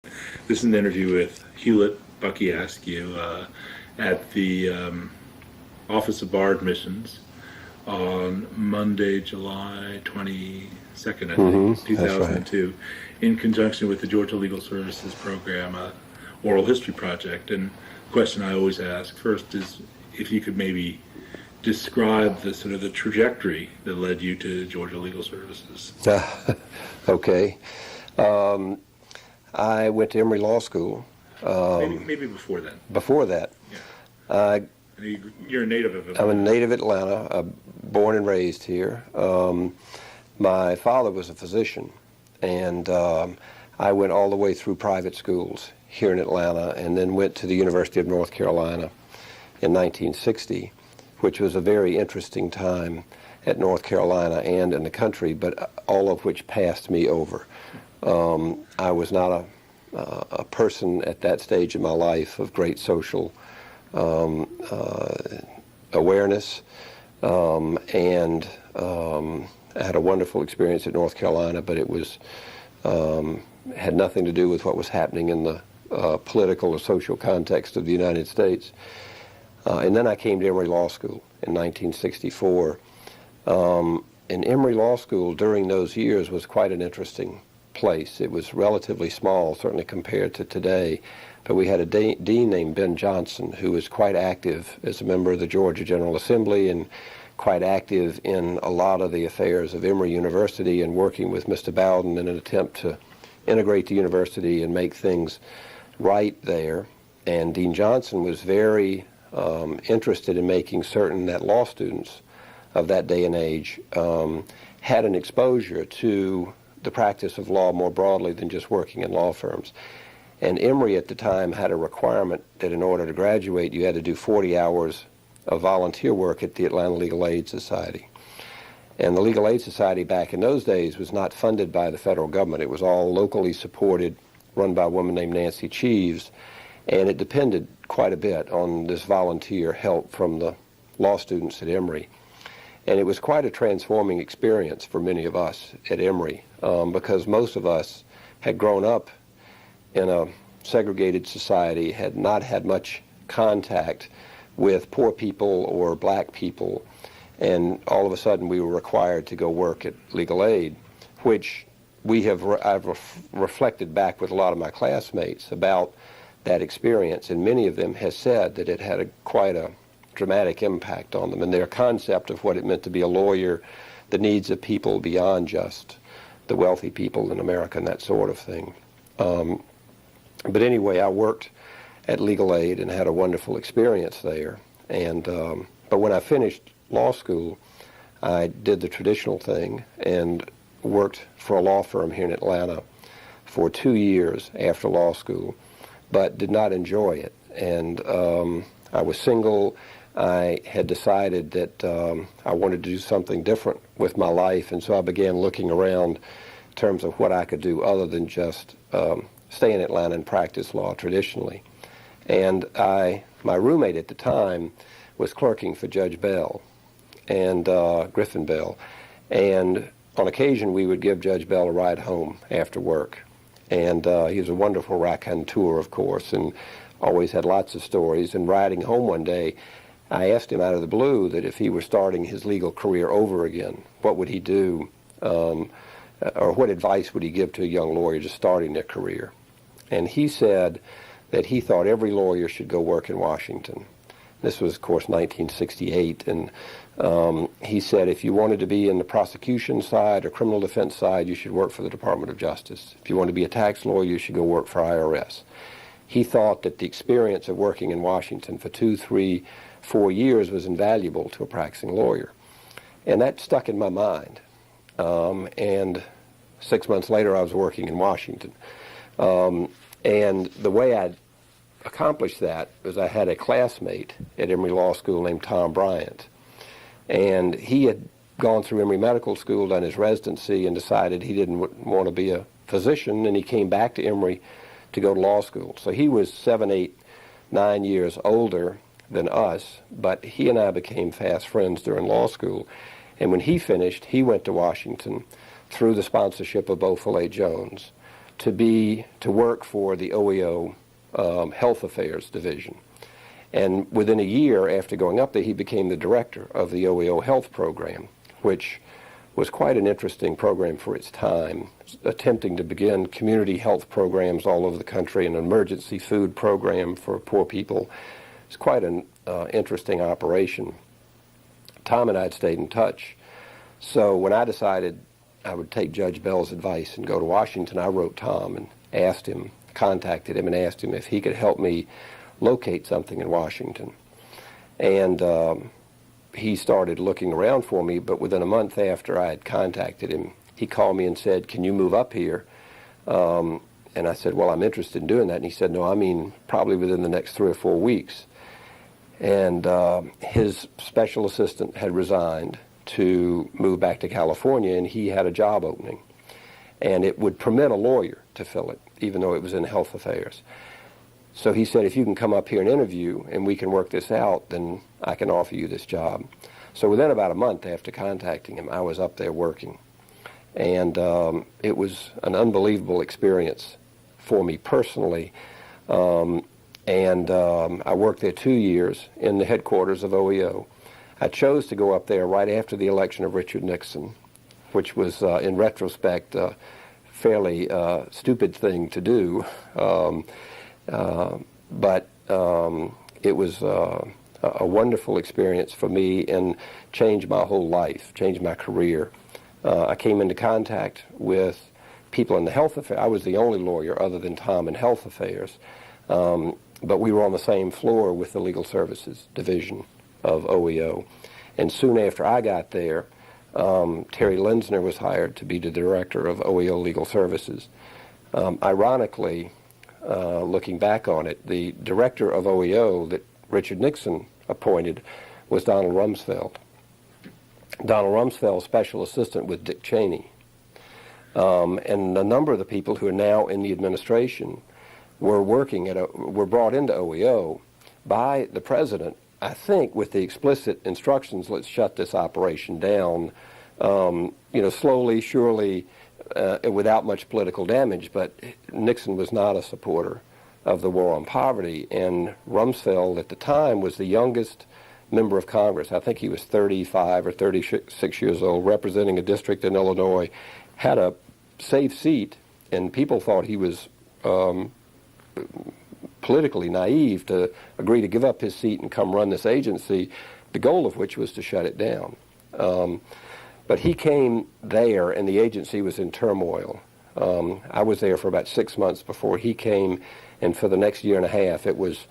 This is an interview with Hulett Bucky Askew at the Office of Bar Admissions on Monday, July 22nd, I think, That's right. 2002, in conjunction with the Georgia Legal Services Program Oral History Project. And the question I always ask first is if you could maybe describe the sort of the trajectory that led you to Georgia Legal Services. Okay. I went to Emory Law School. Maybe before then. Before that, Yeah. You're a native of Atlanta. I'm a native Atlanta, born and raised here. My father was a physician, and I went all the way through private schools here in Atlanta, and then went to the University of North Carolina in 1960, which was a very interesting time at North Carolina and in the country, but all of which passed me over. I was not a person at that stage in my life of great social awareness, and I had a wonderful experience at North Carolina, but it was had nothing to do with what was happening in the political or social context of the United States. And then I came to Emory Law School in 1964. And Emory Law School during those years was quite an interesting place. It was relatively small, certainly compared to today, but we had a dean named Ben Johnson who was quite active as a member of the Georgia General Assembly and quite active in a lot of the affairs of Emory University and working with Mr. Bowden in an attempt to integrate the university and make things right there. And Dean Johnson was very interested in making certain that law students of that day and age had an exposure to the practice of law more broadly than just working in law firms. And Emory at the time had a requirement that in order to graduate you had to do 40 hours of volunteer work at the Atlanta Legal Aid Society. And the Legal Aid Society back in those days was not funded by the federal government. It was all locally supported, run by a woman named Nancy Cheeves, and it depended quite a bit on this volunteer help from the law students at Emory. And it was quite a transforming experience for many of us at Emory because most of us had grown up in a segregated society, had not had much contact with poor people or black people, and all of a sudden we were required to go work at legal aid, which I've reflected back with a lot of my classmates about that experience, and many of them have said that it had quite a dramatic impact on them and their concept of what it meant to be a lawyer, the needs of people beyond just the wealthy people in America and that sort of thing. But anyway, I worked at Legal Aid and had a wonderful experience there. And but when I finished law school, I did the traditional thing and worked for a law firm here in Atlanta for 2 years after law school, but did not enjoy it. And I was single. I had decided that I wanted to do something different with my life, and so I began looking around in terms of what I could do other than just stay in Atlanta and practice law traditionally. And my roommate at the time was clerking for Judge Bell and Griffin Bell, and on occasion we would give Judge Bell a ride home after work. And he was a wonderful raconteur, of course, and always had lots of stories. And riding home one day, I asked him out of the blue that if he were starting his legal career over again, what would he do, or what advice would he give to a young lawyer just starting their career? And he said that he thought every lawyer should go work in Washington. This was, of course, 1968, and he said if you wanted to be in the prosecution side or criminal defense side, you should work for the Department of Justice. If you want to be a tax lawyer, you should go work for IRS. He thought that the experience of working in Washington for 2, 3, 4 years was invaluable to a practicing lawyer. And that stuck in my mind. And 6 months later, I was working in Washington. And the way I accomplished that was I had a classmate at Emory Law School named Tom Bryant. And he had gone through Emory Medical School, done his residency, and decided he didn't want to be a physician, and he came back to Emory to go to law school. So he was 7, 8, 9 years older than us, but he and I became fast friends during law school. And when he finished, he went to Washington through the sponsorship of Beau Follet Jones to work for the OEO Health Affairs Division. And within a year after going up there, he became the director of the OEO Health Program, which was quite an interesting program for its time, attempting to begin community health programs all over the country, an emergency food program for poor people. It's quite an interesting operation. Tom and I had stayed in touch. So when I decided I would take Judge Bell's advice and go to Washington, I wrote Tom and contacted him and asked him if he could help me locate something in Washington. And he started looking around for me, but within a month after I had contacted him, he called me and said, "Can you move up here?" And I said, "Well, I'm interested in doing that." And he said, "No, I mean probably within the next 3 or 4 weeks." And his special assistant had resigned to move back to California, and he had a job opening. And it would permit a lawyer to fill it, even though it was in health affairs. So he said, "If you can come up here and interview and we can work this out, then I can offer you this job." So within about a month after contacting him, I was up there working. And it was an unbelievable experience for me personally. I worked there 2 years in the headquarters of OEO. I chose to go up there right after the election of Richard Nixon, which was, in retrospect, a fairly stupid thing to do. But it was a wonderful experience for me and changed my whole life, changed my career. I came into contact with people in the health affairs. I was the only lawyer other than Tom in health affairs, but we were on the same floor with the legal services division of OEO. And soon after I got there, Terry Lenzner was hired to be the director of OEO Legal Services. Ironically, looking back on it, the director of OEO that Richard Nixon appointed was Donald Rumsfeld. Donald Rumsfeld, special assistant with Dick Cheney. And a number of the people who are now in the administration were were brought into OEO by the president, I think, with the explicit instructions, let's shut this operation down, slowly, surely, without much political damage. But Nixon was not a supporter of the war on poverty, and Rumsfeld at the time was the youngest member of Congress. I think he was 35 or 36 years old, representing a district in Illinois, had a safe seat, and people thought he was politically naive to agree to give up his seat and come run this agency, the goal of which was to shut it down. But he came there, and the agency was in turmoil. I was there for about 6 months before he came, and for the next year and a half, it was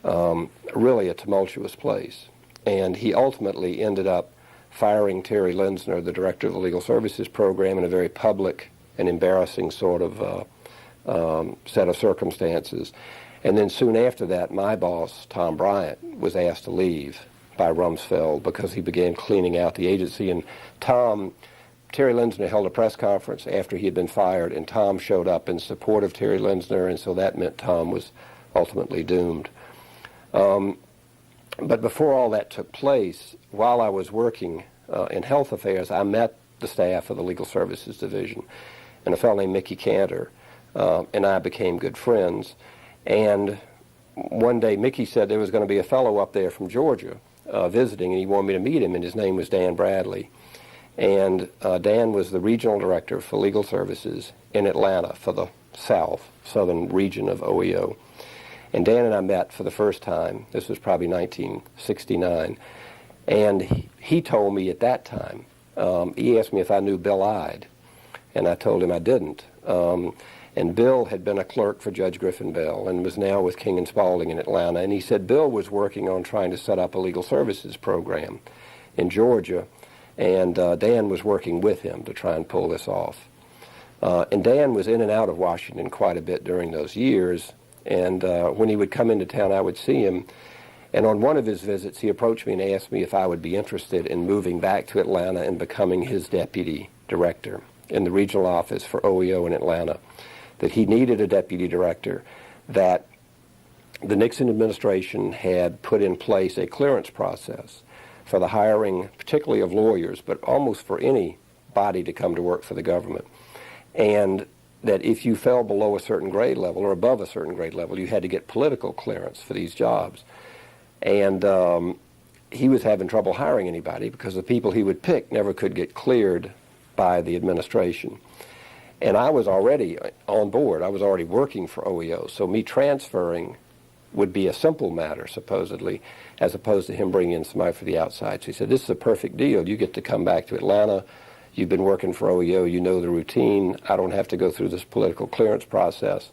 really a tumultuous place. And he ultimately ended up firing Terry Lenzner, the director of the Legal Services Program, in a very public and embarrassing sort of set of circumstances. And then soon after that, my boss, Tom Bryant, was asked to leave by Rumsfeld because he began cleaning out the agency. And Terry Lenzner held a press conference after he had been fired, and Tom showed up in support of Terry Lenzner, and so that meant Tom was ultimately doomed. But before all that took place, while I was working in health affairs, I met the staff of the Legal Services Division, and a fellow named Mickey Cantor, and I became good friends. And one day Mickey said there was going to be a fellow up there from Georgia visiting, and he wanted me to meet him, and his name was Dan Bradley. And Dan was the regional director for legal services in Atlanta for the southern region of OEO. And Dan and I met for the first time. This was probably 1969. And he told me at that time, he asked me if I knew Bill Ide, and I told him I didn't. And Bill had been a clerk for Judge Griffin Bell and was now with King and Spalding in Atlanta. And he said Bill was working on trying to set up a legal services program in Georgia, and Dan was working with him to try and pull this off. And Dan was in and out of Washington quite a bit during those years, and when he would come into town, I would see him. And on one of his visits, he approached me and asked me if I would be interested in moving back to Atlanta and becoming his deputy director in the regional office for OEO in Atlanta, that he needed a deputy director, that the Nixon administration had put in place a clearance process for the hiring, particularly of lawyers, but almost for any body to come to work for the government. And that if you fell below a certain grade level or above a certain grade level, you had to get political clearance for these jobs. And he was having trouble hiring anybody because the people he would pick never could get cleared by the administration. And I was already on board. I was already working for OEO. So me transferring would be a simple matter, supposedly, as opposed to him bringing in somebody for the outside. So he said, this is a perfect deal. You get to come back to Atlanta. You've been working for OEO. You know the routine. I don't have to go through this political clearance process.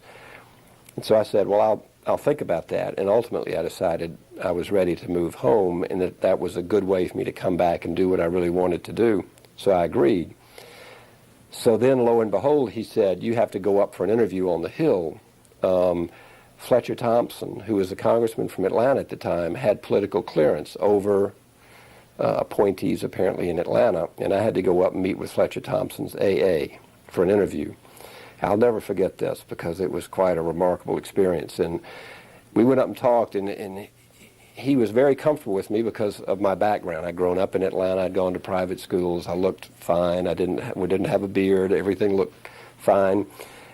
And so I said, well, I'll think about that. And ultimately, I decided I was ready to move home and that was a good way for me to come back and do what I really wanted to do. So I agreed. So then, lo and behold, he said, you have to go up for an interview on the Hill. Fletcher Thompson, who was a congressman from Atlanta at the time, had political clearance over appointees apparently in Atlanta, and I had to go up and meet with Fletcher Thompson's AA for an interview. I'll never forget this because it was quite a remarkable experience. And we went up and talked, and he was very comfortable with me because of my background. I'd grown up in Atlanta. I'd gone to private schools. I looked fine. We didn't have a beard. Everything looked fine.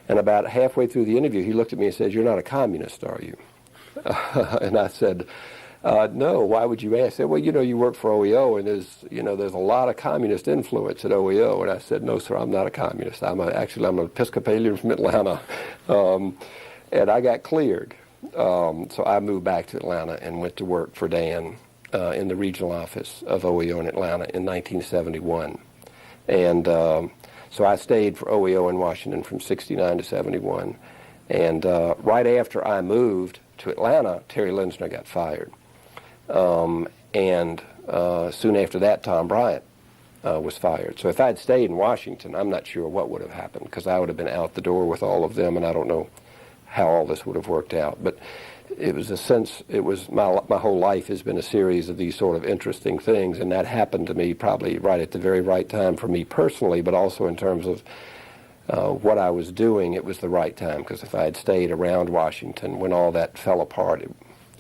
And about halfway through the interview, he looked at me and said, "You're not a communist, are you?" And I said, "No, why would you ask?" He said, "Well, you work for OEO, and there's a lot of communist influence at OEO." And I said, "No, sir, I'm not a communist. I'm an Episcopalian from Atlanta." And I got cleared. So I moved back to Atlanta and went to work for Dan in the regional office of OEO in Atlanta in 1971. And so I stayed for OEO in Washington from 69 to 71. And right after I moved to Atlanta, Terry Lenzner got fired. And soon after that, Tom Bryant was fired. So if I had stayed in Washington, I'm not sure what would have happened because I would have been out the door with all of them, and I don't know how all this would have worked out. But it was my whole life has been a series of these sort of interesting things, and that happened to me probably right at the very right time for me personally, but also in terms of what I was doing. It was the right time, because if I had stayed around Washington when all that fell apart,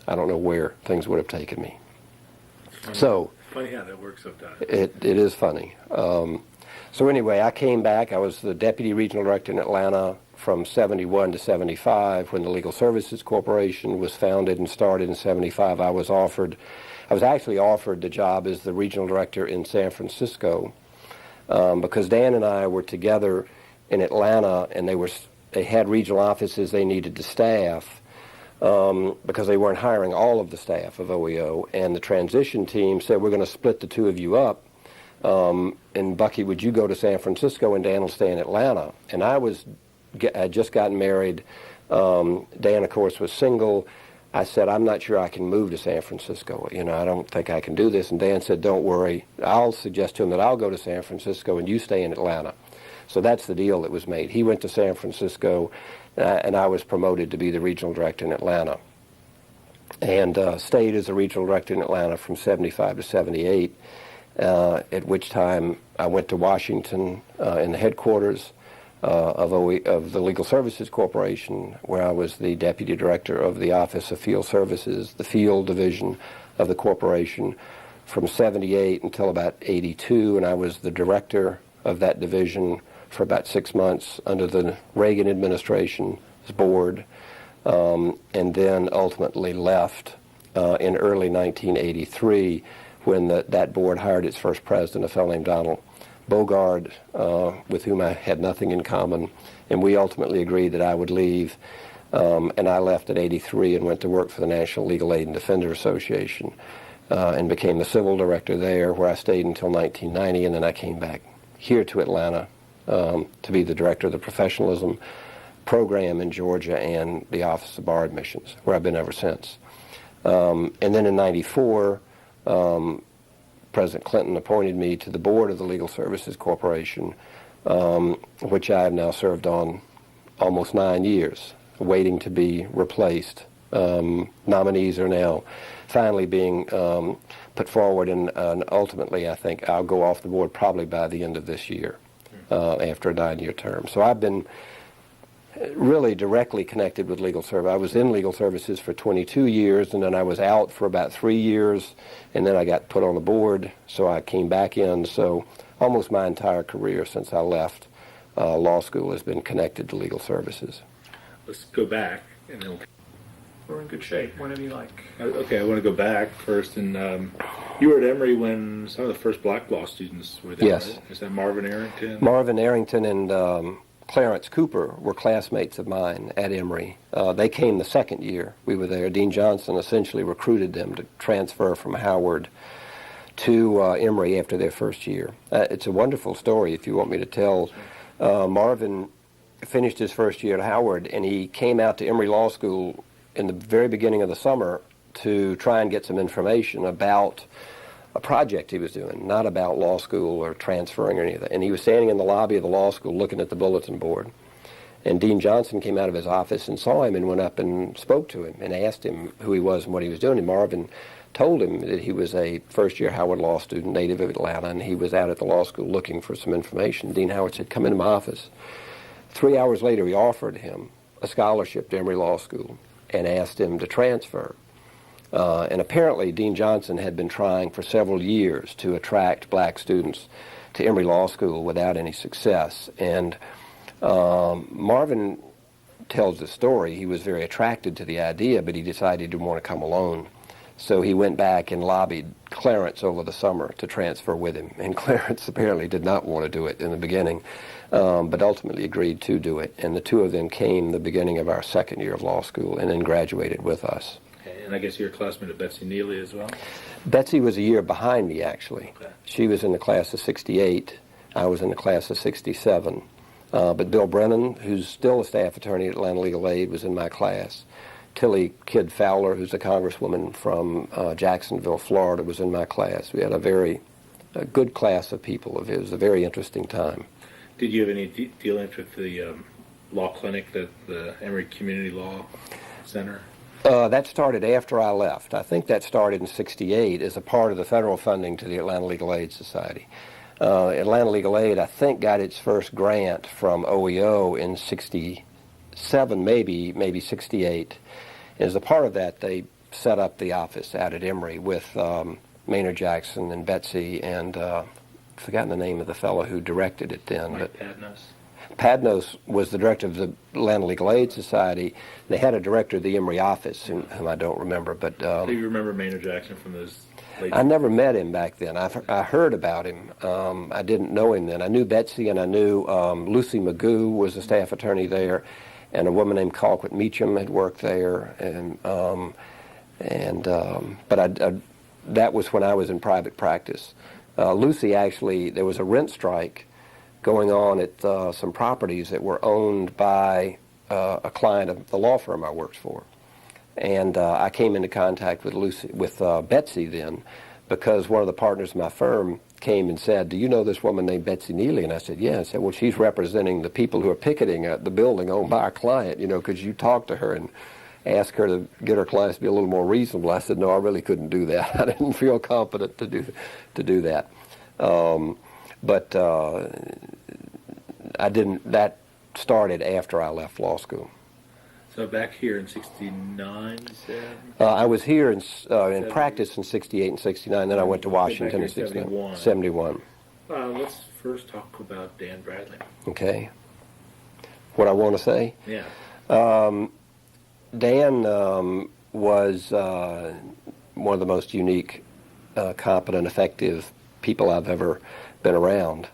I don't know where things would have taken me. So funny how that works sometimes. It is funny. So anyway, I came back. I was the deputy regional director in Atlanta from 71 to 75. When the Legal Services Corporation was founded and started in 75, I was actually offered the job as the regional director in San Francisco because Dan and I were together in Atlanta, and they had regional offices they needed to staff because they weren't hiring all of the staff of OEO, and the transition team said, we're going to split the two of you up, and Bucky, would you go to San Francisco and Dan will stay in Atlanta? And I had just gotten married. Dan, of course, was single. I said, I'm not sure I can move to San Francisco. I don't think I can do this. And Dan said, don't worry. I'll suggest to him that I'll go to San Francisco and you stay in Atlanta. So that's the deal that was made. He went to San Francisco, and I was promoted to be the regional director in Atlanta. And stayed as a regional director in Atlanta from 75 to 78, at which time I went to Washington in the headquarters of the Legal Services Corporation, where I was the deputy director of the Office of Field Services, the field division of the corporation, from 78 until about 82, and I was the director of that division for about 6 months under the Reagan administration's board, and then ultimately left in early 1983 when that board hired its first president, a fellow named Donald Bogard, with whom I had nothing in common, and we ultimately agreed that I would leave, and I left at 83 and went to work for the National Legal Aid and Defender Association and became the civil director there, where I stayed until 1990, and then I came back here to Atlanta to be the director of the professionalism program in Georgia and the Office of Bar Admissions, where I've been ever since. And then in 94, President Clinton appointed me to the board of the Legal Services Corporation, which I have now served on almost 9 years, waiting to be replaced. Nominees are now finally being put forward, and ultimately I think I'll go off the board probably by the end of this year after a 9-year term. So I've been really directly connected with legal service. I was in legal services for 22 years, and then I was out for about 3 years, and then I got put on the board, so I came back in. So almost my entire career since I left law school has been connected to legal services. Let's go back, and then We're in good shape, whatever you like. okay, I want to go back first, and you were at Emory when some of the first black law students were there, Yes. right? Is that Marvin Arrington? Marvin Arrington and Clarence Cooper were classmates of mine at Emory. They came the second year we were there. Dean Johnson essentially recruited them to transfer from Howard to Emory after their first year. It's a wonderful story if you want me to tell. Marvin finished his first year at Howard, and he came out to Emory Law School in the very beginning of the summer to try and get some information about a project he was doing, not about law school or transferring or anything. And he was standing in the lobby of the law school looking at the bulletin board. And Dean Johnson came out of his office and saw him and went up and spoke to him and asked him who he was and what he was doing. And Marvin told him that he was a first-year Howard law student, native of Atlanta, and he was out at the law school looking for some information. Dean Howard said, "Come into my office." 3 hours later, he offered him a scholarship to Emory Law School and asked him to transfer. And apparently, Dean Johnson had been trying for several years to attract black students to Emory Law School without any success. And Marvin tells the story. He was very attracted to the idea, but he decided he didn't want to come alone. So he went back and lobbied Clarence over the summer to transfer with him. And Clarence apparently did not want to do it in the beginning, but ultimately agreed to do it. And the two of them came the beginning of our second year of law school and then graduated with us. Okay, and I guess you're a classmate of Betsy Neely as well? Betsy was a year behind me, actually. Okay. She was in the class of 68. I was in the class of 67. But Bill Brennan, who's still a staff attorney at Atlanta Legal Aid, was in my class. Tilly Kidd Fowler, who's a congresswoman from Jacksonville, Florida, was in my class. We had a good class of people. It was a very interesting time. Did you have any dealings with the law clinic, the Emory Community Law Center? That started after I left. I think that started in 68 as a part of the federal funding to the Atlanta Legal Aid Society. Atlanta Legal Aid, I think, got its first grant from OEO in 67, maybe 68. As a part of that, they set up the office out at Emory with Maynard Jackson and Betsy and I've forgotten the name of the fellow who directed it then. Mike Padnos? Padnos was the director of the Atlanta Legal Aid Society. They had a director of the Emory office, whom I don't remember. But Do you remember Maynard Jackson from those late... I never met him back then. I heard about him. I didn't know him then. I knew Betsy, and I knew Lucy Magoo was a staff attorney there, and a woman named Colquitt Meacham had worked there. But that was when I was in private practice. Lucy, actually, there was a rent strike going on at some properties that were owned by a client of the law firm I worked for. And I came into contact with Betsy then, because one of the partners of my firm came and said, "Do you know this woman named Betsy Neely?" And I said, "Yeah." I said, "Well, she's representing the people who are picketing at the building owned by our client. Could you talk to her and ask her to get her clients to be a little more reasonable?" I said, "No, I really couldn't do that. I didn't feel competent to do that." But I didn't. That started after I left law school. So back here in 69, you said? I was here in practice in 68 and 69, then I went to Washington in 71. 71. Let's first talk about Dan Bradley. Okay. What I want to say? Yeah. Dan was one of the most unique, competent, effective people I've ever been around.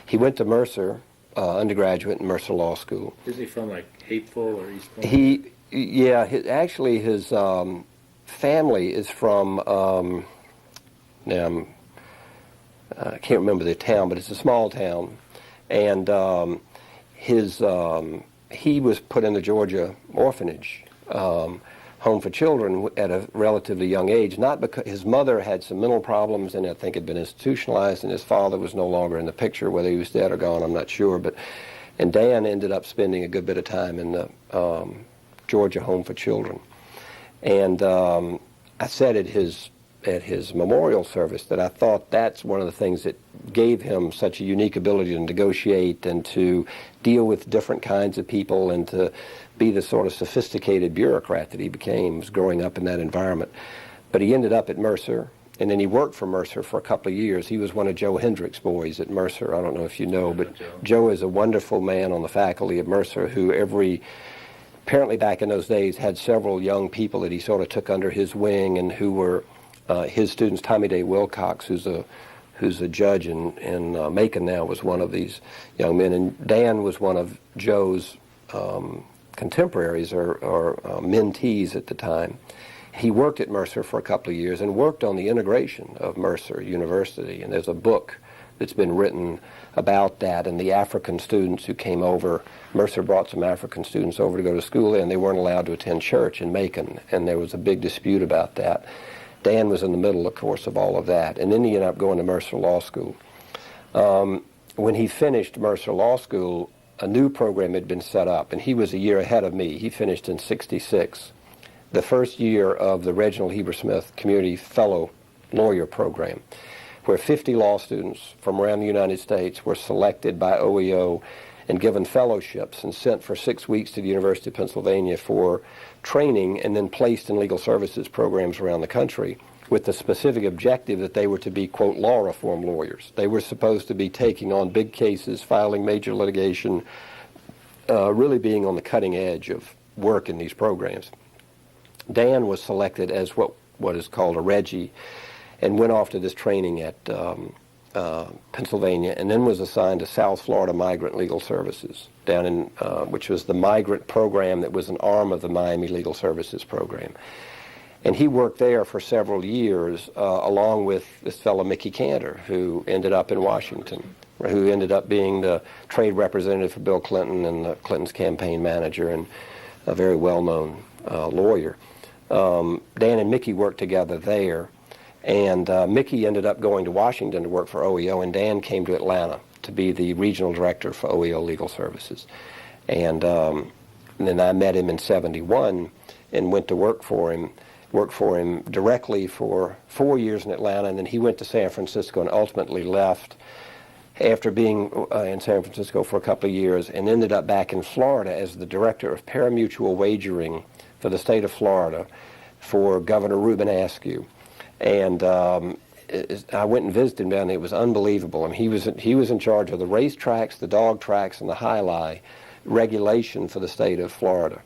He went to Mercer, undergraduate in Mercer Law School. Isn't he from Hateful or East Point? His family is from, now I can't remember the town, but it's a small town. And he was put in the Georgia orphanage home for children at a relatively young age, not because his mother had some mental problems and I think had been institutionalized, and his father was no longer in the picture. Whether he was dead or gone, I'm not sure. And Dan ended up spending a good bit of time in the Georgia home for children. And I said at his memorial service that I thought that's one of the things that gave him such a unique ability to negotiate and to deal with different kinds of people and to be the sort of sophisticated bureaucrat that he became, was growing up in that environment. But he ended up at Mercer And then he worked for Mercer for a couple of years. He was one of Joe Hendrick's boys at Mercer. I don't know if you know, but Joe is a wonderful man on the faculty at Mercer who apparently back in those days had several young people that he sort of took under his wing and who were his students. Tommy Day Wilcox, who's a judge in Macon now, was one of these young men. And Dan was one of Joe's contemporaries or mentees at the time. He worked at Mercer for a couple of years and worked on the integration of Mercer University. And there's a book that's been written about that and the African students who came over. Mercer brought some African students over to go to school there, and they weren't allowed to attend church in Macon. And there was a big dispute about that. Dan was in the middle, of course, of all of that. And then he ended up going to Mercer Law School. When he finished Mercer Law School, a new program had been set up, and he was a year ahead of me. He finished in '66. The first year of the Reginald Heber Smith Community Fellow Lawyer Program, where 50 law students from around the United States were selected by OEO and given fellowships and sent for 6 weeks to the University of Pennsylvania for training and then placed in legal services programs around the country with the specific objective that they were to be, quote, law reform lawyers. They were supposed to be taking on big cases, filing major litigation, really being on the cutting edge of work in these programs. Dan was selected as what is called a Reggie and went off to this training at Pennsylvania and then was assigned to South Florida Migrant Legal Services down in, which was the migrant program that was an arm of the Miami Legal Services program. And he worked there for several years along with this fellow Mickey Cantor, who ended up in Washington, who ended up being the trade representative for Bill Clinton and Clinton's campaign manager and a very well-known lawyer. Dan and Mickey worked together there, and Mickey ended up going to Washington to work for OEO, and Dan came to Atlanta to be the regional director for OEO Legal Services. And then I met him in '71 and went to worked for him directly for 4 years in Atlanta, and then he went to San Francisco and ultimately left after being in San Francisco for a couple of years and ended up back in Florida as the director of pari-mutuel wagering for the state of Florida for Governor Reuben Askew. And I went and visited him down there. It was unbelievable. I mean, he was in charge of the racetracks, the dog tracks, and the high-lie regulation for the state of Florida.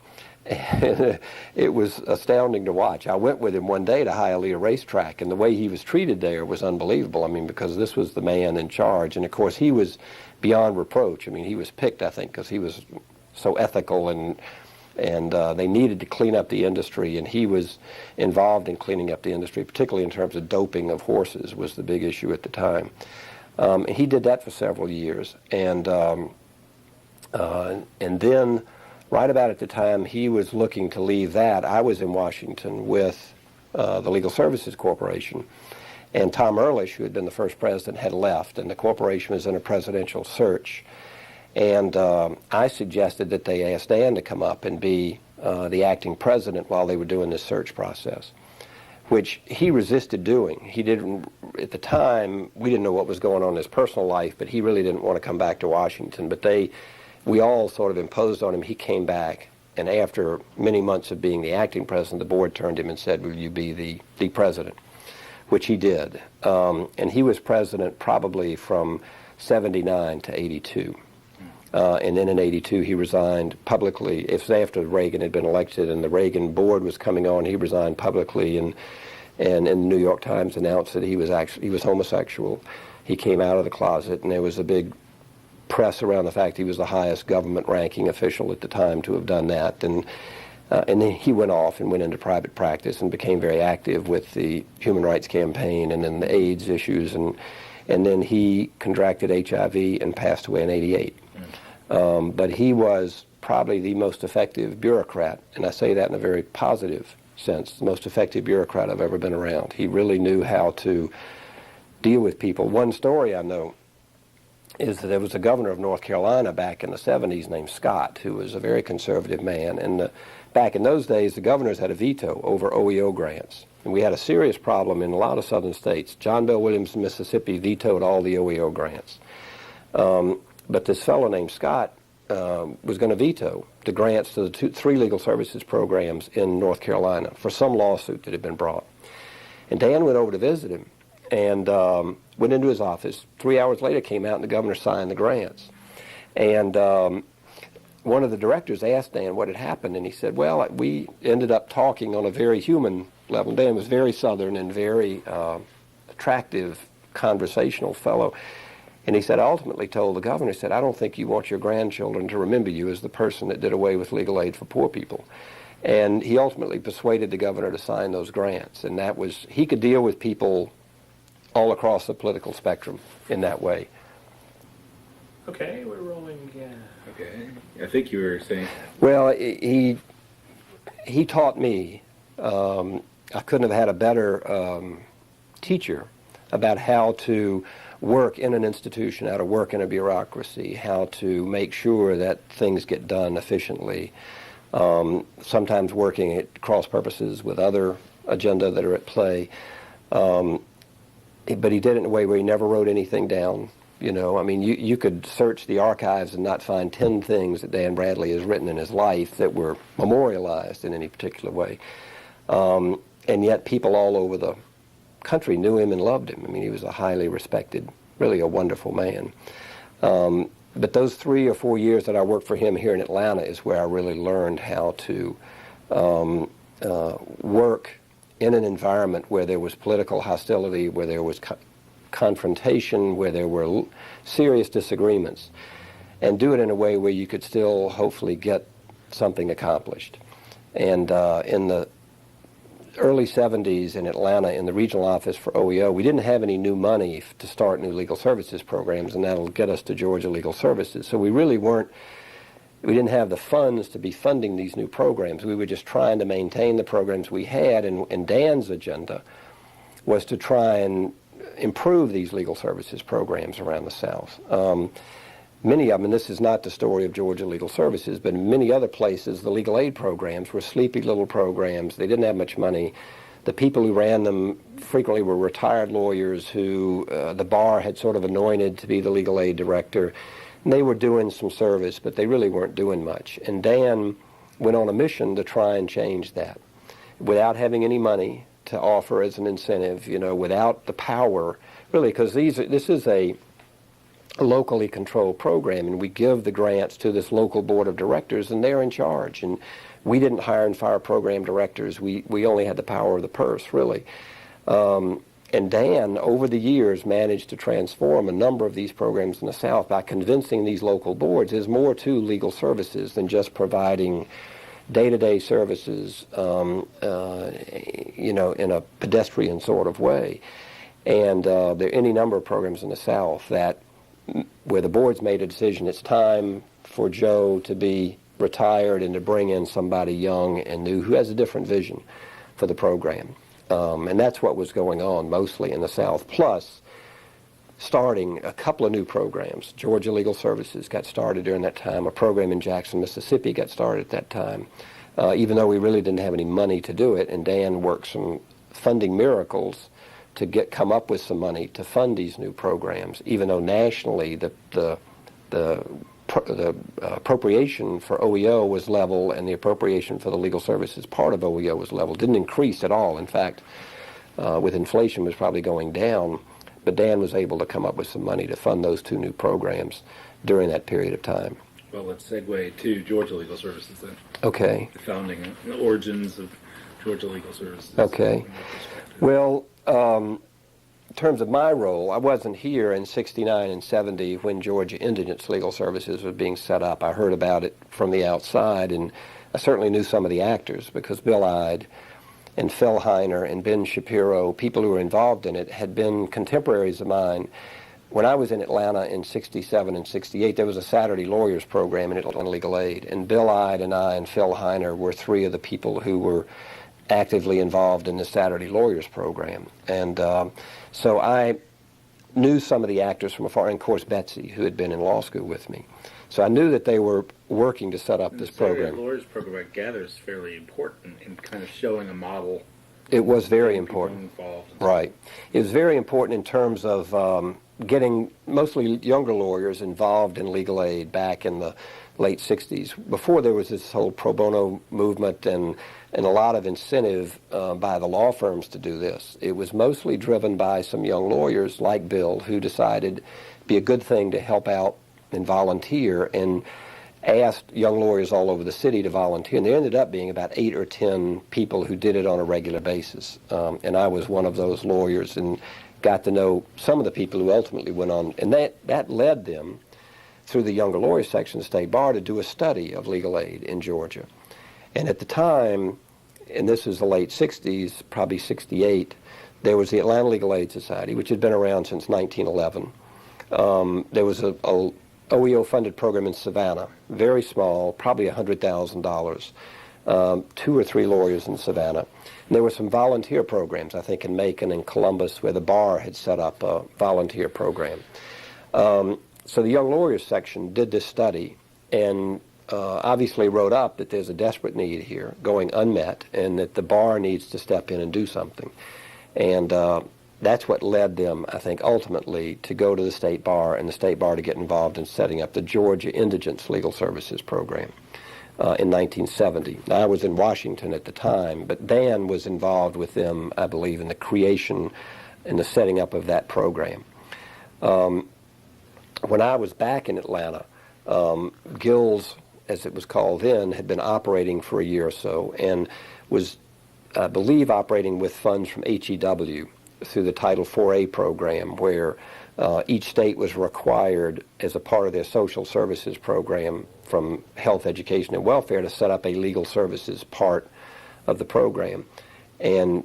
And it was astounding to watch. I went with him one day to Hialeah Racetrack, and the way he was treated there was unbelievable. I mean, because this was the man in charge. And, of course, he was beyond reproach. I mean, he was picked, I think, because he was so ethical, and they needed to clean up the industry, and he was involved in cleaning up the industry, particularly in terms of doping of horses was the big issue at the time. And he did that for several years. And then right about at the time he was looking to leave that, I was in Washington with the Legal Services Corporation. And Tom Ehrlich, who had been the first president, had left, and the corporation was in a presidential search. And I suggested that they ask Dan to come up and be the acting president while they were doing this search process, which he resisted doing. He didn't, at the time, we didn't know what was going on in his personal life, but he really didn't want to come back to Washington. But we all sort of imposed on him. He came back, and after many months of being the acting president, the board turned to him and said, will you be the president, which he did. And he was president probably from '79 to '82. And then in '82 he resigned publicly. It was after Reagan had been elected and the Reagan board was coming on. He resigned publicly, and in the New York Times announced that he was homosexual. He came out of the closet, and there was a big press around the fact he was the highest government-ranking official at the time to have done that. And then he went off and went into private practice and became very active with the Human Rights Campaign and then the AIDS issues. And then he contracted HIV and passed away in '88. But he was probably the most effective bureaucrat, and I say that in a very positive sense, the most effective bureaucrat I've ever been around. He really knew how to deal with people. One story I know is that there was a governor of North Carolina back in the '70s named Scott, who was a very conservative man. And back in those days, the governors had a veto over OEO grants. And we had a serious problem in a lot of southern states. John Bell Williams in Mississippi vetoed all the OEO grants. But this fellow named Scott was going to veto the grants to the three legal services programs in North Carolina for some lawsuit that had been brought. And Dan went over to visit him and went into his office. 3 hours later came out and the governor signed the grants. And one of the directors asked Dan what had happened, and he said, well, we ended up talking on a very human level. Dan was very Southern and very attractive, conversational fellow. And he said, I ultimately told the governor, he said, I don't think you want your grandchildren to remember you as the person that did away with legal aid for poor people. And he ultimately persuaded the governor to sign those grants. And that was, he could deal with people all across the political spectrum in that way. Okay, we're rolling again. Okay. I think you were saying. Well, he taught me. I couldn't have had a better teacher about how to work in an institution, how to work in a bureaucracy, how to make sure that things get done efficiently. Sometimes working at cross purposes with other agenda that are at play. But he did it in a way where he never wrote anything down. You know, I mean, you could search the archives and not find 10 things that Dan Bradley has written in his life that were memorialized in any particular way. And yet people all over the country knew him and loved him. I mean, he was a highly respected, really a wonderful man. But those 3 or 4 years that I worked for him here in Atlanta is where I really learned how to work in an environment where there was political hostility, where there was confrontation, where there were serious disagreements, and do it in a way where you could still hopefully get something accomplished. And in the early 70s in Atlanta, in the regional office for OEO, we didn't have any new money to start new legal services programs, and that'll get us to Georgia Legal Services. So we really we didn't have the funds to be funding these new programs. We were just trying to maintain the programs we had, and Dan's agenda was to try and improve these legal services programs around the South. Many of them, and this is not the story of Georgia Legal Services, but in many other places, the legal aid programs were sleepy little programs. They didn't have much money. The people who ran them frequently were retired lawyers who the bar had sort of anointed to be the legal aid director. And they were doing some service, but they really weren't doing much. And Dan went on a mission to try and change that without having any money to offer as an incentive, you know, without the power, really, because this is a locally controlled program, and we give the grants to this local board of directors, and they're in charge. And we didn't hire and fire program directors. We only had the power of the purse, really. And Dan, over the years, managed to transform a number of these programs in the South by convincing these local boards there's more to legal services than just providing day-to-day services, you know, in a pedestrian sort of way. And there are any number of programs in the South that, where the boards made a decision, it's time for Joe to be retired and to bring in somebody young and new who has a different vision for the program. And that's what was going on mostly in the South. Plus, starting a couple of new programs. Georgia Legal Services got started during that time. A program in Jackson, Mississippi got started at that time, even though we really didn't have any money to do it. And Dan worked some funding miracles to come up with some money to fund these new programs, even though nationally the appropriation for OEO was level and the appropriation for the legal services part of OEO was level. Didn't increase at all. In fact, with inflation was probably going down. But Dan was able to come up with some money to fund those two new programs during that period of time. Well, let's segue to Georgia Legal Services then. Okay. The founding, the origins of Georgia Legal Services. Okay. Well, in terms of my role, I wasn't here in 69 and 70 when Georgia Indigent Legal Services was being set up. I heard about it from the outside, and I certainly knew some of the actors because Bill Ide and Phil Heiner and Ben Shapiro, people who were involved in it, had been contemporaries of mine. When I was in Atlanta in 67 and 68, there was a Saturday lawyers program in Atlanta Legal Aid, and Bill Ide and I and Phil Heiner were three of the people who were actively involved in the Saturday lawyers program. And so I knew some of the actors from afar, and of course Betsy, who had been in law school with me. So I knew that they were working to set up this program. The lawyers program, I gather, is fairly important in kind of showing a model. It was very important. Right. It was very important in terms of getting mostly younger lawyers involved in legal aid back in the late 60s. Before there was this whole pro bono movement and and a lot of incentive by the law firms to do this. It was mostly driven by some young lawyers like Bill who decided it'd be a good thing to help out and volunteer, and asked young lawyers all over the city to volunteer. And there ended up being about 8 or 10 people who did it on a regular basis. And I was one of those lawyers and got to know some of the people who ultimately went on. And that led them, through the Younger Lawyers section of the State Bar, to do a study of legal aid in Georgia. And at the time, and this is the late 60s, probably 68, there was the Atlanta Legal Aid Society, which had been around since 1911. There was a OEO-funded program in Savannah, very small, probably $100,000, 2 or 3 lawyers in Savannah. And there were some volunteer programs, I think, in Macon and Columbus, where the bar had set up a volunteer program. So the Young Lawyers section did this study and obviously wrote up that there's a desperate need here going unmet and that the bar needs to step in and do something. And that's what led them, I think, ultimately to go to the State Bar and the State Bar to get involved in setting up the Georgia Indigents Legal Services Program in 1970. Now, I was in Washington at the time, but Dan was involved with them, I believe, in the creation and the setting up of that program. When I was back in Atlanta, Gills, as it was called then, had been operating for a year or so and was, I believe, operating with funds from HEW through the Title 4A program, where each state was required, as a part of their social services program from health, education, and welfare, to set up a legal services part of the program. And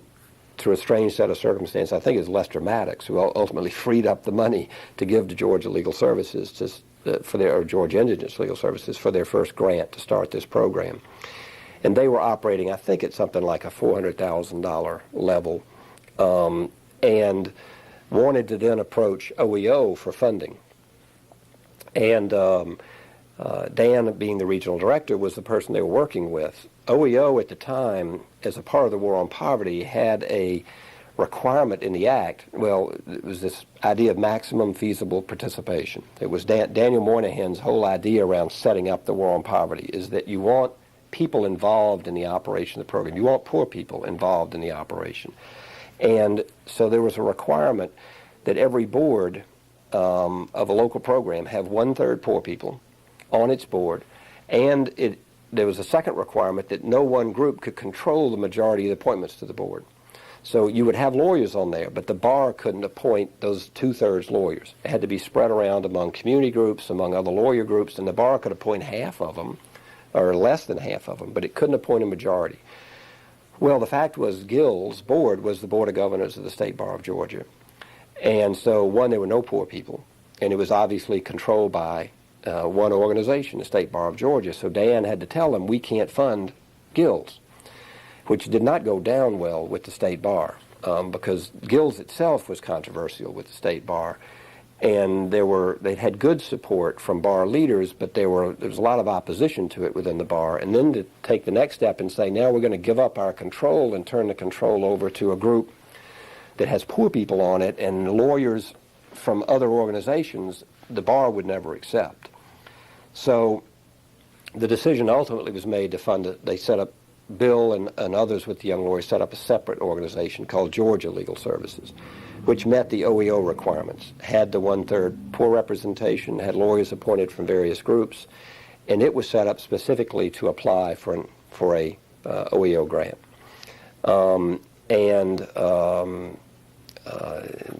through a strange set of circumstances, I think it was Lester Maddox who ultimately freed up the money to give to Georgia Legal Services or Georgia Indigents Legal Services for their first grant to start this program. And they were operating, I think, at something like a $400,000 level, and wanted to then approach OEO for funding. And Dan, being the regional director, was the person they were working with. OEO at the time, as a part of the War on Poverty, had a requirement in the Act. Well, it was this idea of maximum feasible participation. It was Daniel Moynihan's whole idea around setting up the War on Poverty, is that you want people involved in the operation of the program. You want poor people involved in the operation. And so there was a requirement that every board of a local program have 1/3 poor people on its board, and there was a second requirement that no one group could control the majority of the appointments to the board. So you would have lawyers on there, but the bar couldn't appoint those 2/3 lawyers. It had to be spread around among community groups, among other lawyer groups, and the bar could appoint half of them, or less than half of them, but it couldn't appoint a majority. Well, the fact was Gill's board was the Board of Governors of the State Bar of Georgia. And so, one, there were no poor people, and it was obviously controlled by one organization, the State Bar of Georgia. So Dan had to tell them, we can't fund Gill's, which did not go down well with the State Bar, because Gill's itself was controversial with the State Bar. And they'd had good support from bar leaders, but there was a lot of opposition to it within the bar. And then to take the next step and say, now we're going to give up our control and turn the control over to a group that has poor people on it and lawyers from other organizations, the bar would never accept. So the decision ultimately was made to fund it. They set up, Bill and others with the young lawyers set up a separate organization called Georgia Legal Services, which met the OEO requirements, had the 1/3 poor representation, had lawyers appointed from various groups, and it was set up specifically to apply for a OEO grant.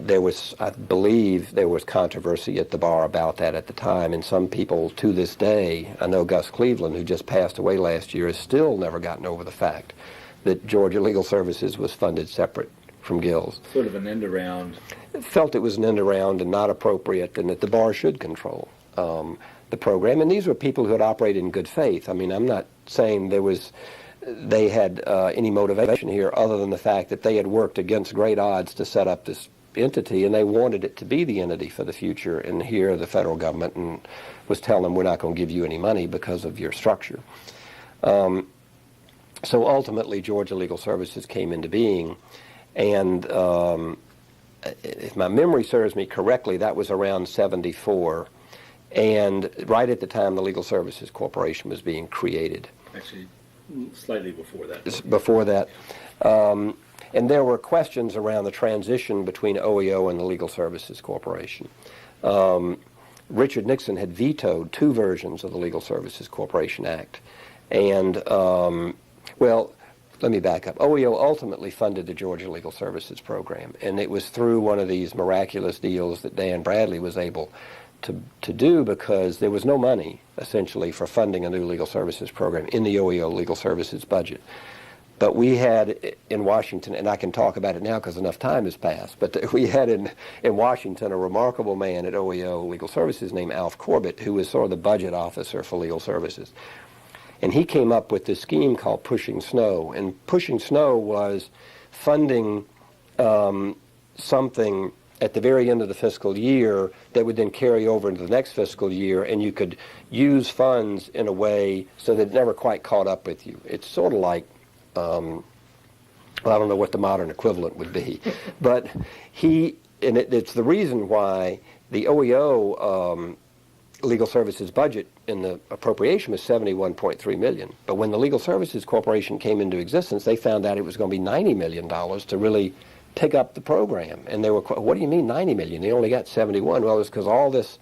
There was, I believe, there was controversy at the bar about that at the time, and some people to this day, I know Gus Cleveland, who just passed away last year, has still never gotten over the fact that Georgia Legal Services was funded separate from Gill's. Sort of an end around. Felt it was an end around and not appropriate, and that the bar should control the program. And these were people who had operated in good faith. I mean, I'm not saying they had any motivation here other than the fact that they had worked against great odds to set up this entity, and they wanted it to be the entity for the future. And here the federal government was telling them, we're not going to give you any money because of your structure. So ultimately, Georgia Legal Services came into being. And if my memory serves me correctly, that was around 74. And right at the time the Legal Services Corporation was being created. Actually, slightly before that. Before that. And there were questions around the transition between OEO and the Legal Services Corporation. Richard Nixon had vetoed two versions of the Legal Services Corporation Act. And, well, let me back up. OEO ultimately funded the Georgia Legal Services Program, and it was through one of these miraculous deals that Dan Bradley was able to do, because there was no money, essentially, for funding a new legal services program in the OEO Legal Services budget. But we had in Washington, and I can talk about it now because enough time has passed, but we had in Washington a remarkable man at OEO Legal Services named Alf Corbett, who was sort of the budget officer for legal services. And he came up with this scheme called Pushing Snow. And Pushing Snow was funding something at the very end of the fiscal year that would then carry over into the next fiscal year, and you could use funds in a way so that it never quite caught up with you. It's sort of like, well, I don't know what the modern equivalent would be, but it's the reason why the OEO legal services budget in the appropriation was $71.3 million. But when the Legal Services Corporation came into existence, they found out it was going to be $90 million to really pick up the program. And they were, what do you mean $90 million? They only got 71. Well, it was because all this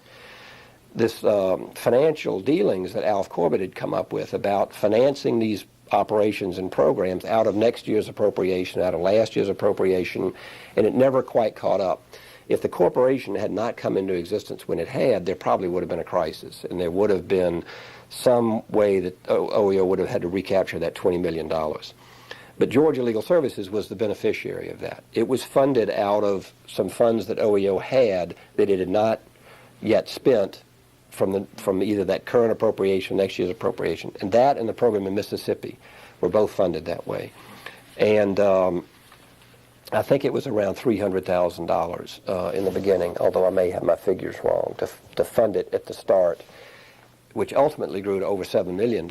financial dealings that Alf Corbett had come up with about financing these operations and programs out of next year's appropriation, out of last year's appropriation, and it never quite caught up. If the corporation had not come into existence when it had, there probably would have been a crisis, and there would have been some way that OEO would have had to recapture that $20 million. But Georgia Legal Services was the beneficiary of that. It was funded out of some funds that OEO had that it had not yet spent from either that current appropriation, next year's appropriation. And that and the program in Mississippi were both funded that way. And I think it was around $300,000 in the beginning, although I may have my figures wrong, to fund it at the start, which ultimately grew to over $7 million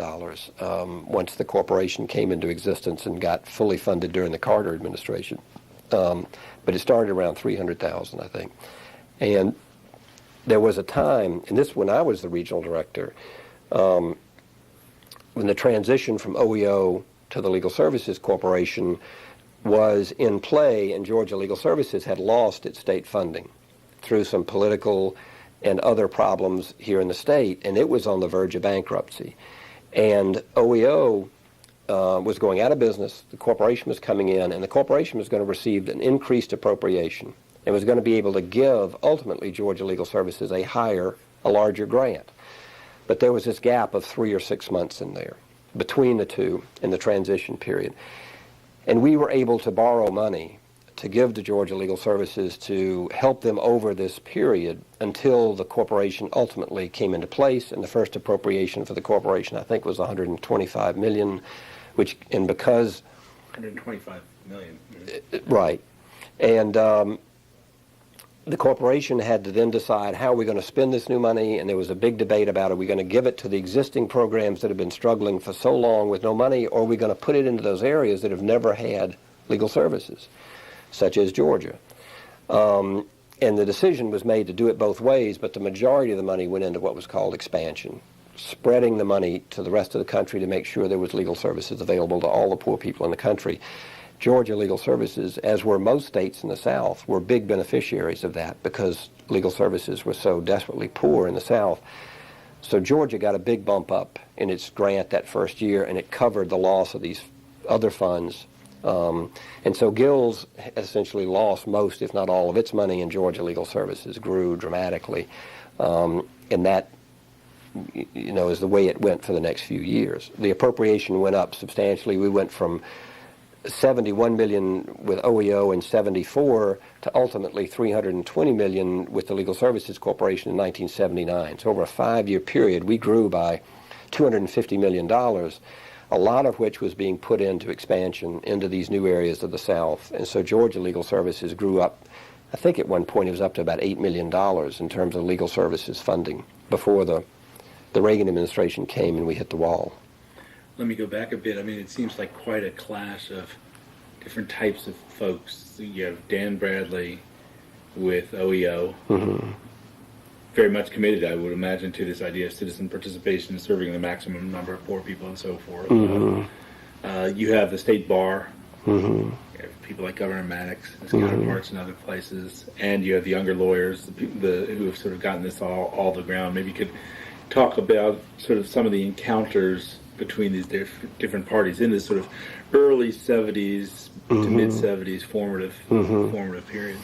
once the corporation came into existence and got fully funded during the Carter administration. But it started around $300,000, I think. And there was a time, and this when I was the regional director, when the transition from OEO to the Legal Services Corporation was in play, and Georgia Legal Services had lost its state funding through some political and other problems here in the state, and it was on the verge of bankruptcy. And OEO was going out of business, the corporation was coming in, and the corporation was going to receive an increased appropriation and was going to be able to give, ultimately, Georgia Legal Services a larger grant. But there was this gap of 3 or 6 months in there between the two in the transition period. And we were able to borrow money to give to Georgia Legal Services to help them over this period until the corporation ultimately came into place. And the first appropriation for the corporation, I think, was $125 million, and because... $125 million. Right. And the corporation had to then decide how are we going to spend this new money, and there was a big debate about are we going to give it to the existing programs that have been struggling for so long with no money, or are we going to put it into those areas that have never had legal services, such as Georgia. And the decision was made to do it both ways, but the majority of the money went into what was called expansion, spreading the money to the rest of the country to make sure there was legal services available to all the poor people in the country. Georgia Legal Services, as were most states in the South, were big beneficiaries of that because legal services were so desperately poor in the South. So Georgia got a big bump up in its grant that first year, and it covered the loss of these other funds. And so Gills essentially lost most, if not all, of its money, and Georgia Legal Services grew dramatically. And that, is the way it went for the next few years. The appropriation went up substantially. We went from $71 million with OEO in '74 to ultimately $320 million with the Legal Services Corporation in 1979. So over a 5-year period, we grew by $250 million, a lot of which was being put into expansion into these new areas of the South. And so Georgia Legal Services grew up, I think at one point it was up to about $8 million in terms of legal services funding before the Reagan administration came and we hit the wall. Let me go back a bit. I mean, it seems like quite a clash of different types of folks. You have Dan Bradley with OEO, very much committed, I would imagine, to this idea of citizen participation, serving the maximum number of poor people and so forth. You have the state bar. Mm-hmm. You have people like Governor Maddox, his counterparts in other places, and you have the younger lawyers, who have sort of gotten this all the ground. Maybe you could talk about sort of some of the encounters between these different parties in this sort of early 70s to mid 70s formative period.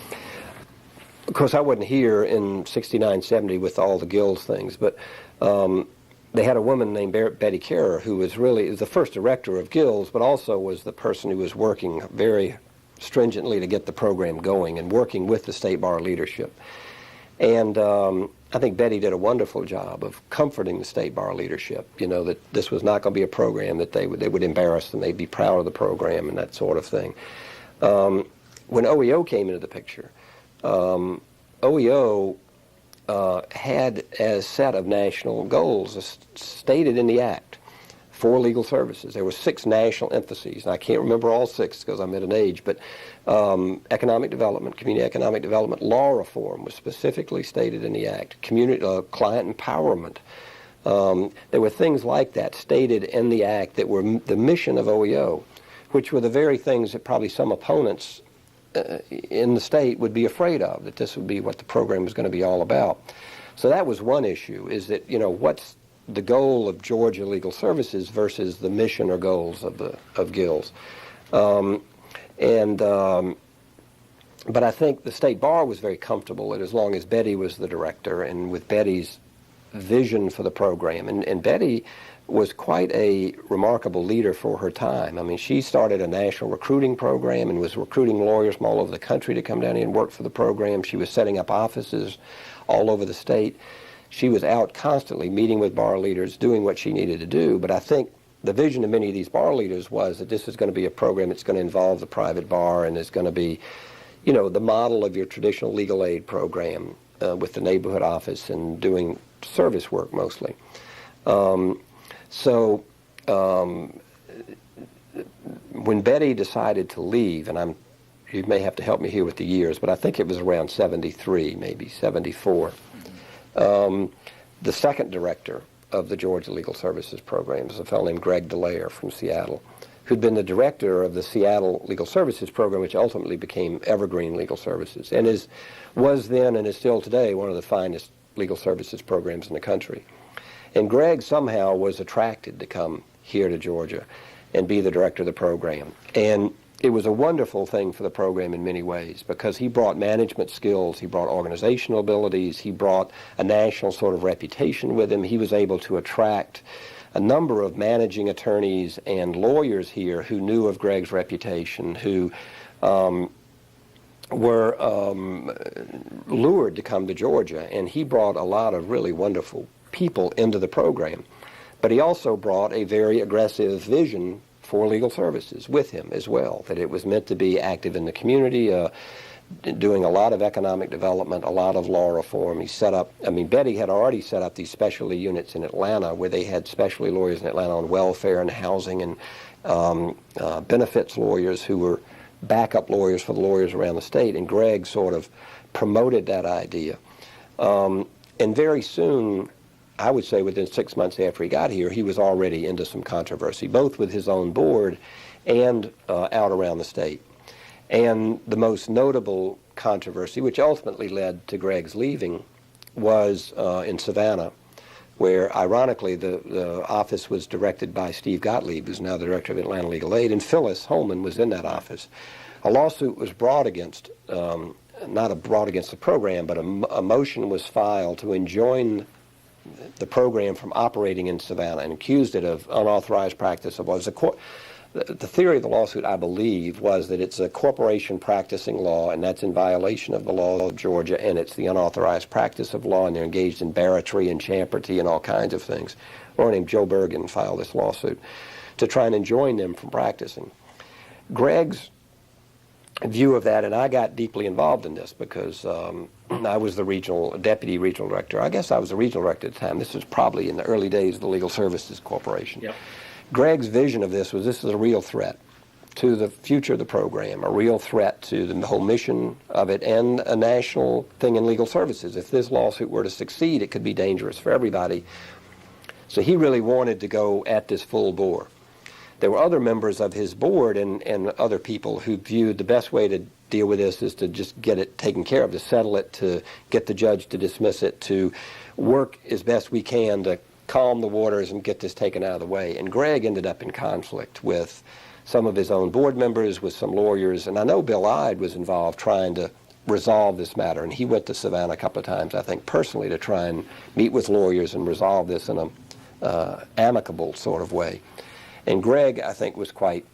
Of course, I wasn't here in 69, 70 with all the guilds things, but they had a woman named Betty Kerr who was really the first director of guilds, but also was the person who was working very stringently to get the program going and working with the state bar leadership. And I think Betty did a wonderful job of comforting the state bar leadership, that this was not going to be a program that they would embarrass them. They'd be proud of the program and that sort of thing. When OEO came into the picture, OEO had as set of national goals stated in the Act for legal services. There were 6 national emphases, and I can't remember all 6 because I'm at an age, but economic development, community economic development, law reform was specifically stated in the Act, community client empowerment. There were things like that stated in the Act that were the mission of OEO, which were the very things that probably some opponents in the state would be afraid of, that this would be what the program was going to be all about. So that was one issue, is that, what's the goal of Georgia Legal Services versus the mission or goals of guilds. But I think the state bar was very comfortable that as long as Betty was the director and with Betty's vision for the program, and Betty was quite a remarkable leader for her time. I mean, she started a national recruiting program and was recruiting lawyers from all over the country to come down here and work for the program. She was setting up offices all over the state. She was out constantly meeting with bar leaders, doing what she needed to do. But I think the vision of many of these bar leaders was that this is going to be a program that's going to involve the private bar and is going to be, the model of your traditional legal aid program with the neighborhood office and doing service work mostly. When Betty decided to leave, and you may have to help me here with the years, but I think it was around 73, maybe 74, the second director of the Georgia Legal Services Program was a fellow named Greg DeLaire from Seattle, who'd been the director of the Seattle Legal Services Program, which ultimately became Evergreen Legal Services, and was then and is still today one of the finest legal services programs in the country. And Greg somehow was attracted to come here to Georgia and be the director of the program. And it was a wonderful thing for the program in many ways because he brought management skills, he brought organizational abilities, he brought a national sort of reputation with him. He was able to attract a number of managing attorneys and lawyers here who knew of Greg's reputation, who were lured to come to Georgia. And he brought a lot of really wonderful people into the program. But he also brought a very aggressive vision for legal services with him as well, that it was meant to be active in the community, doing a lot of economic development, a lot of law reform. He set up, Betty had already set up these specialty units in Atlanta where they had specialty lawyers in Atlanta on welfare and housing and benefits lawyers who were backup lawyers for the lawyers around the state. And Greg sort of promoted that idea. And very soon, I would say within 6 months after he got here, he was already into some controversy, both with his own board and out around the state. And the most notable controversy, which ultimately led to Greg's leaving, was in Savannah, where ironically the office was directed by Steve Gottlieb, who's now the director of Atlanta Legal Aid, and Phyllis Holman was in that office. A lawsuit was brought against, not brought against the program, but a motion was filed to enjoin the program from operating in Savannah and accused it of unauthorized practice of law. The theory of the lawsuit, I believe, was that it's a corporation practicing law, and that's in violation of the law of Georgia, and it's the unauthorized practice of law, and they're engaged in barratry and champerty and all kinds of things. A lawyer named Joe Bergen filed this lawsuit to try and enjoin them from practicing. Greg's view of that, and I got deeply involved in this because I was the deputy regional director. I guess I was the regional director at the time. This was probably in the early days of the Legal Services Corporation. Yep. Greg's vision of this was a real threat to the future of the program, a real threat to the whole mission of it, and a national thing in legal services. If this lawsuit were to succeed, it could be dangerous for everybody. So he really wanted to go at this full bore. there were other members of his board and other people who viewed the best way to deal with this is to just get it taken care of, to settle it, to get the judge to dismiss it, to work as best we can to calm the waters and get this taken out of the way. And Greg ended up in conflict with some of his own board members, with some lawyers, and I know Bill Ide was involved trying to resolve this matter, and he went to Savannah a couple of times, I think, personally to try and meet with lawyers and resolve this in a amicable sort of way. And Greg, I think, was quite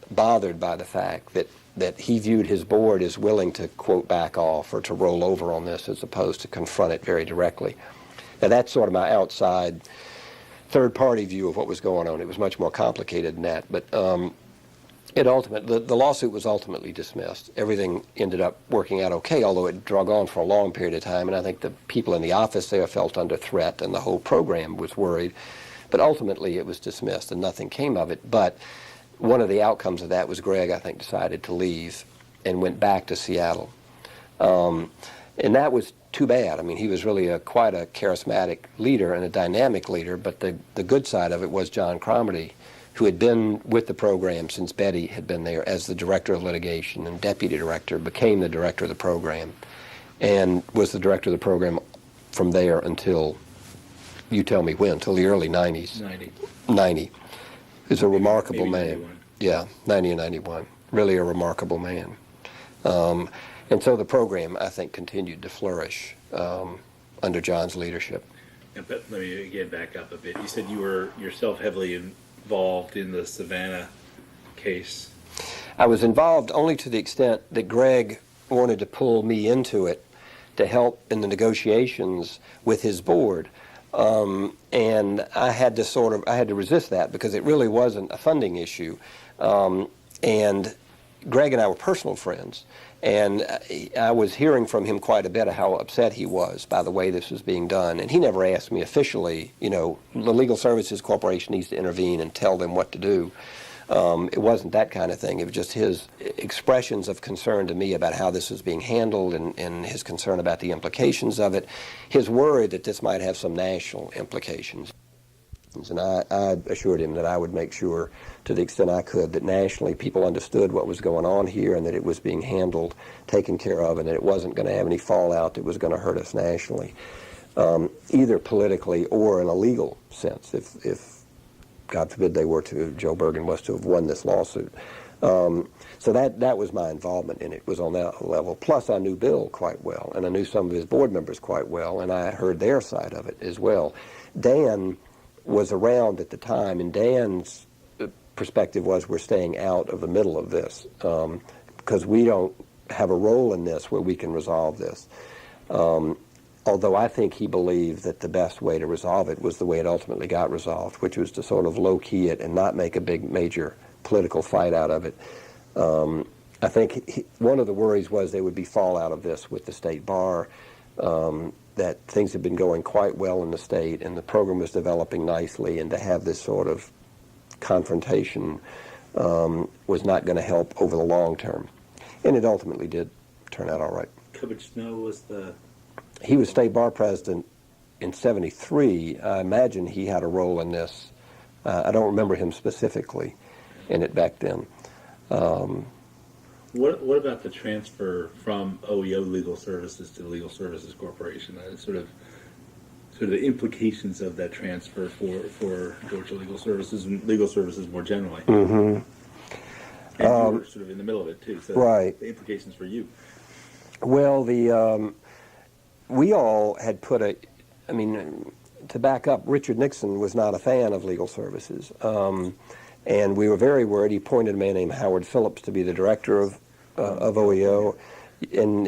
bothered by the fact that he viewed his board as willing to, quote, back off or to roll over on this as opposed to confront it very directly. Now, that's sort of my outside third-party view of what was going on. It was much more complicated than that, but the lawsuit was ultimately dismissed. Everything ended up working out okay, although it drug on for a long period of time, and I think the people in the office there felt under threat, and the whole program was worried. But ultimately, it was dismissed, and nothing came of it. But one of the outcomes of that was Greg, I think, decided to leave and went back to Seattle. And that was too bad. I mean, he was really quite a charismatic leader and a dynamic leader, but the good side of it was John Cromartie, who had been with the program since Betty had been there as the director of litigation and deputy director, became the director of the program, and was the director of the program from there until, you tell me when, until the early 90s. 90. He's a remarkable man. 91. Yeah, 90 and 91. Really a remarkable man. And so the program, I think, continued to flourish under John's leadership. Yeah, but let me again back up a bit. You said you were yourself heavily involved in the Savannah case. I was involved only to the extent that Greg wanted to pull me into it to help in the negotiations with his board. And I had to resist that because it really wasn't a funding issue. And Greg and I were personal friends. And I was hearing from him quite a bit of how upset he was by the way this was being done. And he never asked me officially, the Legal Services Corporation needs to intervene and tell them what to do. It wasn't that kind of thing. It was just his expressions of concern to me about how this was being handled and his concern about the implications of it, his worry that this might have some national implications. And I assured him that I would make sure, to the extent I could, that nationally people understood what was going on here and that it was being handled, taken care of, and that it wasn't going to have any fallout that was going to hurt us nationally, either politically or in a legal sense, if God forbid Joe Bergen was to have won this lawsuit. So that was my involvement in it, was on that level. Plus, I knew Bill quite well, and I knew some of his board members quite well, and I had heard their side of it as well. Dan was around at the time, and Dan's perspective was we're staying out of the middle of this because we don't have a role in this where we can resolve this. Although I think he believed that the best way to resolve it was the way it ultimately got resolved, which was to sort of low-key it and not make a big major political fight out of it. I think one of the worries was there would be fallout of this with the state bar, that things had been going quite well in the state and the program was developing nicely, and to have this sort of confrontation was not going to help over the long term. And it ultimately did turn out all right. Cubbage Snow was He was state bar president in '73. I imagine he had a role in this. I don't remember him specifically in it back then. What about the transfer from OEO Legal Services to the Legal Services Corporation? Sort of the implications of that transfer for Georgia Legal Services and legal services more generally. Mm-hmm. And you were sort of in the middle of it too. So right. The implications for you. Well, we all had to back up, Richard Nixon was not a fan of legal services. And we were very worried. He appointed a man named Howard Phillips to be the director of OEO. And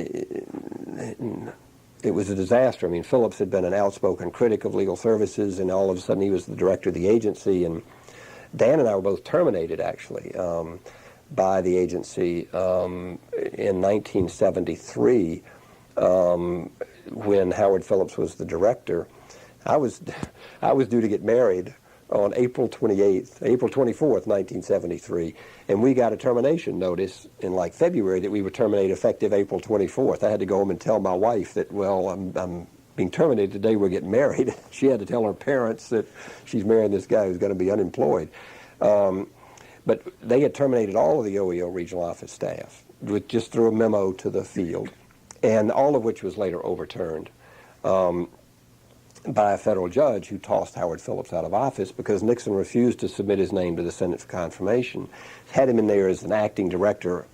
it was a disaster. I mean, Phillips had been an outspoken critic of legal services, and all of a sudden he was the director of the agency. And Dan and I were both terminated, actually, by the agency in 1973 when Howard Phillips was the director. I was due to get married on April 24th, 1973, and we got a termination notice in like February that we would terminate effective April 24th. I had to go home and tell my wife that, well, I'm being terminated today, we're getting married. She had to tell her parents that she's marrying this guy who's going to be unemployed. But they had terminated all of the OEO regional office staff just through a memo to the field, and all of which was later overturned by a federal judge who tossed Howard Phillips out of office because Nixon refused to submit his name to the Senate for confirmation. Had him in there as an acting director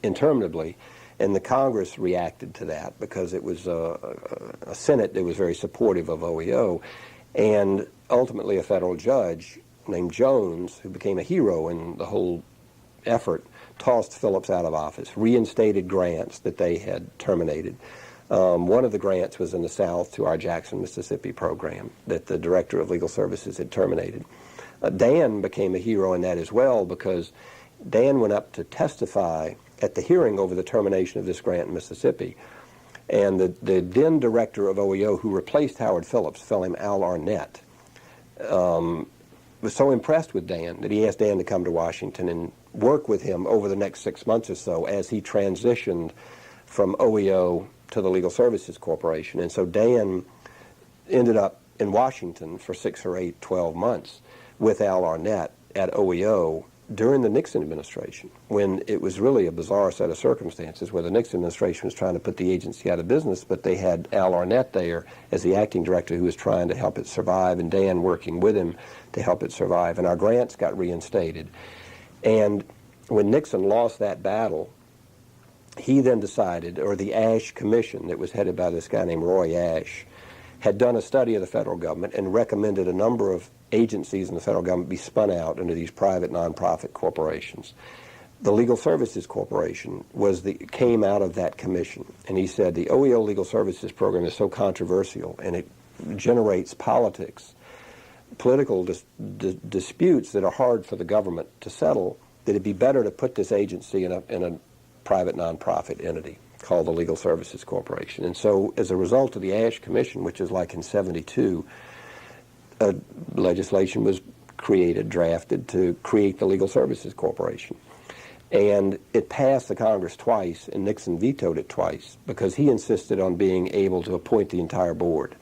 interminably, and the Congress reacted to that because it was a Senate that was very supportive of OEO, and ultimately a federal judge named Jones, who became a hero in the whole effort, tossed Phillips out of office, reinstated grants that they had terminated. One of the grants was in the South to our Jackson, Mississippi program that the Director of Legal Services had terminated. Dan became a hero in that as well because Dan went up to testify at the hearing over the termination of this grant in Mississippi. And the then director of OEO, who replaced Howard Phillips, a fellow named Al Arnett, was so impressed with Dan that he asked Dan to come to Washington and work with him over the next 6 months or so as he transitioned from OEO to the Legal Services Corporation. And so Dan ended up in Washington for 6 or 8, 12 months with Al Arnett at OEO during the Nixon administration, when it was really a bizarre set of circumstances where the Nixon administration was trying to put the agency out of business, but they had Al Arnett there as the acting director who was trying to help it survive, and Dan working with him to help it survive. And our grants got reinstated. And when Nixon lost that battle, he then decided, or the Ash Commission that was headed by this guy named Roy Ash, had done a study of the federal government and recommended a number of agencies in the federal government be spun out into these private nonprofit corporations. The Legal Services Corporation came out of that commission, and he said the OEO Legal Services program is so controversial and it generates political disputes that are hard for the government to settle, that it'd be better to put this agency in a private nonprofit entity called the Legal Services Corporation. And so as a result of the Ash Commission, which is like in 72, legislation was drafted to create the Legal Services Corporation. And it passed the Congress twice, and Nixon vetoed it twice because he insisted on being able to appoint the entire board.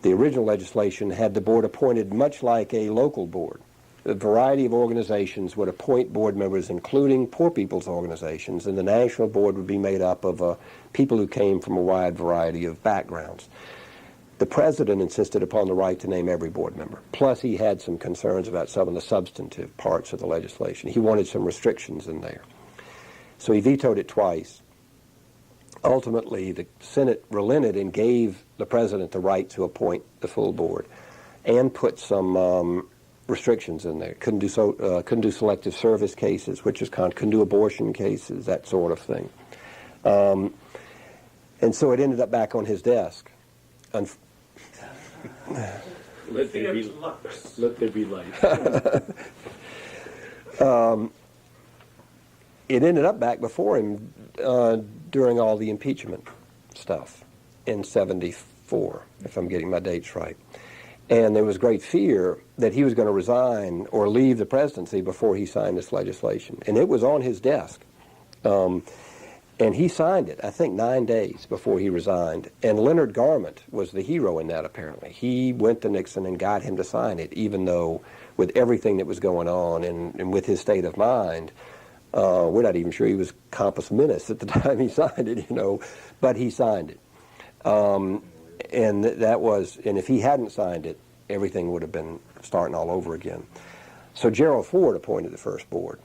The original legislation had the board appointed much like a local board. A variety of organizations would appoint board members, including poor people's organizations, and the national board would be made up of people who came from a wide variety of backgrounds. The president insisted upon the right to name every board member. Plus, he had some concerns about some of the substantive parts of the legislation. He wanted some restrictions in there. So he vetoed it twice. Ultimately, the Senate relented and gave the president the right to appoint the full board and put some restrictions in there. Couldn't do selective service cases, which is couldn't do abortion cases, that sort of thing. And so it ended up back on his desk. Let there be light. It ended up back before him during all the impeachment stuff in 74, if I'm getting my dates right. And there was great fear that he was going to resign or leave the presidency before he signed this legislation. And it was on his desk. And he signed it, I think, 9 days before he resigned. And Leonard Garment was the hero in that, apparently. He went to Nixon and got him to sign it, even though with everything that was going on and with his state of mind, we're not even sure he was compos mentis at the time he signed it, but he signed it. And if he hadn't signed it, everything would have been starting all over again. So Gerald Ford appointed the first board.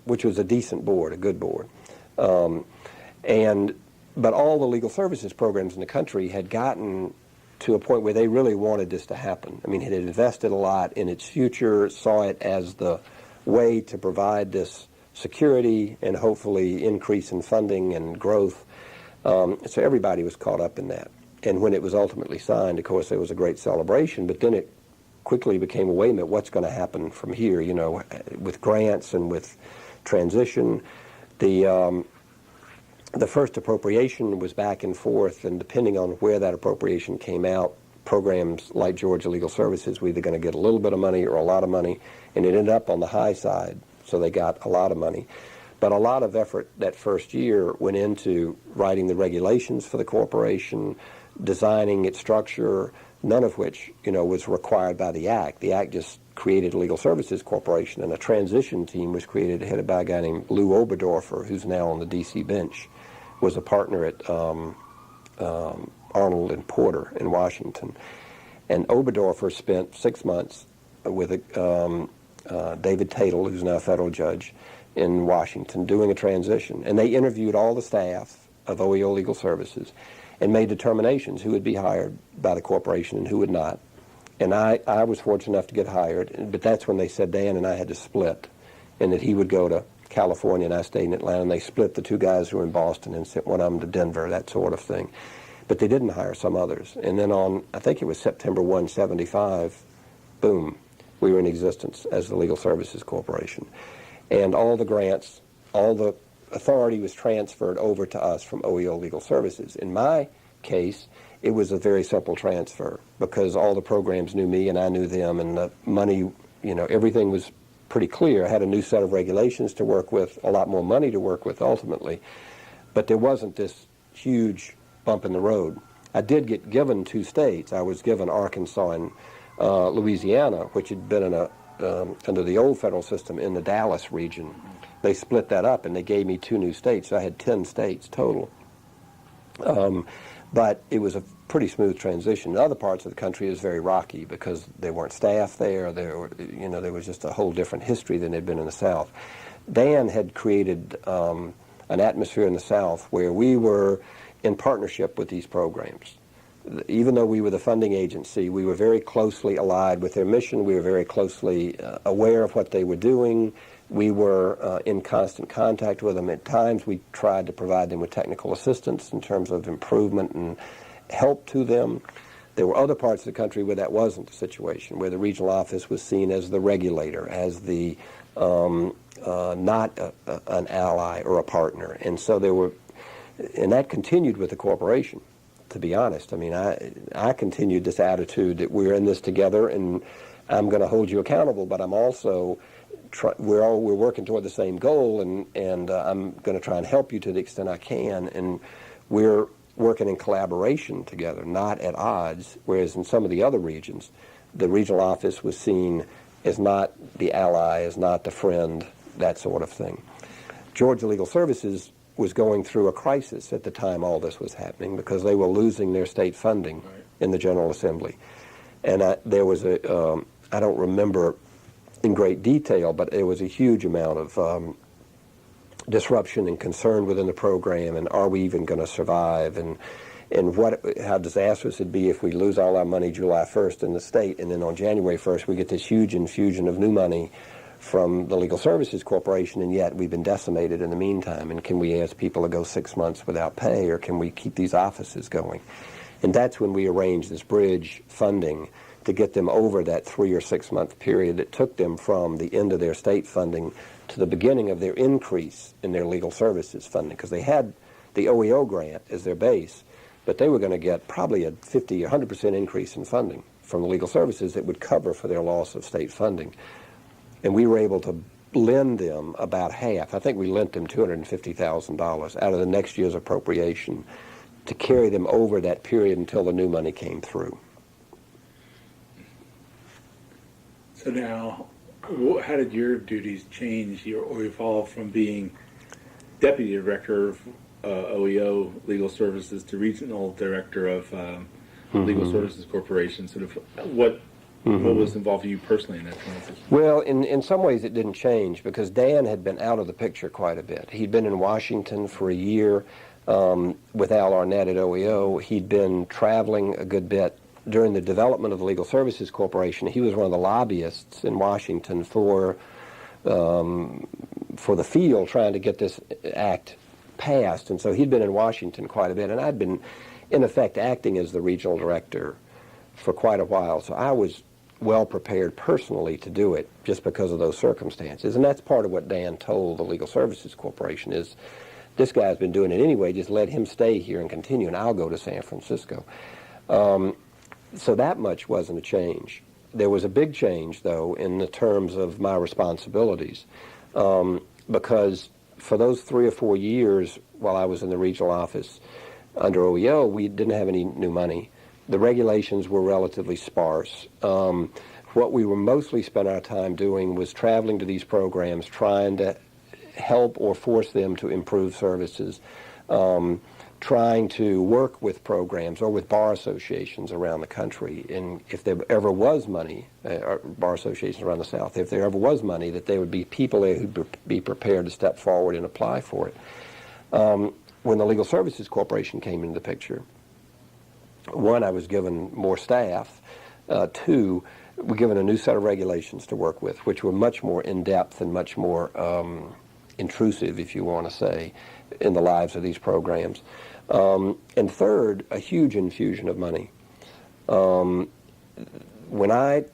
Which was a decent board, a good board. But all the legal services programs in the country had gotten to a point where they really wanted this to happen. I mean, it had invested a lot in its future, saw it as the way to provide this security and hopefully increase in funding and growth. So everybody was caught up in that. And when it was ultimately signed, of course, there was a great celebration, but then it quickly became a wait a minute, what's going to happen from here, with grants and with transition. The first appropriation was back and forth, and depending on where that appropriation came out, programs like Georgia Legal Services were either going to get a little bit of money or a lot of money, and it ended up on the high side, so they got a lot of money. But a lot of effort that first year went into writing the regulations for the corporation, designing its structure, none of which, was required by the Act. The Act just created a Legal Services Corporation, and a transition team was created headed by a guy named Lou Oberdorfer, who's now on the D.C. bench, was a partner at Arnold and Porter in Washington. And Oberdorfer spent 6 months with David Tatel, who's now a federal judge, in Washington, doing a transition. And they interviewed all the staff of OEO Legal Services and made determinations who would be hired by the corporation and who would not. And I was fortunate enough to get hired, but that's when they said Dan and I had to split, and that he would go to California and I stayed in Atlanta, and they split the two guys who were in Boston and sent one of them to Denver, that sort of thing. But they didn't hire some others. And then on, I think it was September 1, 75, boom, we were in existence as the Legal Services Corporation. And all the grants, all the authority was transferred over to us from OEO Legal Services. In my case, it was a very simple transfer because all the programs knew me and I knew them, and the money, everything was pretty clear. I had a new set of regulations to work with, a lot more money to work with ultimately, but there wasn't this huge bump in the road. I did get given 2 states. I was given Arkansas and Louisiana, which had been in under the old federal system in the Dallas region. They split that up and they gave me 2 new states. So I had 10 states total. But it was a pretty smooth transition. In other parts of the country, it was very rocky because there weren't staff there. There was just a whole different history than there'd been in the South. Dan had created an atmosphere in the South where we were in partnership with these programs. Even though we were the funding agency, we were very closely allied with their mission. We were very closely aware of what they were doing. We were in constant contact with them. At times, we tried to provide them with technical assistance in terms of improvement and help to them. There were other parts of the country where that wasn't the situation, where the regional office was seen as the regulator, as the not an ally or a partner. And so and that continued with the corporation. To be honest, I mean, I continued this attitude that we're in this together, and I'm going to hold you accountable. But I'm also we're working toward the same goal, and I'm going to try and help you to the extent I can. And we're working in collaboration together, not at odds. Whereas in some of the other regions, the regional office was seen as not the ally, as not the friend, that sort of thing. Georgia Legal Services was going through a crisis at the time all this was happening because they were losing their state funding in the General Assembly. And there was I don't remember in great detail, but there was a huge amount of disruption and concern within the program, and are we even going to survive, and how disastrous it'd be if we lose all our money July 1st in the state, and then on January 1st we get this huge infusion of new money from the Legal Services Corporation, and yet we've been decimated in the meantime. And can we ask people to go 6 months without pay, or can we keep these offices going? And that's when we arranged this bridge funding to get them over that 3 or 6 month period that took them from the end of their state funding to the beginning of their increase in their legal services funding, because they had the OEO grant as their base, but they were going to get probably a 50 or 100% increase in funding from the legal services that would cover for their loss of state funding. And we were able to lend them about half. I think we lent them $250,000 out of the next year's appropriation to carry them over that period until the new money came through. So now, how did your duties change or evolve from being Deputy Director of OEO Legal Services to Regional Director of Legal Services Corporation? Sort of what was involved with you personally in that transition? Well, in some ways it didn't change because Dan had been out of the picture quite a bit. He'd been in Washington for a year with Al Arnett at OEO. He'd been traveling a good bit during the development of the Legal Services Corporation. He was one of the lobbyists in Washington for the field trying to get this act passed. And so he'd been in Washington quite a bit. And I'd been, in effect, acting as the regional director for quite a while. So I was well prepared personally to do it just because of those circumstances. And that's part of what Dan told the Legal Services Corporation is, this guy's been doing it anyway, just let him stay here and continue, and I'll go to San Francisco. So that much wasn't a change. There was a big change, though, in the terms of my responsibilities, because for those 3 or 4 years while I was in the regional office under OEO, we didn't have any new money. The regulations were relatively sparse. What we were mostly spent our time doing was traveling to these programs, trying to help or force them to improve services, trying to work with programs or with bar associations around the country. And if there ever was money, bar associations around the South, if there ever was money, that there would be people there who'd be prepared to step forward and apply for it. When the Legal Services Corporation came into the picture, one, I was given more staff. Two, we're given a new set of regulations to work with, which were much more in-depth and much more intrusive, if you want to say, in the lives of these programs. And third, a huge infusion of money. When I'm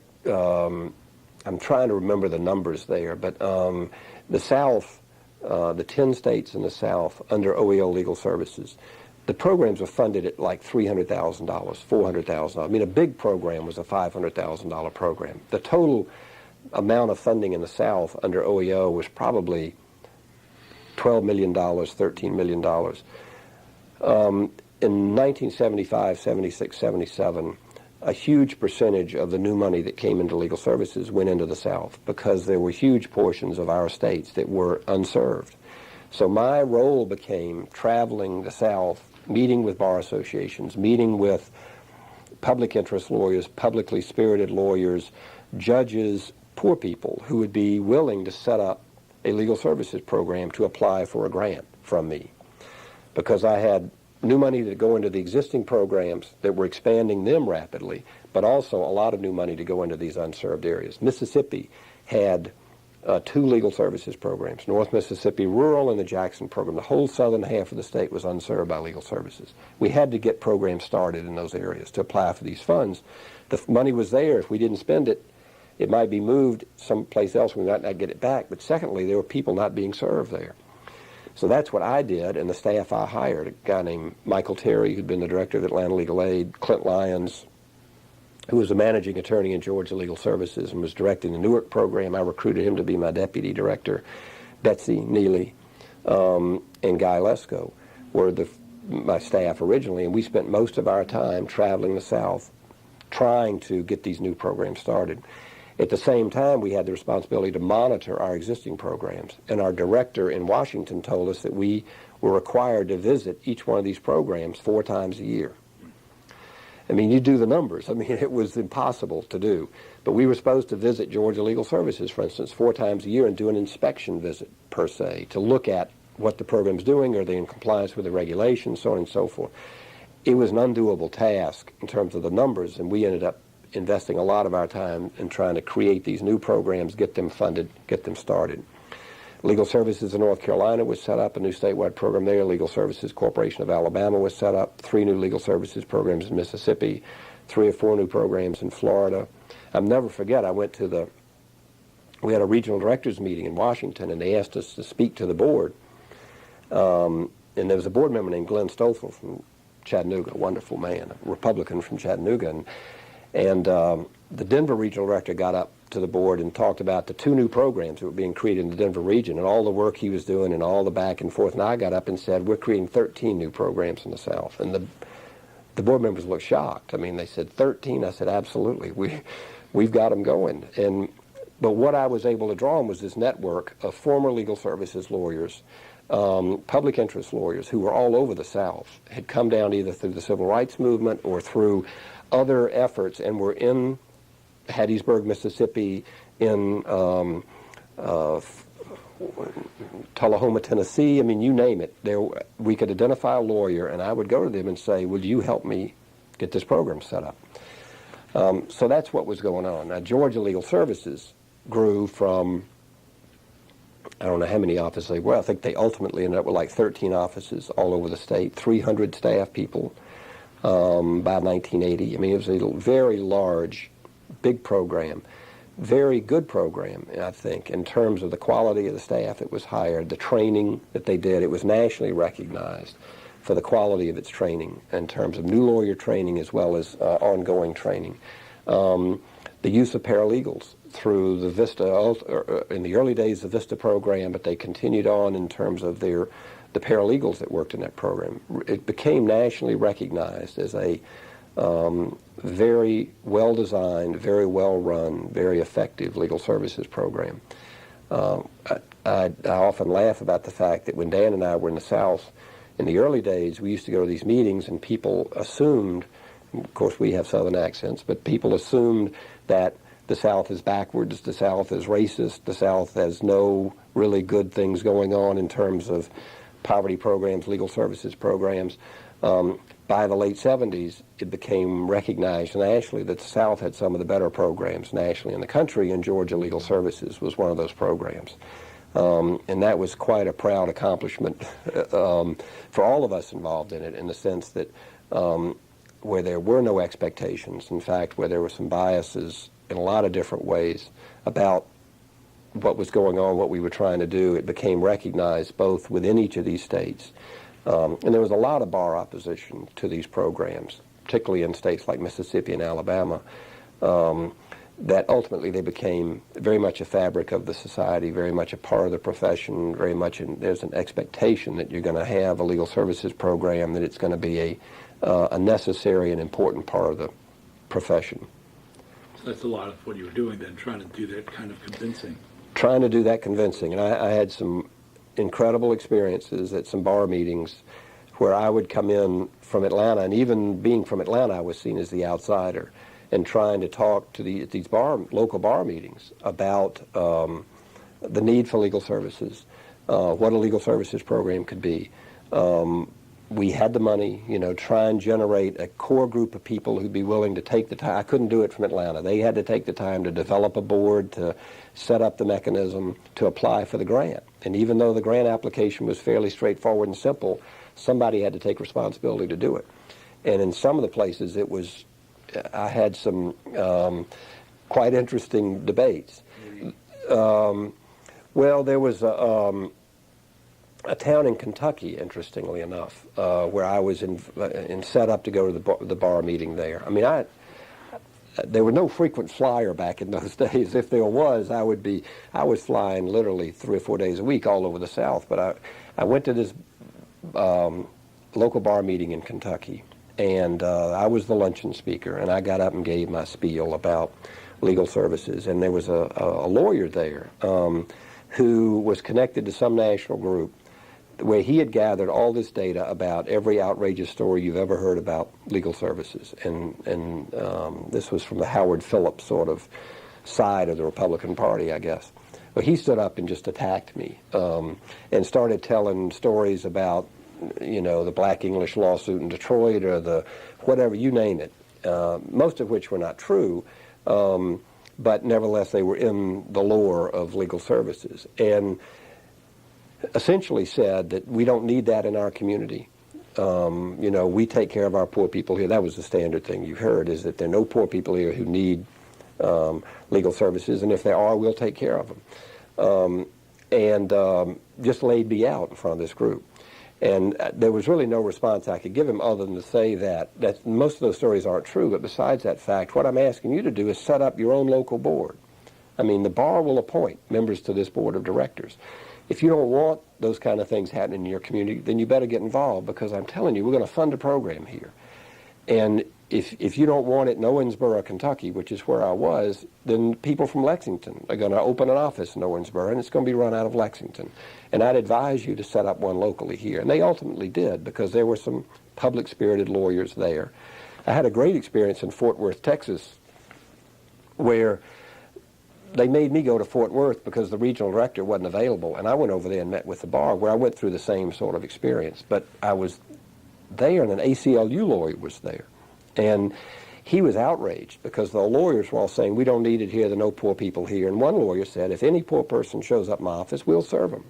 trying to remember the numbers there, but the South, the 10 states in the South under OEO Legal Services, the programs were funded at like $300,000, $400,000. I mean, a big program was a $500,000 program. The total amount of funding in the South under OEO was probably $12 million, $13 million. In 1975, 76, 77, a huge percentage of the new money that came into legal services went into the South because there were huge portions of our states that were unserved. So my role became traveling the South, meeting with bar associations, meeting with public interest lawyers, publicly spirited lawyers, judges, poor people who would be willing to set up a legal services program to apply for a grant from me. Because I had new money to go into the existing programs that were expanding them rapidly, but also a lot of new money to go into these unserved areas. Mississippi had 2 legal services programs, North Mississippi Rural and the Jackson program. The whole southern half of the state was unserved by legal services. We had to get programs started in those areas to apply for these funds. The money was there. If we didn't spend it, it might be moved someplace else. We might not get it back. But secondly, there were people not being served there. So that's what I did, and the staff I hired, a guy named Michael Terry, who'd been the director of Atlanta Legal Aid, Clint Lyons, who was the managing attorney in Georgia Legal Services and was directing the Newark program. I recruited him to be my deputy director. Betsy Neely and Guy Lesko were my staff originally, and we spent most of our time traveling the South trying to get these new programs started. At the same time, we had the responsibility to monitor our existing programs, and our director in Washington told us that we were required to visit each one of these programs 4 times a year. I mean, you do the numbers. I mean, it was impossible to do. But we were supposed to visit Georgia Legal Services, for instance, 4 times a year and do an inspection visit, per se, to look at what the program's doing, are they in compliance with the regulations, so on and so forth. It was an undoable task in terms of the numbers, and we ended up investing a lot of our time in trying to create these new programs, get them funded, get them started. Legal Services in North Carolina was set up, a new statewide program there. Legal Services Corporation of Alabama was set up, 3 new legal services programs in Mississippi, 3 or 4 new programs in Florida. I'll never forget, we had a regional directors meeting in Washington, and they asked us to speak to the board. And there was a board member named Glenn Stoffel from Chattanooga, a wonderful man, a Republican from Chattanooga. And the Denver regional director got up to the board and talked about the 2 new programs that were being created in the Denver region and all the work he was doing and all the back and forth. And I got up and said, we're creating 13 new programs in the South. And the board members looked shocked. I mean, they said, 13? I said, absolutely. We've got them going. But what I was able to draw on was this network of former legal services lawyers, public interest lawyers who were all over the South, had come down either through the civil rights movement or through other efforts, and were in Hattiesburg, Mississippi, in Tullahoma, Tennessee. I mean, you name it. We could identify a lawyer, and I would go to them and say, would you help me get this program set up? So that's what was going on. Now, Georgia Legal Services grew from, I don't know how many offices they were. I think they ultimately ended up with like 13 offices all over the state, 300 staff people by 1980. I mean, it was a very large, big program, very good program, I think, in terms of the quality of the staff that was hired, the training that they did. It was nationally recognized for the quality of its training in terms of new lawyer training as well as ongoing training. The use of paralegals through the VISTA, in the early days, the VISTA program, but they continued on in terms of the paralegals that worked in that program. It became nationally recognized as a very well designed, very well run, very effective legal services program. I often laugh about the fact that when Dan and I were in the South in the early days, we used to go to these meetings and people assumed, of course we have Southern accents, but people assumed that the South is backwards, the South is racist, the South has no really good things going on in terms of poverty programs, legal services programs. By the late 70s, it became recognized nationally that the South had some of the better programs nationally in the country, and Georgia Legal Services was one of those programs. And that was quite a proud accomplishment for all of us involved in it, in the sense that where there were no expectations, in fact, where there were some biases in a lot of different ways about what was going on, what we were trying to do, it became recognized both within each of these states. And there was a lot of bar opposition to these programs, particularly in states like Mississippi and Alabama, that ultimately they became very much a fabric of the society, very much a part of the profession, very much there's an expectation that you're going to have a legal services program, that it's going to be a necessary and important part of the profession. So that's a lot of what you were doing then, trying to do that kind of convincing. Trying to do that convincing. And I had some incredible experiences at some bar meetings where I would come in from Atlanta, and even being from Atlanta, I was seen as the outsider, and trying to talk to these local bar meetings about the need for legal services, what a legal services program could be. We had the money, try and generate a core group of people who'd be willing to take the time. I couldn't do it from Atlanta. They had to take the time to develop a board, to set up the mechanism, to apply for the grant. And even though the grant application was fairly straightforward and simple, somebody had to take responsibility to do it. And in some of the places, I had some quite interesting debates. Well, there was a town in Kentucky, interestingly enough, where I was set up to go to the bar meeting there. I mean, there were no frequent flyer back in those days. If there was, I was flying literally 3 or 4 days a week all over the South. But I went to this local bar meeting in Kentucky, and I was the luncheon speaker, and I got up and gave my spiel about legal services. And there was a lawyer there who was connected to some national group where he had gathered all this data about every outrageous story you've ever heard about legal services. And this was from the Howard Phillips sort of side of the Republican Party, I guess. Well, he stood up and just attacked me and started telling stories about, the Black English lawsuit in Detroit, or the whatever, you name it, most of which were not true, but nevertheless they were in the lore of legal services. And essentially said that we don't need that in our community. We take care of our poor people here. That was the standard thing you've heard, is that there are no poor people here who need legal services, and if there are, we'll take care of them. And just laid me out in front of this group. And there was really no response I could give him other than to say that most of those stories aren't true, but besides that fact, what I'm asking you to do is set up your own local board. I mean, the bar will appoint members to this board of directors. If you don't want those kind of things happening in your community, then you better get involved, because I'm telling you, we're going to fund a program here. And if you don't want it in Owensboro, Kentucky, which is where I was, then people from Lexington are going to open an office in Owensboro, and it's going to be run out of Lexington. And I'd advise you to set up one locally here. And they ultimately did, because there were some public-spirited lawyers there. I had a great experience in Fort Worth, Texas, where they made me go to Fort Worth because the regional director wasn't available, and I went over there and met with the bar, where I went through the same sort of experience. But I was there, and an ACLU lawyer was there, and he was outraged because the lawyers were all saying, we don't need it here, there are no poor people here. And one lawyer said, if any poor person shows up in my office, we'll serve them.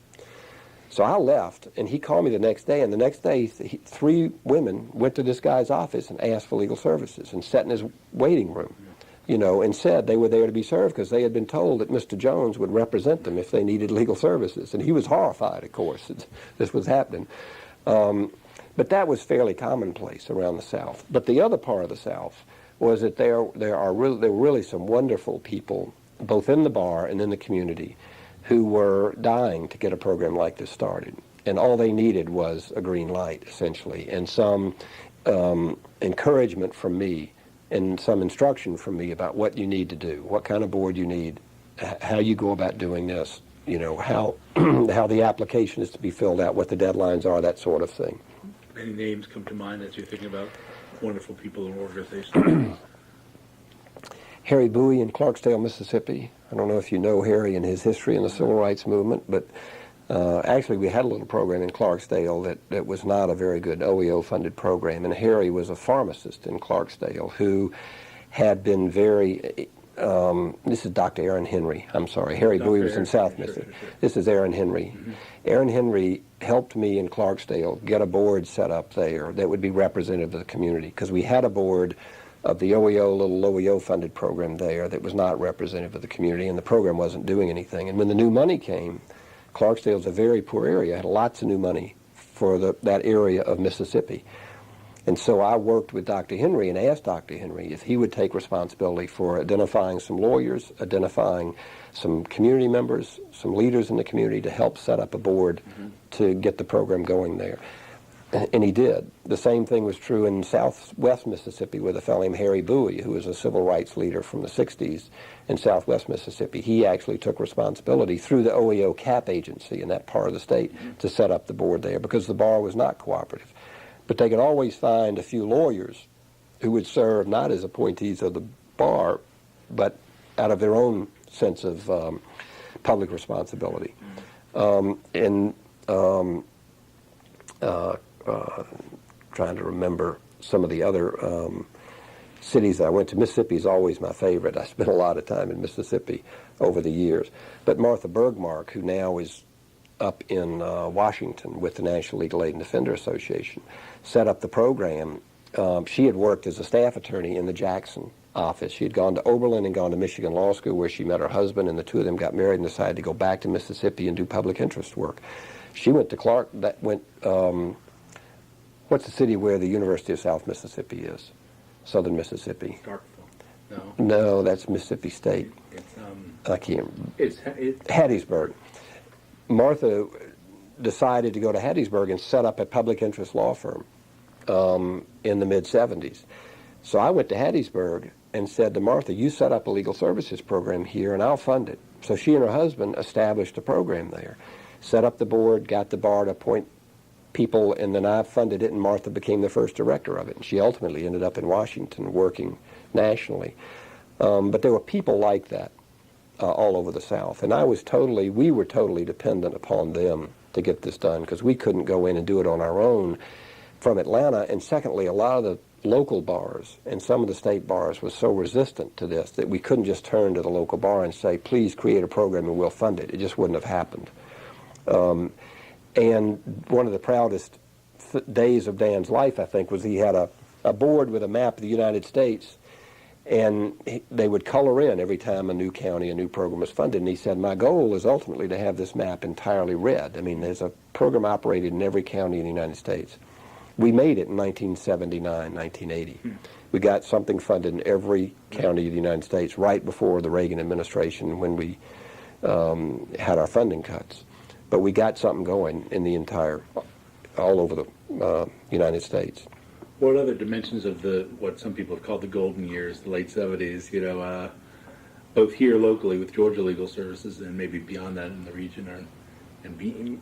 So I left, and he called me the next day, and the next day 3 women went to this guy's office and asked for legal services and sat in his waiting room. And said they were there to be served because they had been told that Mr. Jones would represent them if they needed legal services. And he was horrified, of course, that this was happening. But that was fairly commonplace around the South. But the other part of the South was that there were really some wonderful people, both in the bar and in the community, who were dying to get a program like this started. And all they needed was a green light, essentially. And some encouragement from me and some instruction from me about what you need to do, what kind of board you need, how you go about doing this, how how the application is to be filled out, what the deadlines are, that sort of thing. Any names come to mind as you're thinking about wonderful people and organizations? Harry Bowie in Clarksdale, Mississippi. I don't know if you know Harry and his history in the civil rights movement, but actually we had a little program in Clarksdale that was not a very good OEO-funded program, and Harry was a pharmacist in Clarksdale who had been very, this is Dr. Aaron Henry, I'm sorry, Harry Bowie was in South Mississippi. Sure. This is Aaron Henry. Mm-hmm. Aaron Henry helped me in Clarksdale get a board set up there that would be representative of the community, because we had a board of the OEO, little OEO-funded program there that was not representative of the community, and the program wasn't doing anything. And when the new money came, Clarksdale's a very poor area, had lots of new money for that area of Mississippi. And so I worked with Dr. Henry and asked Dr. Henry if he would take responsibility for identifying some lawyers, identifying some community members, some leaders in the community to help set up a board to get the program going there. And he did. The same thing was true in southwest Mississippi with a fellow named Harry Bowie, who was a civil rights leader from the 60s in southwest Mississippi. He actually took responsibility through the OEO CAP agency in that part of the state to set up the board there, because the bar was not cooperative. But they could always find a few lawyers who would serve not as appointees of the bar, but out of their own sense of public responsibility. Trying to remember some of the other cities that I went to. Mississippi is always my favorite. I spent a lot of time in Mississippi over the years. But Martha Bergmark, who now is up in Washington with the National Legal Aid and Defender Association, set up the program. She had worked as a staff attorney in the Jackson office. She had gone to Oberlin and gone to Michigan Law School, where she met her husband, and the two of them got married and decided to go back to Mississippi and do public interest work. She went to what's the city where the University of South Mississippi is? Southern Mississippi. Starkville. No, that's Mississippi State. I can't. It's Hattiesburg. Martha decided to go to Hattiesburg and set up a public interest law firm in the mid-'70s. So I went to Hattiesburg and said to Martha, you set up a legal services program here and I'll fund it. So she and her husband established a program there, set up the board, got the bar to appoint people, and then I funded it, and Martha became the first director of it. And she ultimately ended up in Washington working nationally. But there were people like that all over the South. And we were totally dependent upon them to get this done, because we couldn't go in and do it on our own from Atlanta. And secondly, a lot of the local bars and some of the state bars was so resistant to this that we couldn't just turn to the local bar and say, please create a program and we'll fund it. It just wouldn't have happened. And one of the proudest days of Dan's life, I think, was he had a board with a map of the United States, and they would color in every time a new county, a new program was funded. And he said, my goal is ultimately to have this map entirely red. I mean, there's a program operated in every county in the United States. We made it in 1979, 1980. We got something funded in every county of the United States right before the Reagan administration, when we had our funding cuts. But we got something going in all over the United States. What other dimensions of what some people have called the golden years, the late 70s, both here locally with Georgia Legal Services and maybe beyond that in the region,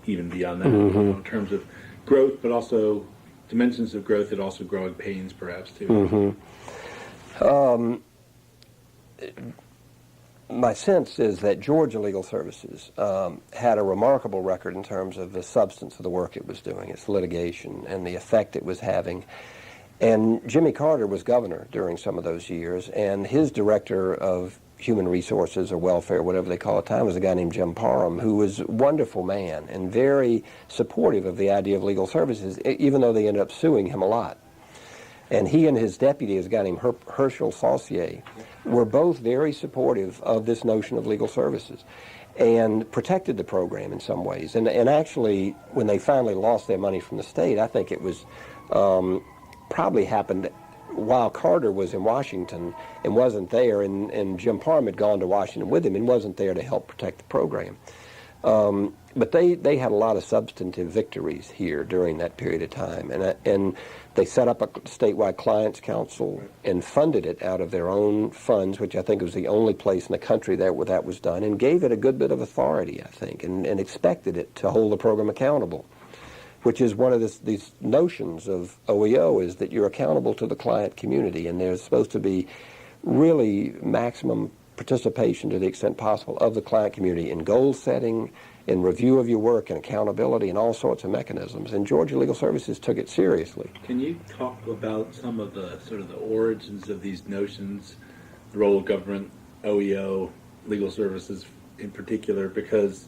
even beyond that, in terms of growth, but also dimensions of growth and also growing pains perhaps too? My sense is that Georgia Legal Services had a remarkable record in terms of the substance of the work it was doing, its litigation, and the effect it was having. And Jimmy Carter was governor during some of those years, and his director of human resources or welfare, whatever they call it at the time, was a guy named Jim Parham, who was a wonderful man and very supportive of the idea of legal services, even though they ended up suing him a lot. And he and his deputy, a guy named Herschel Saucier, were both very supportive of this notion of legal services and protected the program in some ways. And actually, when they finally lost their money from the state, I think it was probably happened while Carter was in Washington and wasn't there, and Jim Parham had gone to Washington with him and wasn't there to help protect the program. But they had a lot of substantive victories here during that period of time, and they set up a statewide clients council and funded it out of their own funds, which I think was the only place in the country where that was done, and gave it a good bit of authority, I think, and expected it to hold the program accountable, which is one of these notions of OEO, is that you're accountable to the client community, and there's supposed to be really maximum participation to the extent possible of the client community in goal setting, in review of your work, and accountability, and all sorts of mechanisms. And Georgia Legal Services took it seriously. Can you talk about some of the sort of the origins of these notions, the role of government, OEO, legal services in particular? Because,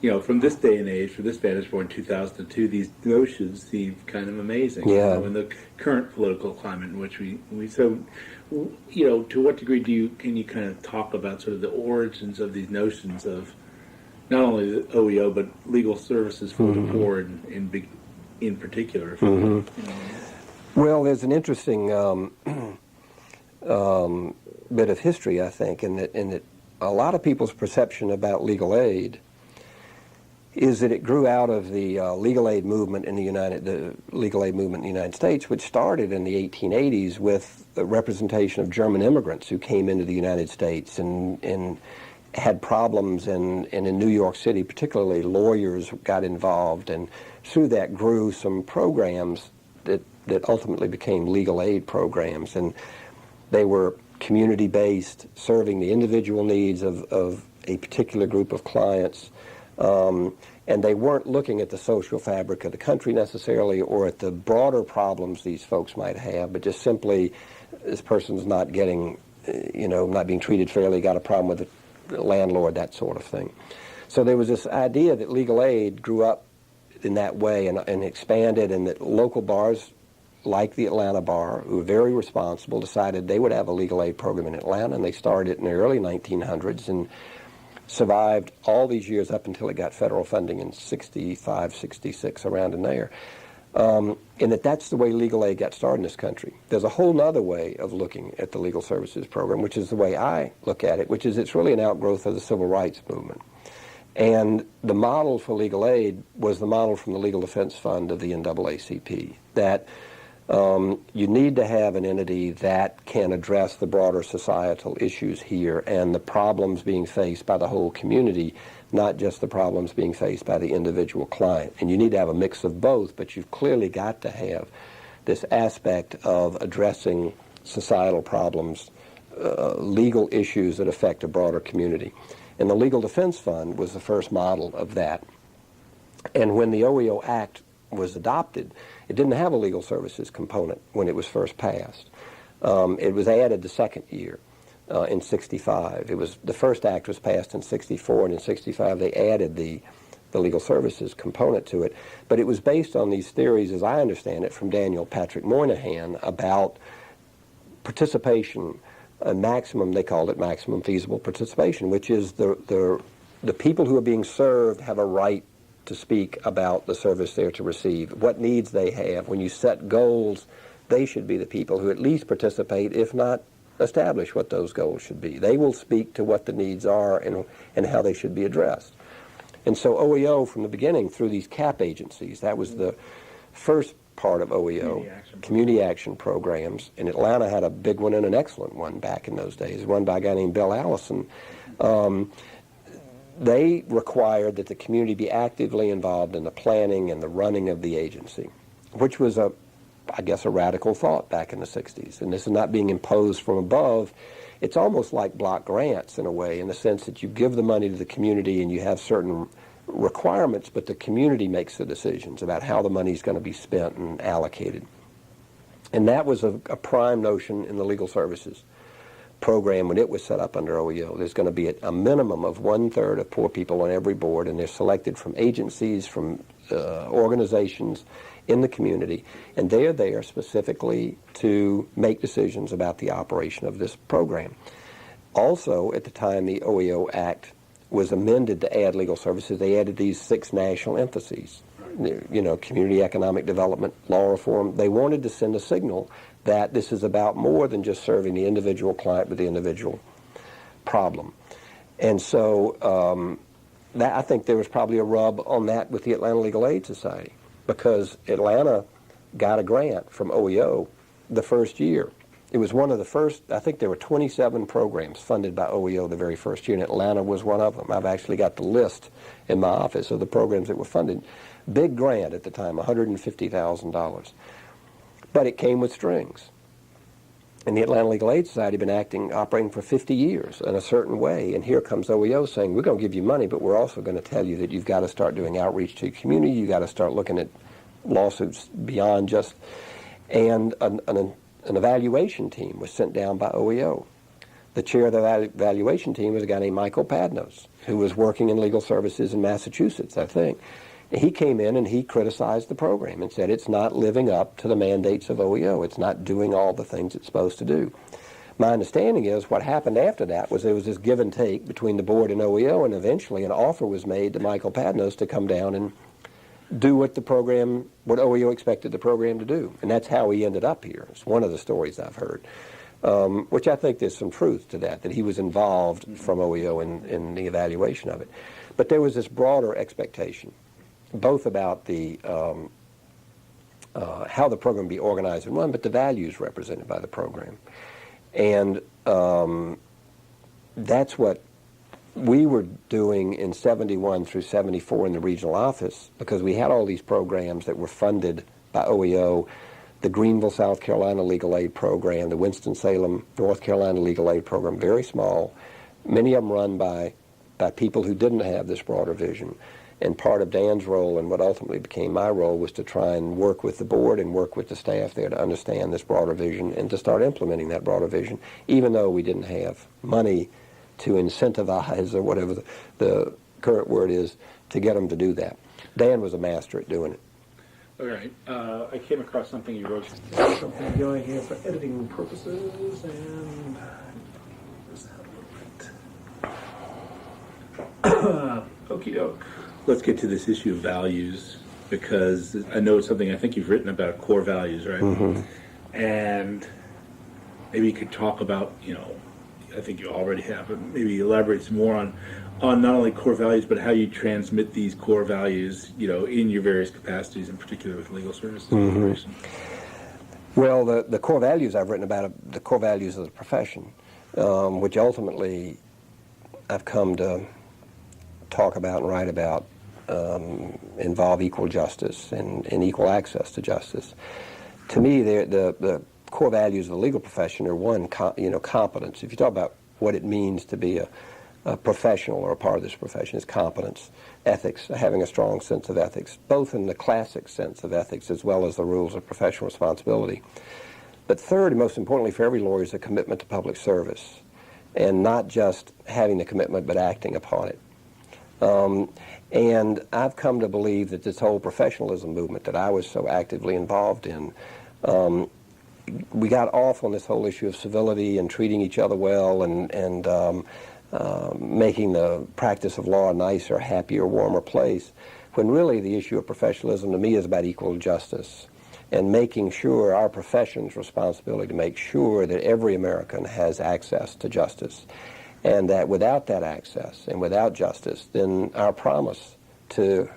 you know, from this day and age, from this vantage point, 2002, these notions seem kind of amazing. Yeah. You know, in the current political climate in which we so, you know, to what degree can you kind of talk about sort of the origins of these notions of not only the OEO but legal services for the poor in particular? If you know. Well, there's an interesting bit of history, I think, in that a lot of people's perception about legal aid is that it grew out of the legal aid movement in the United States, which started in the 1880s with the representation of German immigrants who came into the United States and had problems, and in New York City particularly, lawyers got involved, and through that grew some programs that ultimately became legal aid programs, and they were community-based, serving the individual needs of a particular group of clients, and they weren't looking at the social fabric of the country necessarily, or at the broader problems these folks might have, but just simply, this person's not getting, not being treated fairly, got a problem with the landlord, that sort of thing. So there was this idea that legal aid grew up in that way and expanded, and that local bars like the Atlanta Bar, who were very responsible, decided they would have a legal aid program in Atlanta, and they started it in the early 1900s and survived all these years up until it got federal funding in 65, 66, around in there. And that's the way legal aid got started in this country. There's a whole other way of looking at the legal services program, which is the way I look at it, which is it's really an outgrowth of the civil rights movement. And the model for legal aid was the model from the Legal Defense Fund of the NAACP, that you need to have an entity that can address the broader societal issues here and the problems being faced by the whole community, not just the problems being faced by the individual client. And you need to have a mix of both, but you've clearly got to have this aspect of addressing societal problems, legal issues that affect a broader community. And the Legal Defense Fund was the first model of that. And when the OEO Act was adopted, it didn't have a legal services component when it was first passed. It was added the second year in 65. The first act was passed in 64, and in 65 they added the legal services component to it. But it was based on these theories, as I understand it, from Daniel Patrick Moynihan about participation, maximum, they called it maximum feasible participation, which is the people who are being served have a right to speak about the service they're to receive, what needs they have. When you set goals, they should be the people who at least participate, if not establish what those goals should be. They will speak to what the needs are and how they should be addressed. And so OEO, from the beginning, through these CAP agencies, that was the first part of OEO, community action programs. And Atlanta had a big one and an excellent one back in those days, run by a guy named Bill Allison. They required that the community be actively involved in the planning and the running of the agency, which was a radical thought back in the 60s. And this is not being imposed from above. It's almost like block grants in a way, in the sense that you give the money to the community and you have certain requirements, but the community makes the decisions about how the money is going to be spent and allocated. And that was a prime notion in the legal services program when it was set up under OEO. There's going to be a minimum of 1/3 of poor people on every board, and they're selected from agencies, from organizations in the community, and they are there specifically to make decisions about the operation of this program. Also, at the time the OEO Act was amended to add legal services, they added these 6 national emphases, community economic development, law reform. They wanted to send a signal that this is about more than just serving the individual client with the individual problem. And so I think there was probably a rub on that with the Atlanta Legal Aid Society, because Atlanta got a grant from OEO the first year. It was one of the first, I think there were 27 programs funded by OEO the very first year, and Atlanta was one of them. I've actually got the list in my office of the programs that were funded. Big grant at the time, $150,000. But it came with strings. And the Atlanta Legal Aid Society had been operating for 50 years in a certain way. And here comes OEO saying, we're going to give you money, but we're also going to tell you that you've got to start doing outreach to your community. You've got to start looking at lawsuits beyond just... And an evaluation team was sent down by OEO. The chair of the evaluation team was a guy named Michael Padnos, who was working in legal services in Massachusetts, I think. He came in and he criticized the program and said it's not living up to the mandates of OEO. It's not doing all the things it's supposed to do. My understanding is what happened after that was there was this give and take between the board and OEO, and eventually an offer was made to Michael Padnos to come down and do what OEO expected the program to do. And that's how he ended up here. It's one of the stories I've heard, which I think there's some truth to that he was involved from OEO in the evaluation of it. But there was this broader expectation, both about the how the program be organized and run, but the values represented by the program. And that's what we were doing in 71 through 74 in the regional office, because we had all these programs that were funded by OEO, the Greenville, South Carolina Legal Aid Program, the Winston-Salem, North Carolina Legal Aid Program, very small, many of them run by people who didn't have this broader vision. And part of Dan's role and what ultimately became my role was to try and work with the board and work with the staff there to understand this broader vision and to start implementing that broader vision, even though we didn't have money to incentivize, or whatever the current word is, to get them to do that. Dan was a master at doing it. All right. I came across something you wrote. Something going here for editing purposes, and okie doke. Let's get to this issue of values, because I know it's something I think you've written about, core values, right? Mm-hmm. And maybe you could talk about, I think you already have, but maybe elaborate some more on not only core values, but how you transmit these core values, in your various capacities, in particular with legal services. Mm-hmm. Well, the core values I've written about are the core values of the profession, which ultimately I've come to talk about and write about, involve equal justice and equal access to justice. To me, the core values of the legal profession are one, competence. If you talk about what it means to be a professional or a part of this profession, is competence, ethics, having a strong sense of ethics, both in the classic sense of ethics as well as the rules of professional responsibility. But third, and most importantly for every lawyer, is a commitment to public service, and not just having the commitment but acting upon it. And I've come to believe that this whole professionalism movement that I was so actively involved in, we got off on this whole issue of civility and treating each other well and making the practice of law a nicer, happier, warmer place, when really the issue of professionalism to me is about equal justice and making sure our profession's responsibility to make sure that every American has access to justice. And that without that access and without justice, then our promise to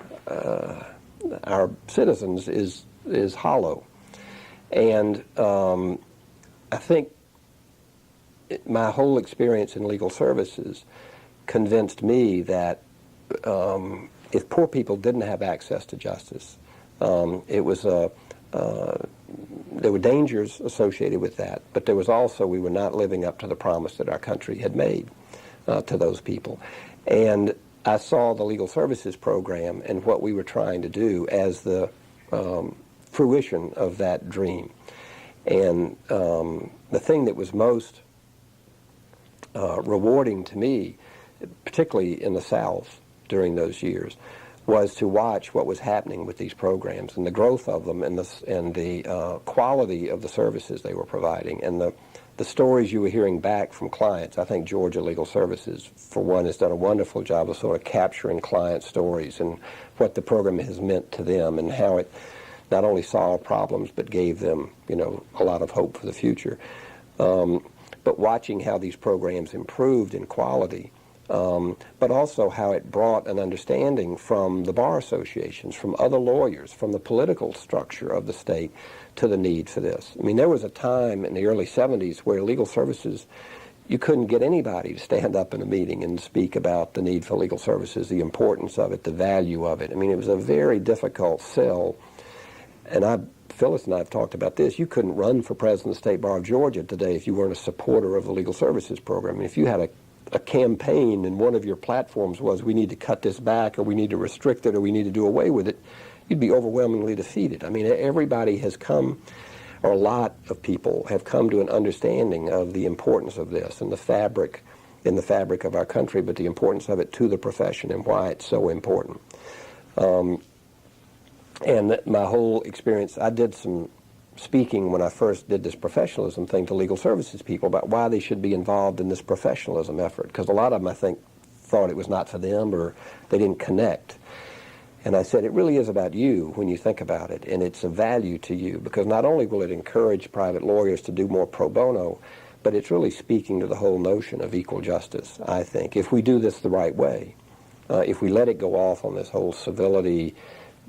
our citizens is hollow. And I think my whole experience in legal services convinced me that if poor people didn't have access to justice, there were dangers associated with that, but there was also, we were not living up to the promise that our country had made to those people. And I saw the legal services program and what we were trying to do as the fruition of that dream. And the thing that was most rewarding to me, particularly in the South during those years, was to watch what was happening with these programs and the growth of them and the quality of the services they were providing and the stories you were hearing back from clients. I think Georgia Legal Services, for one, has done a wonderful job of sort of capturing client stories and what the program has meant to them and how it not only solved problems but gave them, a lot of hope for the future. But watching how these programs improved in quality but also how it brought an understanding from the bar associations, from other lawyers, from the political structure of the state to the need for this. I mean, there was a time in the early 70s where legal services, you couldn't get anybody to stand up in a meeting and speak about the need for legal services, the importance of it, the value of it. I mean, it was a very difficult sell. And Phyllis and I have talked about this. You couldn't run for president of the State Bar of Georgia today if you weren't a supporter of the legal services program. I mean, if you had a campaign and one of your platforms was we need to cut this back, or we need to restrict it, or we need to do away with it, you'd be overwhelmingly defeated. I mean, everybody has come, or a lot of people have come to an understanding of the importance of this and the fabric of our country, but the importance of it to the profession and why it's so important. And my whole experience, I did some speaking when I first did this professionalism thing to legal services people about why they should be involved in this professionalism effort, because a lot of them, I think, thought it was not for them or they didn't connect. And I said, it really is about you when you think about it, and it's a value to you, because not only will it encourage private lawyers to do more pro bono, but it's really speaking to the whole notion of equal justice, I think, if we do this the right way. If we let it go off on this whole civility,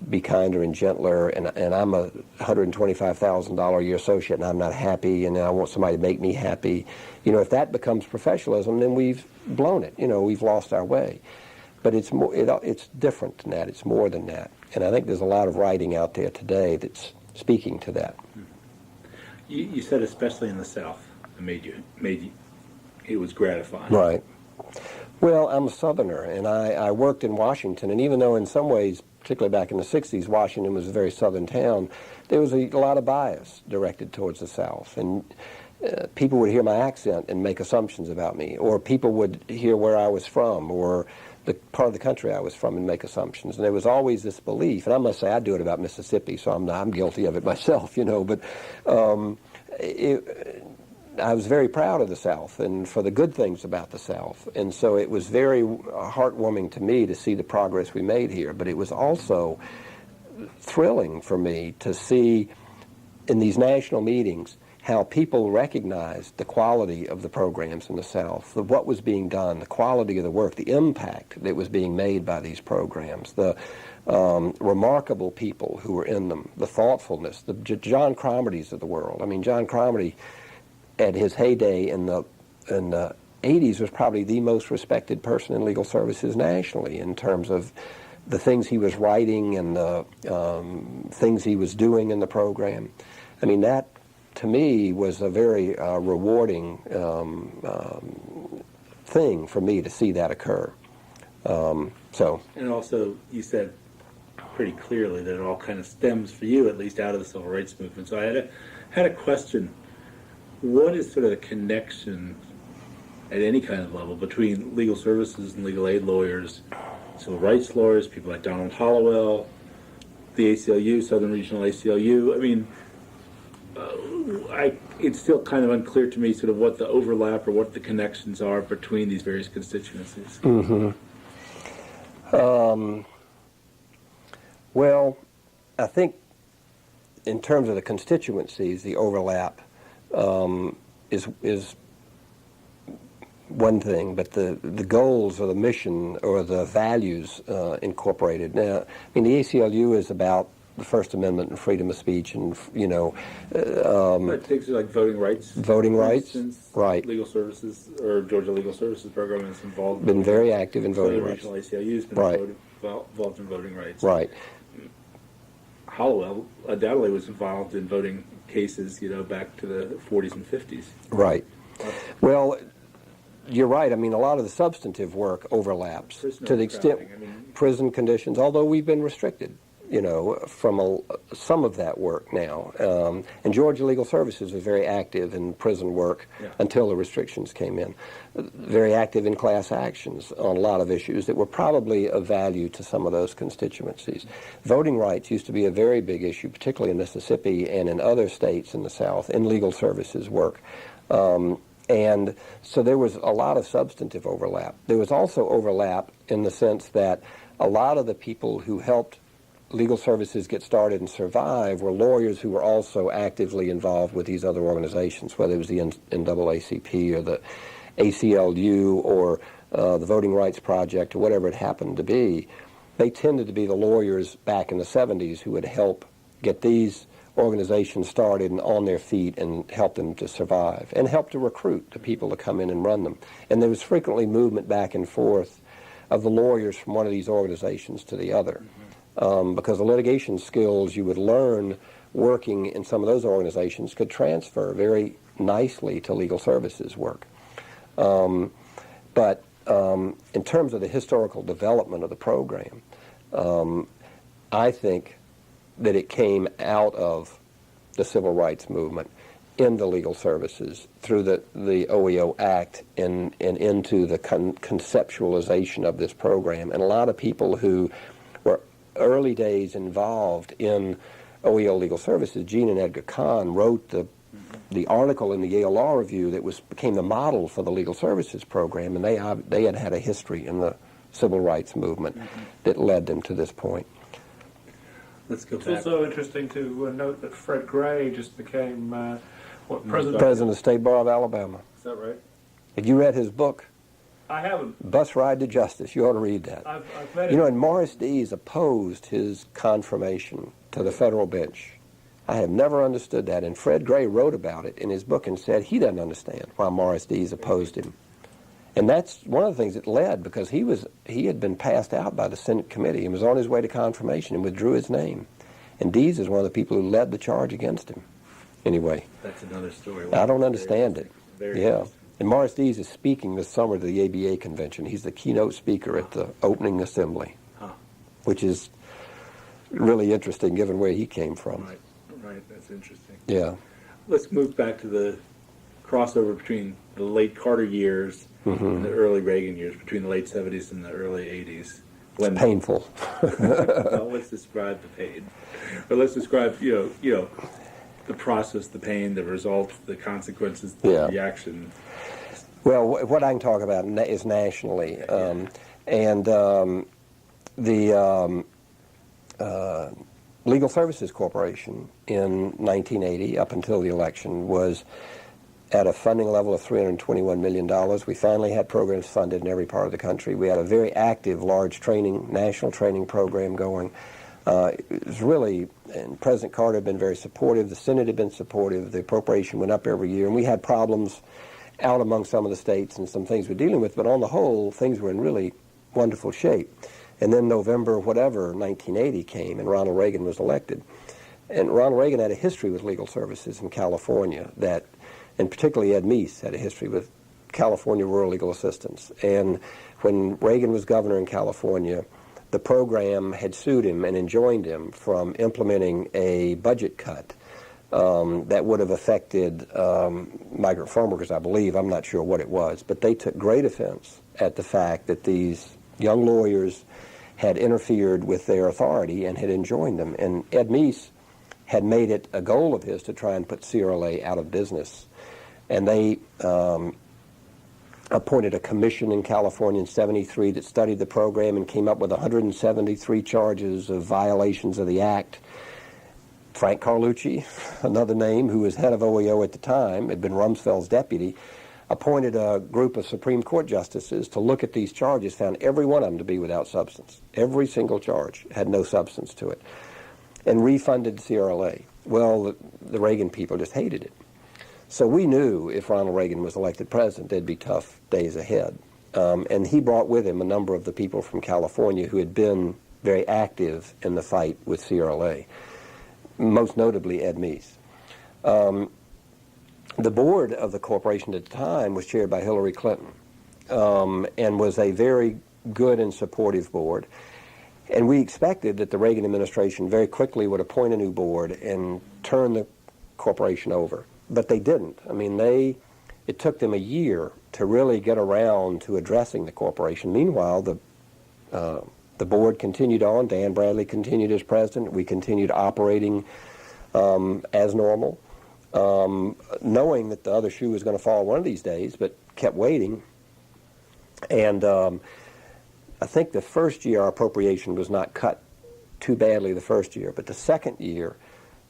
be kinder and gentler, and I'm a $125,000 a year associate and I'm not happy and I want somebody to make me happy, you know, if that becomes professionalism, then we've blown it, you know, we've lost our way. But it's more, it's different than that, it's more than that. And I think there's a lot of writing out there today that's speaking to that. You said especially in the South, it was gratifying. Right. Well, I'm a Southerner, and I worked in Washington, and even though in some ways, particularly back in the 60s, Washington was a very southern town, there was a lot of bias directed towards the South. And people would hear my accent and make assumptions about me, or people would hear where I was from, or the part of the country I was from, and make assumptions. And there was always this belief, and I must say I do it about Mississippi, so I'm guilty of it myself, you know, but I was very proud of the South and for the good things about the South. And so it was very heartwarming to me to see the progress we made here. But it was also thrilling for me to see in these national meetings how people recognized the quality of the programs in the South, what was being done, the quality of the work, the impact that was being made by these programs, the remarkable people who were in them, the thoughtfulness, the John Cromartys of the world. I mean, John Cromarty, at his heyday in the 80s, was probably the most respected person in legal services nationally in terms of the things he was writing and the things he was doing in the program. I mean, that, to me, was a very rewarding thing for me to see that occur. And also, you said pretty clearly that it all kind of stems, for you at least, out of the civil rights movement. So I had a question. What is sort of the connection at any kind of level between legal services and legal aid lawyers, civil rights lawyers, people like Donald Hollowell, the ACLU, Southern Regional ACLU? I mean, it's still kind of unclear to me sort of what the overlap or what the connections are between these various constituencies. Mm-hmm. Well, I think in terms of the constituencies, the overlap is one thing, but the goals or the mission or the values incorporated. Now, I mean, the ACLU is about the First Amendment and freedom of speech, and but things like voting rights. Voting rights, instance, right? Legal services or Georgia Legal Services Program is involved. Been very active in voting rights. Regional ACLU has been right. involved in voting rights. Right. Hollowell undoubtedly was involved in voting cases, you know, back to the 40s and 50s. Right. Well, you're right. I mean, a lot of the substantive work overlaps to the extent prison conditions, although we've been restricted, you know, from some of that work now. And Georgia Legal Services was very active in prison work until the restrictions came in. Very active in class actions on a lot of issues that were probably of value to some of those constituencies. Voting rights used to be a very big issue, particularly in Mississippi and in other states in the South, in legal services work. And so there was a lot of substantive overlap. There was also overlap in the sense that a lot of the people who helped legal services get started and survive were lawyers who were also actively involved with these other organizations, whether it was the NAACP or the ACLU or the Voting Rights Project, or whatever it happened to be, they tended to be the lawyers back in the 70s who would help get these organizations started and on their feet and help them to survive and help to recruit the people to come in and run them. And there was frequently movement back and forth of the lawyers from one of these organizations to the other, because the litigation skills you would learn working in some of those organizations could transfer very nicely to legal services work. But in terms of the historical development of the program, I think that it came out of the civil rights movement into legal services through the OEO Act and into the conceptualization of this program. And a lot of people who were early days involved in OEO legal services, Gene and Edgar Kahn wrote the article in the Yale Law Review that became the model for the legal services program, and they had a history in the civil rights movement that led them to this point. Let's go It's back. also interesting to note that Fred Gray just became president. President of the State Bar of Alabama. Is that right? Have you read his book, I haven't. Bus Ride to Justice? You ought to read that. I've read it. You know, and Morris Dees opposed his confirmation to the federal bench. I have never understood that, and Fred Gray wrote about it in his book and said he doesn't understand why Morris Dees opposed him. And that's one of the things that led, because he had been passed out by the Senate committee and was on his way to confirmation and withdrew his name. And Dees is one of the people who led the charge against him. Anyway, That's another story. I don't understand it. Very Yeah. interesting. And Morris Dees is speaking this summer to the ABA convention. He's the keynote speaker at the opening assembly, Huh. which is really interesting given where he came from. Right, that's interesting. Yeah. Let's move back to the crossover between the late Carter years and the early Reagan years, between the late 70s and the early 80s. When Painful. well, let's describe the pain, or let's describe the process, the pain, the results, the consequences, the Yeah. reaction. Well, what I can talk about is nationally, the Legal Services Corporation in 1980, up until the election, was at a funding level of $321 million. We finally had programs funded in every part of the country. We had a very active, large national training program going. It was really, and President Carter had been very supportive. The Senate had been supportive. The appropriation went up every year, and we had problems out among some of the states and some things we're dealing with, but on the whole, things were in really wonderful shape. And then November, 1980 came, and Ronald Reagan was elected. And Ronald Reagan had a history with legal services in California and particularly Ed Meese had a history with California Rural Legal Assistance. And when Reagan was governor in California, the program had sued him and enjoined him from implementing a budget cut that would have affected migrant farm workers, I believe. I'm not sure what it was. But they took great offense at the fact that these young lawyers had interfered with their authority and had enjoined them. And Ed Meese had made it a goal of his to try and put CRLA out of business. And they appointed a commission in California in '73 that studied the program and came up with 173 charges of violations of the Act. Frank Carlucci, another name, who was head of OEO at the time, had been Rumsfeld's deputy, appointed a group of Supreme Court justices to look at these charges, found every one of them to be without substance. Every single charge had no substance to it, and refunded CRLA. Well, the Reagan people just hated it. So we knew if Ronald Reagan was elected president, there'd be tough days ahead. And he brought with him a number of the people from California who had been very active in the fight with CRLA, most notably Ed Meese. The board of the corporation at the time was chaired by Hillary Clinton and was a very good and supportive board. And we expected that the Reagan administration very quickly would appoint a new board and turn the corporation over. But they didn't. I mean, it took them a year to really get around to addressing the corporation. Meanwhile, the board continued on. Dan Bradley continued as president. We continued operating as normal, knowing that the other shoe was going to fall one of these days, but kept waiting. And I think the first year our appropriation was not cut too badly the first year, but the second year,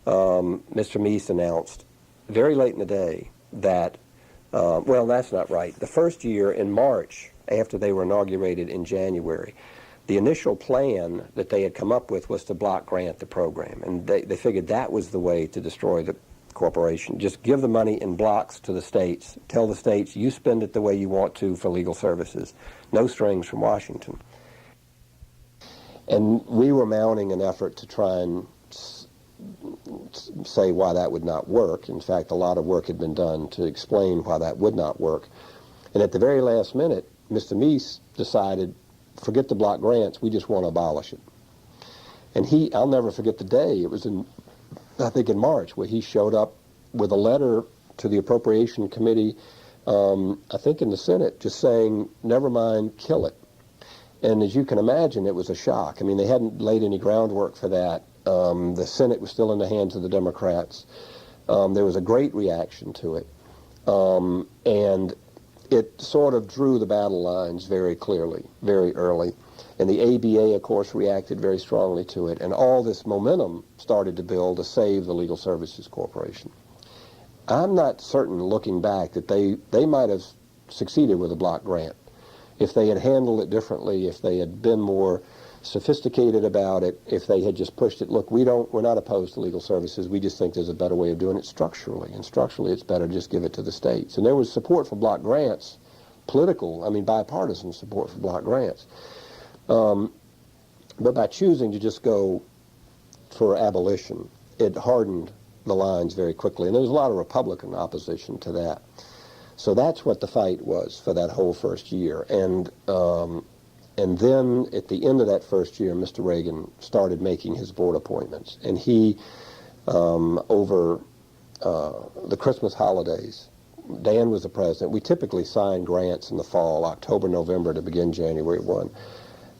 Mr. Meese announced very late in the day that, well, that's not right. The first year in March, after they were inaugurated in January. The initial plan that they had come up with was to block grant the program, and they figured that was the way to destroy the corporation. Just give the money in blocks to the states. Tell the states, you spend it the way you want to for legal services. No strings from Washington. And we were mounting an effort to try and say why that would not work. In fact, a lot of work had been done to explain why that would not work. And at the very last minute, Mr. Meese decided, forget the block grants, we just want to abolish it. And I'll never forget the day, it was I think in March, where he showed up with a letter to the Appropriation Committee, I think in the Senate, just saying, never mind, kill it. And as you can imagine, it was a shock. I mean, they hadn't laid any groundwork for that. The Senate was still in the hands of the Democrats. There was a great reaction to it. And it sort of drew the battle lines very clearly, very early. And the ABA, of course, reacted very strongly to it. And all this momentum started to build to save the Legal Services Corporation. I'm not certain, looking back, that they might have succeeded with a block grant. If they had handled it differently, if they had been more sophisticated about it, if they had just pushed it, look, we're not opposed to legal services, we just think there's a better way of doing it structurally, and structurally it's better to just give it to the states. And there was support for block grants, bipartisan support for block grants. But by choosing to just go for abolition, it hardened the lines very quickly, and there was a lot of Republican opposition to that. So that's what the fight was for that whole first year. And then at the end of that first year, Mr. Reagan started making his board appointments. And he, over the Christmas holidays, Dan was the president. We typically signed grants in the fall, October, November, to begin January 1.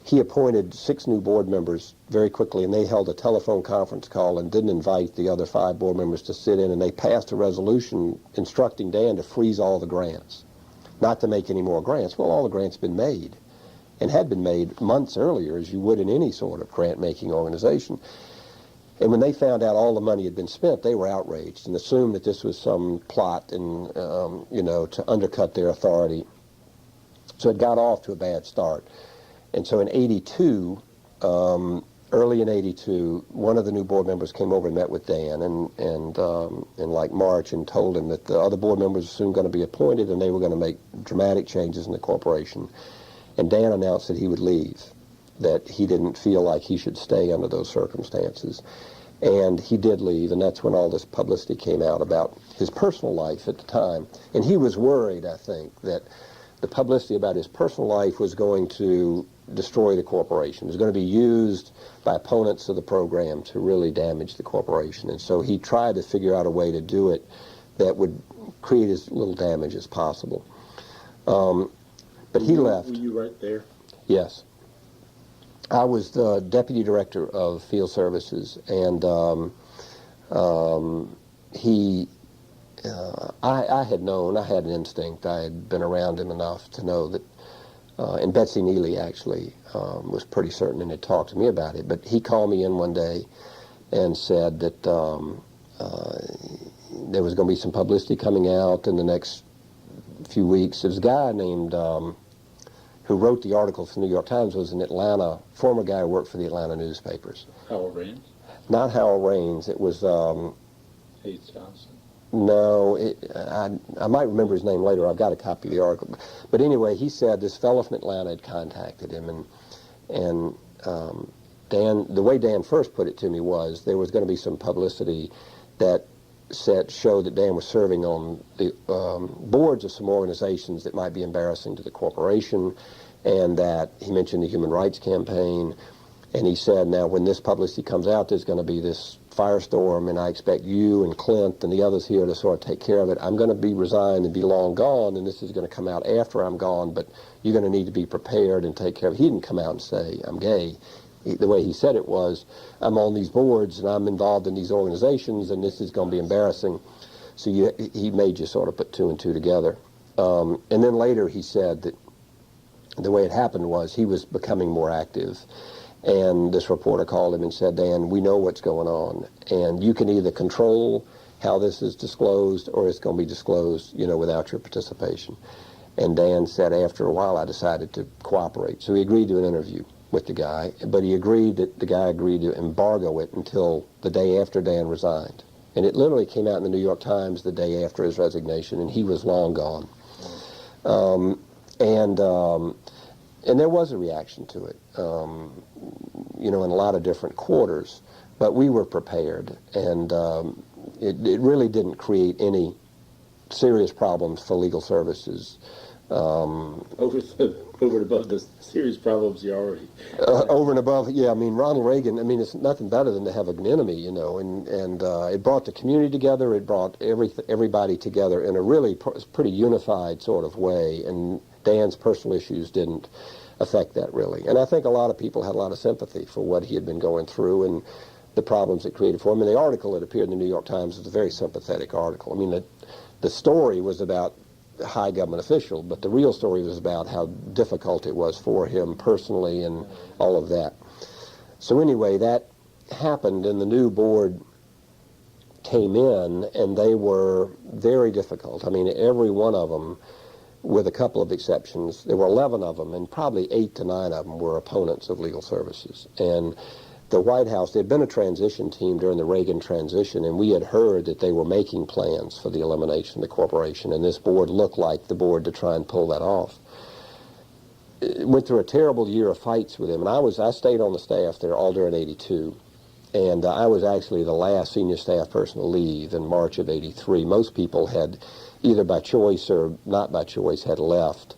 He appointed 6 new board members very quickly, and they held a telephone conference call and didn't invite the other 5 board members to sit in, and they passed a resolution instructing Dan to freeze all the grants, not to make any more grants. Well, all the grants had been made, and had been made months earlier, as you would in any sort of grant-making organization. And when they found out all the money had been spent, they were outraged and assumed that this was some plot and, to undercut their authority. So it got off to a bad start. And so in 82, early in 82, one of the new board members came over and met with Dan in like March and told him that the other board members were soon going to be appointed and they were going to make dramatic changes in the corporation. And Dan announced that he would leave, that he didn't feel like he should stay under those circumstances. And he did leave, and that's when all this publicity came out about his personal life at the time. And he was worried, I think, that the publicity about his personal life was going to destroy the corporation. It was going to be used by opponents of the program to really damage the corporation. And so he tried to figure out a way to do it that would create as little damage as possible. But he left. Were you right there? Yes. I was the deputy director of field services, and I had known, I had an instinct, I had been around him enough to know that, and Betsy Neely actually was pretty certain and had talked to me about it, but he called me in one day and said that there was going to be some publicity coming out in the next few weeks. There's a guy named, who wrote the articles for the New York Times, was in Atlanta, former guy who worked for the Atlanta newspapers. Howell Raines? Not Howell Raines, it was... Hayes Johnson? No, I might remember his name later. I've got a copy of the article. But anyway, he said this fellow from Atlanta had contacted him, and Dan, the way Dan first put it to me was there was going to be some publicity that showed that Dan was serving on the boards of some organizations that might be embarrassing to the corporation, and that he mentioned the Human Rights Campaign, and he said, now when this publicity comes out, there's going to be this firestorm, and I expect you and Clint and the others here to sort of take care of it. I'm going to be resigned and be long gone, and this is going to come out after I'm gone, but you're going to need to be prepared and take care of it. He didn't come out and say, I'm gay. The way he said it was, I'm on these boards and I'm involved in these organizations and this is going to be embarrassing. So he made you sort of put 2 and 2 together. And then later he said that the way it happened was he was becoming more active. And this reporter called him and said, Dan, we know what's going on. And you can either control how this is disclosed or it's going to be disclosed, without your participation. And Dan said, after a while, I decided to cooperate. So he agreed to an interview with the guy, but the guy agreed to embargo it until the day after Dan resigned. And it literally came out in the New York Times the day after his resignation, and he was long gone. And there was a reaction to it, in a lot of different quarters, but we were prepared, and it really didn't create any serious problems for legal services. Over and above the serious problems you already... Over and above, yeah, Ronald Reagan, it's nothing better than to have an enemy, and it brought the community together, it brought everybody together in a really pretty unified sort of way, and Dan's personal issues didn't affect that really. And I think a lot of people had a lot of sympathy for what he had been going through and the problems it created for him. And the article that appeared in the New York Times was a very sympathetic article. The story was about a high government official, but the real story was about how difficult it was for him personally and all of that. So anyway, that happened, and the new board came in, and they were very difficult. Every one of them, with a couple of exceptions, there were 11 of them, and probably 8 to 9 of them were opponents of legal services. And the White House, there had been a transition team during the Reagan transition, and we had heard that they were making plans for the elimination of the corporation, and this board looked like the board to try and pull that off. It went through a terrible year of fights with him, and I stayed on the staff there all during '82, and I was actually the last senior staff person to leave in March of '83. Most people had, either by choice or not by choice, had left.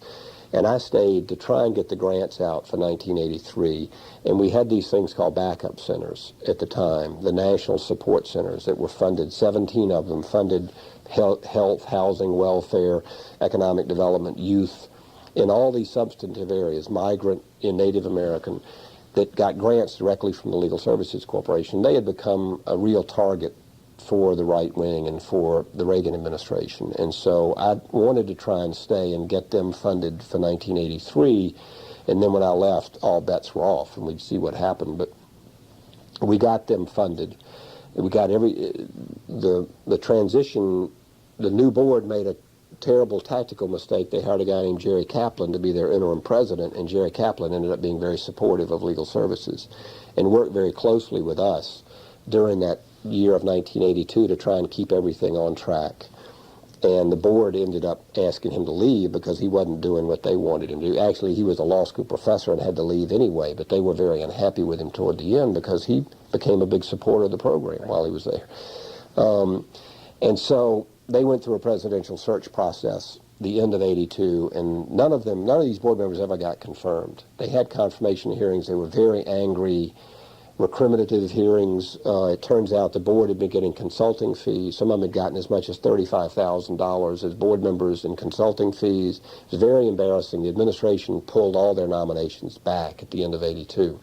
And I stayed to try and get the grants out for 1983. And we had these things called backup centers at the time, the national support centers that were funded, 17 of them funded health, housing, welfare, economic development, youth, in all these substantive areas, migrant and Native American, that got grants directly from the Legal Services Corporation. They had become a real target for the right wing and for the Reagan administration. And so I wanted to try and stay and get them funded for 1983. And then when I left, all bets were off, and we'd see what happened. But we got them funded. We got the transition. The new board made a terrible tactical mistake. They hired a guy named Jerry Kaplan to be their interim president, and Jerry Kaplan ended up being very supportive of legal services and worked very closely with us during that year of 1982 to try and keep everything on track. And the board ended up asking him to leave because he wasn't doing what they wanted him to do. Actually, he was a law school professor and had to leave anyway, but they were very unhappy with him toward the end because he became a big supporter of the program while he was there. And so they went through a presidential search process the end of '82, and none of these board members ever got confirmed. They had confirmation hearings. They were very angry, recriminative hearings. It turns out the board had been getting consulting fees. Some of them had gotten as much as $35,000 as board members in consulting fees. It was very embarrassing. The administration pulled all their nominations back at the end of '82.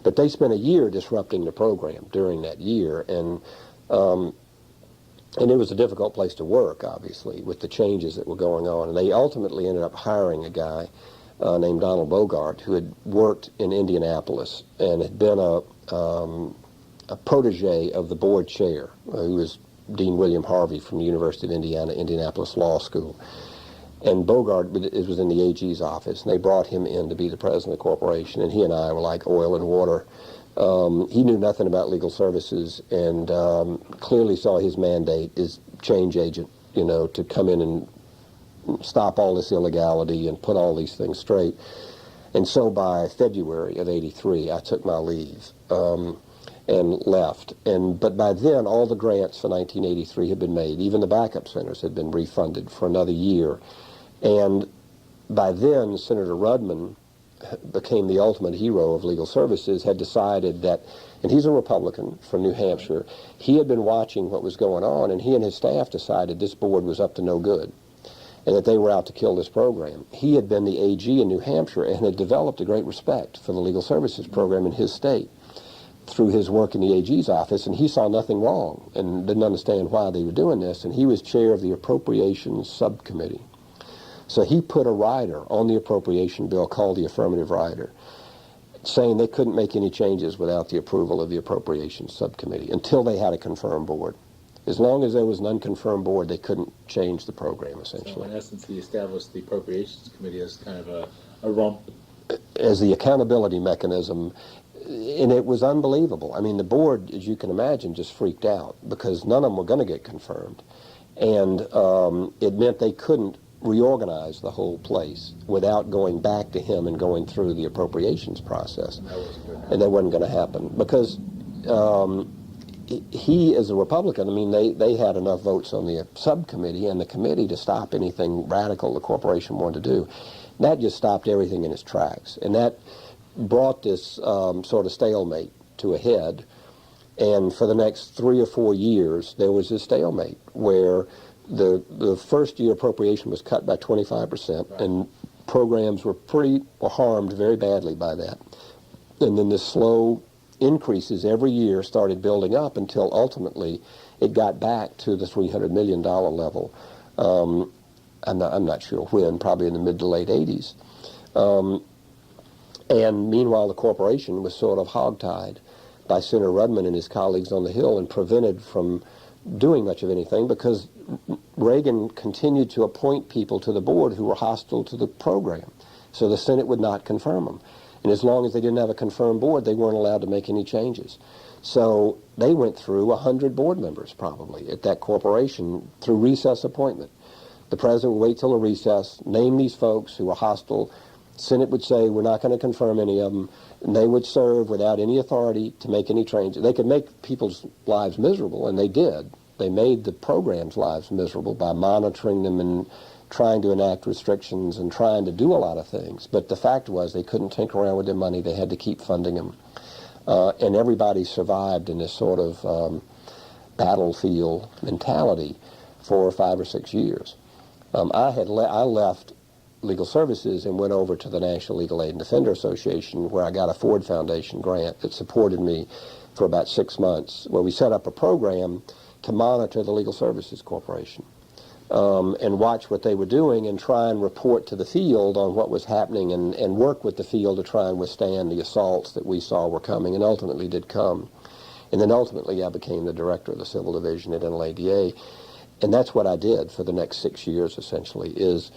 But they spent a year disrupting the program during that year, and it was a difficult place to work, obviously, with the changes that were going on. And they ultimately ended up hiring a guy named Donald Bogart, who had worked in Indianapolis and had been a protege of the board chair, who was Dean William Harvey from the University of Indiana, Indianapolis Law School. And Bogart was in the AG's office, and they brought him in to be the president of the corporation, and he and I were like oil and water. He knew nothing about legal services and clearly saw his mandate as change agent, to come in and stop all this illegality and put all these things straight. And so by February of '83, I took my leave and left. But by then, all the grants for 1983 had been made. Even the backup centers had been refunded for another year. And by then, Senator Rudman became the ultimate hero of legal services, had decided that, and he's a Republican from New Hampshire, he had been watching what was going on, and he and his staff decided this board was up to no good, and that they were out to kill this program. He had been the AG in New Hampshire and had developed a great respect for the legal services program in his state through his work in the AG's office, and he saw nothing wrong and didn't understand why they were doing this, and he was chair of the Appropriations Subcommittee. So he put a rider on the appropriation bill called the affirmative rider, saying they couldn't make any changes without the approval of the Appropriations Subcommittee until they had a confirmed board. As long as there was an unconfirmed board, they couldn't change the program, So essentially. in essence, he established the Appropriations Committee as kind of a rump. As the accountability mechanism, and it was unbelievable. I mean, the board, as you can imagine, just freaked out because none of them were going to get confirmed. And it meant they couldn't reorganize the whole place without going back to him and going through the appropriations process. And that wasn't going to happen because he, as a Republican, I mean, they had enough votes on the subcommittee and the committee to stop anything radical the corporation wanted to do. That just stopped everything in its tracks. And that brought this sort of stalemate to a head. And for the next 3 or 4 years, there was this stalemate where the first year appropriation was cut by 25%, right, and programs were harmed very badly by that. And then the slow increases every year started building up until ultimately it got back to the $300 million level. I'm not sure when, probably in the mid to late 80s. And meanwhile, the corporation was sort of hogtied by Senator Rudman and his colleagues on the Hill and prevented from doing much of anything because Reagan continued to appoint people to the board who were hostile to the program. So the Senate would not confirm them. And as long as they didn't have a confirmed board, they weren't allowed to make any changes. So they went through 100 board members probably at that corporation through recess appointment. The president would wait till a recess, name these folks who were hostile. Senate would say, we're not going to confirm any of them. And they would serve without any authority to make any changes. They could make people's lives miserable, and they did. They made the program's lives miserable by monitoring them and trying to enact restrictions and trying to do a lot of things. But the fact was they couldn't tinker around with their money. They had to keep funding them. And everybody survived in this sort of battlefield mentality for 5 or 6 years. I left Legal Services and went over to the National Legal Aid and Defender Association, where I got a Ford Foundation grant that supported me for about 6 months, where we set up a program to monitor the Legal Services Corporation and watch what they were doing and try and report to the field on what was happening and work with the field to try and withstand the assaults that we saw were coming and ultimately did come. And then ultimately I became the director of the Civil Division at NLADA. And that's what I did for the next 6 years, essentially, is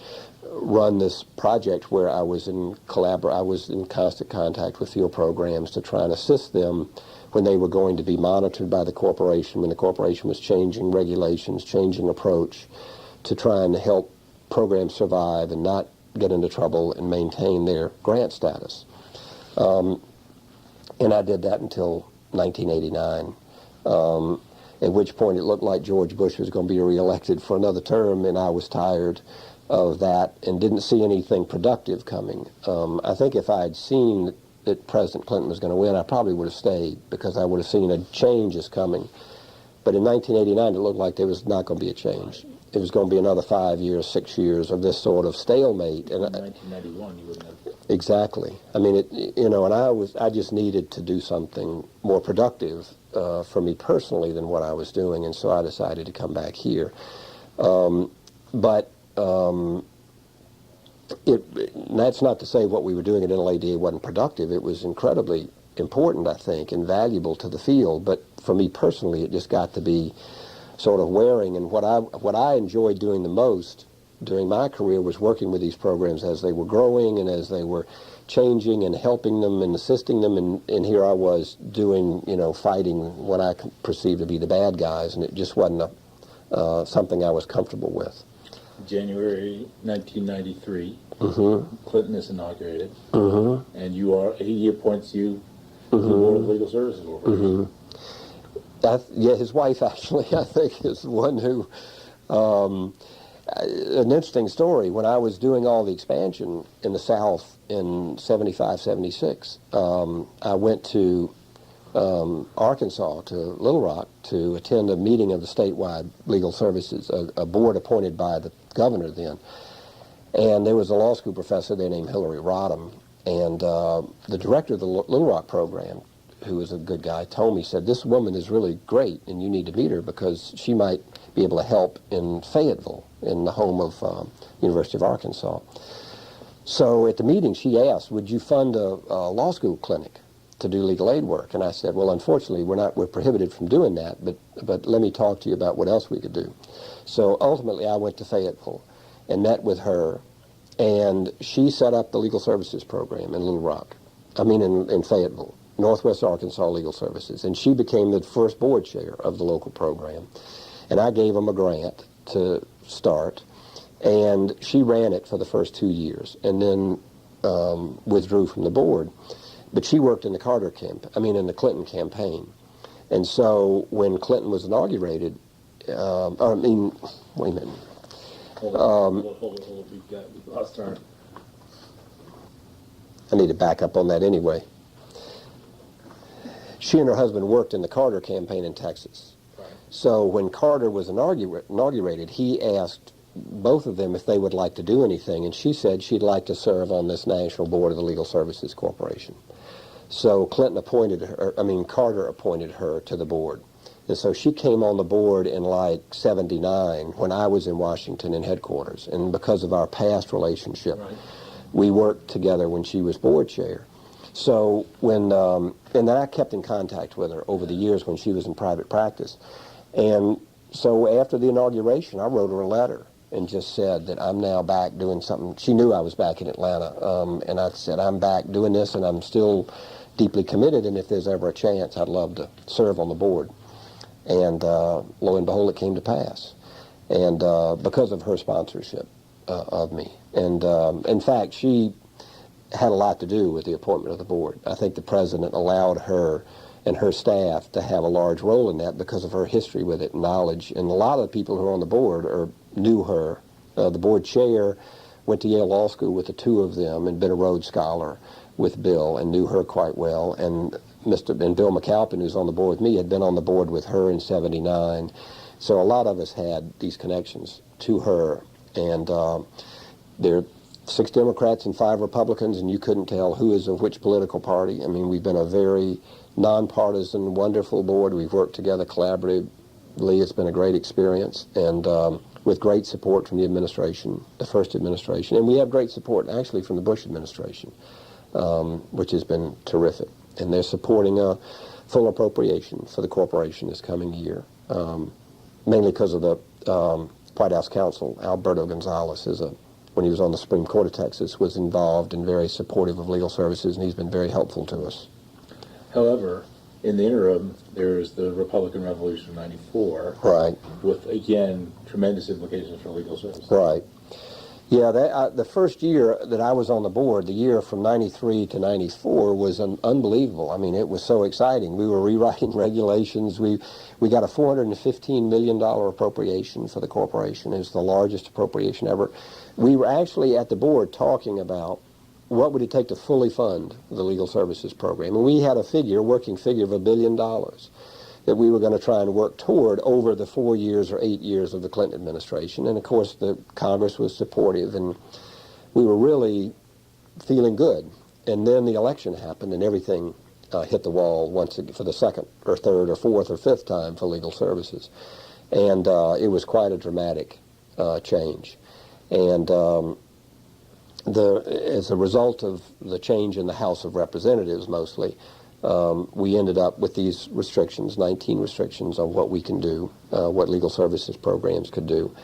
run this project where I was in constant contact with field programs to try and assist them when they were going to be monitored by the corporation, when the corporation was changing regulations, changing approach, to try and help programs survive and not get into trouble and maintain their grant status. And I did that until 1989. At which point it looked like George Bush was going to be reelected for another term, and I was tired of that and didn't see anything productive coming. I think if I had seen that President Clinton was going to win, I probably would have stayed because I would have seen a change is coming. But in 1989, it looked like there was not going to be a change. It was going to be another 5 years, 6 years of this sort of stalemate. And in 1991, you wouldn't have. Exactly. I mean, and I just needed to do something more productive for me personally than what I was doing, and so I decided to come back here. That's not to say what we were doing at NLADA wasn't productive. It was incredibly important, I think, and valuable to the field, but for me personally, it just got to be sort of wearing, and what I enjoyed doing the most during my career was working with these programs as they were growing and as they were changing and helping them and assisting them, and here I was doing, fighting what I perceived to be the bad guys, and it just wasn't something I was comfortable with. January 1993, mm-hmm. Clinton is inaugurated, mm-hmm. and he appoints you to mm-hmm. the Board of Legal Services Corporation. Mm-hmm. His wife actually, I think, is the one who, an interesting story, when I was doing all the expansion in the South in 75, 76, I went to Arkansas, to Little Rock, to attend a meeting of the statewide legal services, a board appointed by the governor then. And there was a law school professor there named Hillary Rodham, and the director of the Little Rock program, who was a good guy, told me, said, this woman is really great and you need to meet her because she might be able to help in Fayetteville, in the home of University of Arkansas. So at the meeting she asked, would you fund a law school clinic to do legal aid work. And I said, well, unfortunately, we're prohibited from doing that, but let me talk to you about what else we could do. So ultimately, I went to Fayetteville and met with her, and she set up the legal services program in in Fayetteville, Northwest Arkansas Legal Services, and she became the first board chair of the local program. And I gave them a grant to start, and she ran it for the first 2 years, and then withdrew from the board. But she worked in the in the Clinton campaign. And so when Clinton was inaugurated, wait a minute. Hold it. We've lost our... I need to back up on that anyway. She and her husband worked in the Carter campaign in Texas. Right. So when Carter was inaugurated, he asked both of them if they would like to do anything, and she said she'd like to serve on this national board of the Legal Services Corporation. So Carter appointed her to the board. And so she came on the board in like 79 when I was in Washington in headquarters. And because of our past relationship, Right. we worked together when she was board chair. So and then I kept in contact with her over the years when she was in private practice. And so after the inauguration, I wrote her a letter and just said that I'm now back doing something. She knew I was back in Atlanta. And I said, I'm back doing this, and I'm still deeply committed, and if there's ever a chance, I'd love to serve on the board. And lo and behold, it came to pass. And because of her sponsorship of me. And in fact, she had a lot to do with the appointment of the board. I think the president allowed her and her staff to have a large role in that because of her history with it, knowledge. And a lot of the people who are on the board knew her. The board chair went to Yale Law School with the two of them and been a Rhodes Scholar with Bill and knew her quite well. And Bill McAlpin, who's on the board with me, had been on the board with her in 79. So a lot of us had these connections to her. And there are 6 Democrats and 5 Republicans, and you couldn't tell who is of which political party. I mean, we've been a very nonpartisan, wonderful board. We've worked together collaboratively. It's been a great experience, and with great support from the administration, the first administration. And we have great support, actually, from the Bush administration, which has been terrific. And they're supporting a full appropriation for the corporation this coming year, mainly because of the White House counsel, Alberto Gonzales, when he was on the Supreme Court of Texas, was involved and very supportive of legal services, and he's been very helpful to us. However, in the interim, there's the Republican Revolution of 94. Right. With, again, tremendous implications for legal services. Right. Yeah, the first year that I was on the board, the year from 93 to 94, was unbelievable. I mean, it was so exciting. We were rewriting regulations. We got a $415 million appropriation for the corporation. It was the largest appropriation ever. We were actually at the board talking about what would it take to fully fund the legal services program. And we had a working figure of $1 billion that we were going to try and work toward over the 4 years or 8 years of the Clinton administration. And of course, the Congress was supportive, and we were really feeling good. And then the election happened, and everything hit the wall once again for the second or third or fourth or fifth time for legal services. And it was quite a dramatic change. And as a result of the change in the House of Representatives mostly, we ended up with these restrictions, 19 restrictions on what we can do, what legal services programs could do,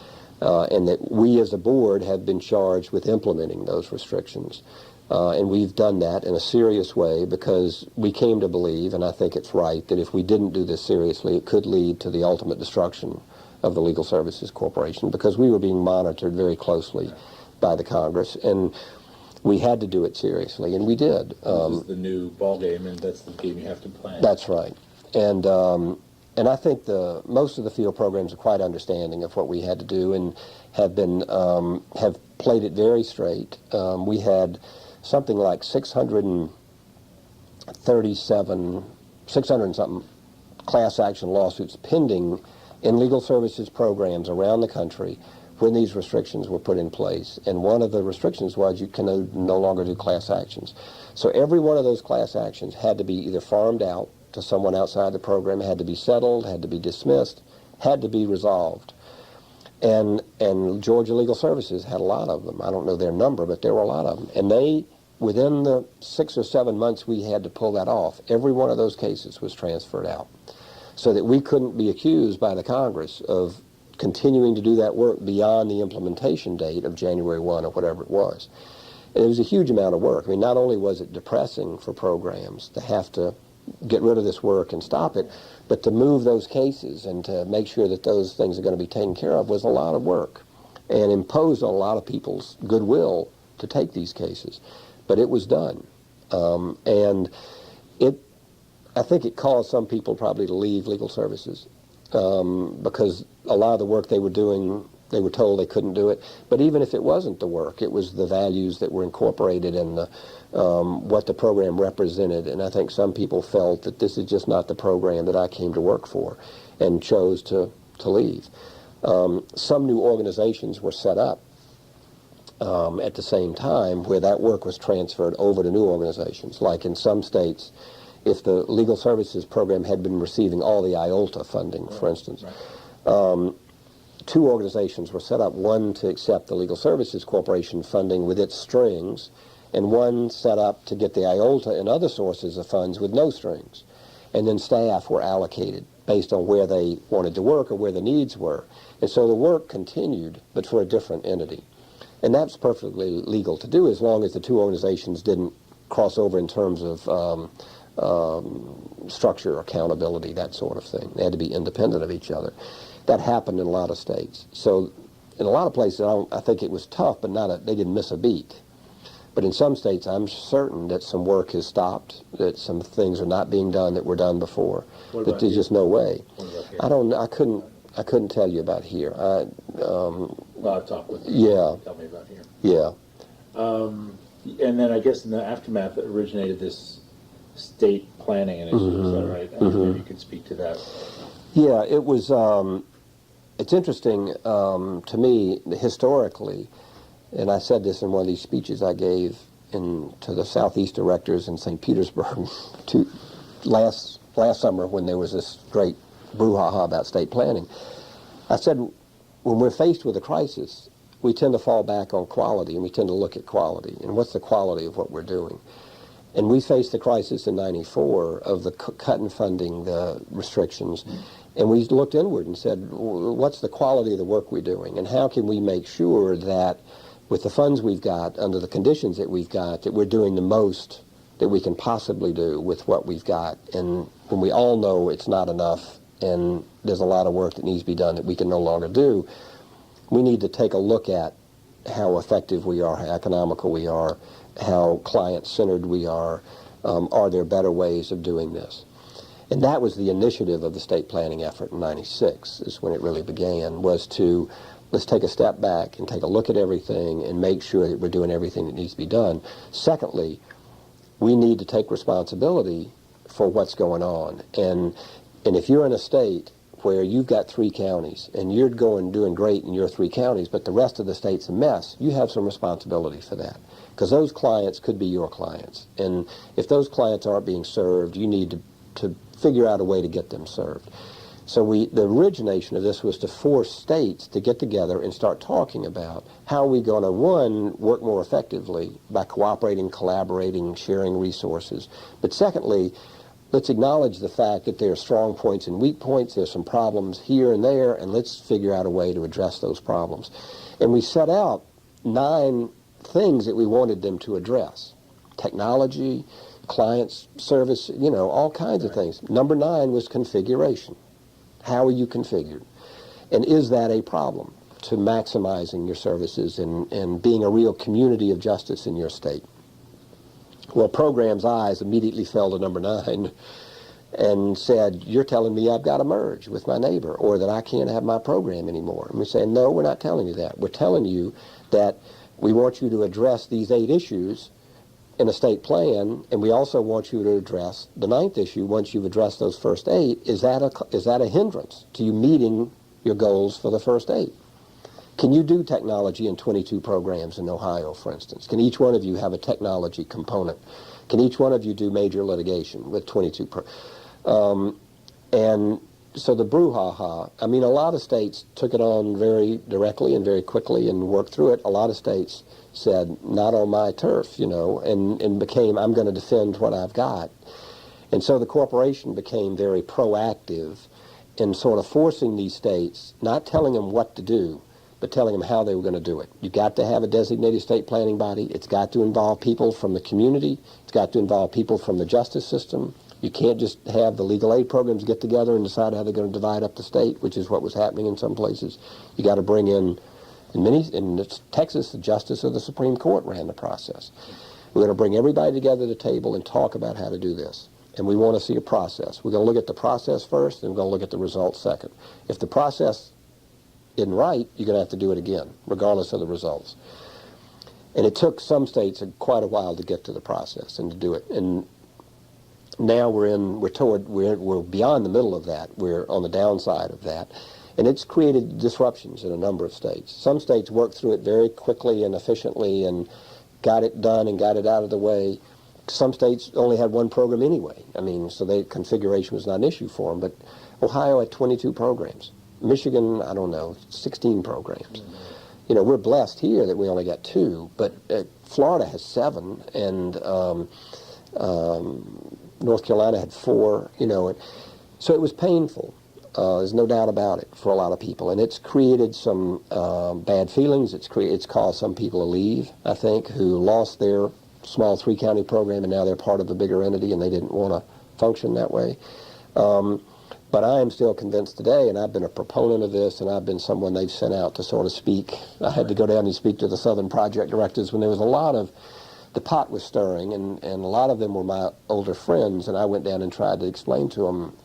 and that we as a board have been charged with implementing those restrictions. And we've done that in a serious way because we came to believe, and I think it's right, that if we didn't do this seriously, it could lead to the ultimate destruction of the Legal Services Corporation, because we were being monitored very closely by the Congress, and we had to do it seriously, and we did. This is the new ball game, and that's the game you have to play. That's right. And I think most of the field programs are quite understanding of what we had to do and have played it very straight. We had something like 600 and something class action lawsuits pending in legal services programs around the country when these restrictions were put in place. And one of the restrictions was you can no longer do class actions. So every one of those class actions had to be either farmed out to someone outside the program, had to be settled, had to be dismissed, had to be resolved. And Georgia Legal Services had a lot of them. I don't know their number, but there were a lot of them. And they within the 6 or 7 months we had to pull that off, every one of those cases was transferred out so that we couldn't be accused by the Congress of continuing to do that work beyond the implementation date of January 1 or whatever it was. And it was a huge amount of work. I mean, not only was it depressing for programs to have to get rid of this work and stop it, but to move those cases and to make sure that those things are going to be taken care of was a lot of work and imposed on a lot of people's goodwill to take these cases. But it was done. And I think it caused some people probably to leave legal services because a lot of the work they were doing, they were told they couldn't do it. But even if it wasn't the work, it was the values that were incorporated in the, what the program represented. And I think some people felt that this is just not the program that I came to work for and chose to leave. Some new organizations were set up at the same time where that work was transferred over to new organizations. Like in some states, if the legal services program had been receiving all the IOLTA funding, for instance, two organizations were set up, one to accept the Legal Services Corporation funding with its strings, and one set up to get the IOLTA and other sources of funds with no strings. And then staff were allocated based on where they wanted to work or where the needs were. And so the work continued, but for a different entity. And that's perfectly legal to do as long as the two organizations didn't cross over in terms of structure, accountability, that sort of thing. They had to be independent of each other. That happened in a lot of states. So in a lot of places, I think it was tough, but they didn't miss a beat. But in some states, I'm certain that some work has stopped, that some things are not being done that were done before. That there's just no way. I couldn't tell you about here. I'll talk with you. Yeah. Tell me about here. Yeah. And then I guess in the aftermath that originated this state planning initiative, is that right? Maybe you could speak to that. Yeah, it was, it's interesting to me historically, and I said this in one of these speeches I gave to the Southeast directors in St. Petersburg last summer when there was this great brouhaha about state planning. I said, when we're faced with a crisis, we tend to fall back on quality, and we tend to look at quality, and what's the quality of what we're doing. And we faced the crisis in '94 of the cut in funding, the restrictions, and we looked inward and said, what's the quality of the work we're doing, and how can we make sure that with the funds we've got, under the conditions that we've got, that we're doing the most that we can possibly do with what we've got. And when we all know it's not enough and there's a lot of work that needs to be done that we can no longer do, we need to take a look at how effective we are, how economical we are, how client-centered we are. Are there better ways of doing this? And that was the initiative of the state planning effort in '96, is when it really began, was to let's take a step back and take a look at everything and make sure that we're doing everything that needs to be done. Secondly, we need to take responsibility for what's going on. And if you're in a state where you've got 3 counties and you're doing great in your 3 counties, but the rest of the state's a mess, you have some responsibility for that. Because those clients could be your clients. And if those clients aren't being served, you need to figure out a way to get them served. So the origination of this was to force states to get together and start talking about how are we going to, one, work more effectively by cooperating, collaborating, sharing resources. But secondly, let's acknowledge the fact that there are strong points and weak points. There's some problems here and there, and let's figure out a way to address those problems. And we set out 9 things that we wanted them to address. Technology, clients, service, all kinds of things. Number 9 was configuration. How are you configured? And is that a problem to maximizing your services and being a real community of justice in your state? Well, Program's eyes immediately fell to number 9 and said, you're telling me I've got to merge with my neighbor or that I can't have my program anymore. And we say, no, we're not telling you that. We're telling you that we want you to address these 8 issues in a state plan, and we also want you to address the 9th issue. Once you've addressed those first 8, is that a hindrance to you meeting your goals for the first 8? Can you do technology in 22 programs in Ohio, for instance? Can each one of you have a technology component? Can each one of you do major litigation with 22 and so the brouhaha, I mean, a lot of states took it on very directly and very quickly and worked through it. A lot of states said, not on my turf, and became, I'm going to defend what I've got. And so the corporation became very proactive in sort of forcing these states, not telling them what to do, but telling them how they were going to do it. You've got to have a designated state planning body. It's got to involve people from the community. It's got to involve people from the justice system. You can't just have the legal aid programs get together and decide how they're going to divide up the state, which is what was happening in some places. You got to bring in Texas, the justice of the Supreme Court ran the process. We're going to bring everybody together at the table and talk about how to do this. And we want to see a process. We're going to look at the process first, and we're going to look at the results second. If the process isn't right, you're going to have to do it again, regardless of the results. And it took some states quite a while to get to the process and to do it. And now we're beyond the middle of that. We're on the downside of that. And it's created disruptions in a number of states. Some states worked through it very quickly and efficiently and got it done and got it out of the way. Some states only had one program anyway. I mean, so the configuration was not an issue for them. But Ohio had 22 programs. Michigan, I don't know, 16 programs. Mm-hmm. We're blessed here that we only got 2, but Florida has 7, and North Carolina had 4, so it was painful. There's no doubt about it for a lot of people, and it's created some bad feelings. It's caused some people to leave, I think, who lost their small 3-county program, and now they're part of a bigger entity, and they didn't want to function that way. But I am still convinced today, and I've been a proponent of this, and I've been someone they've sent out to sort of speak. I had to go down and speak to the Southern project directors when there was a lot of, the pot was stirring, and a lot of them were my older friends, and I went down and tried to explain to them,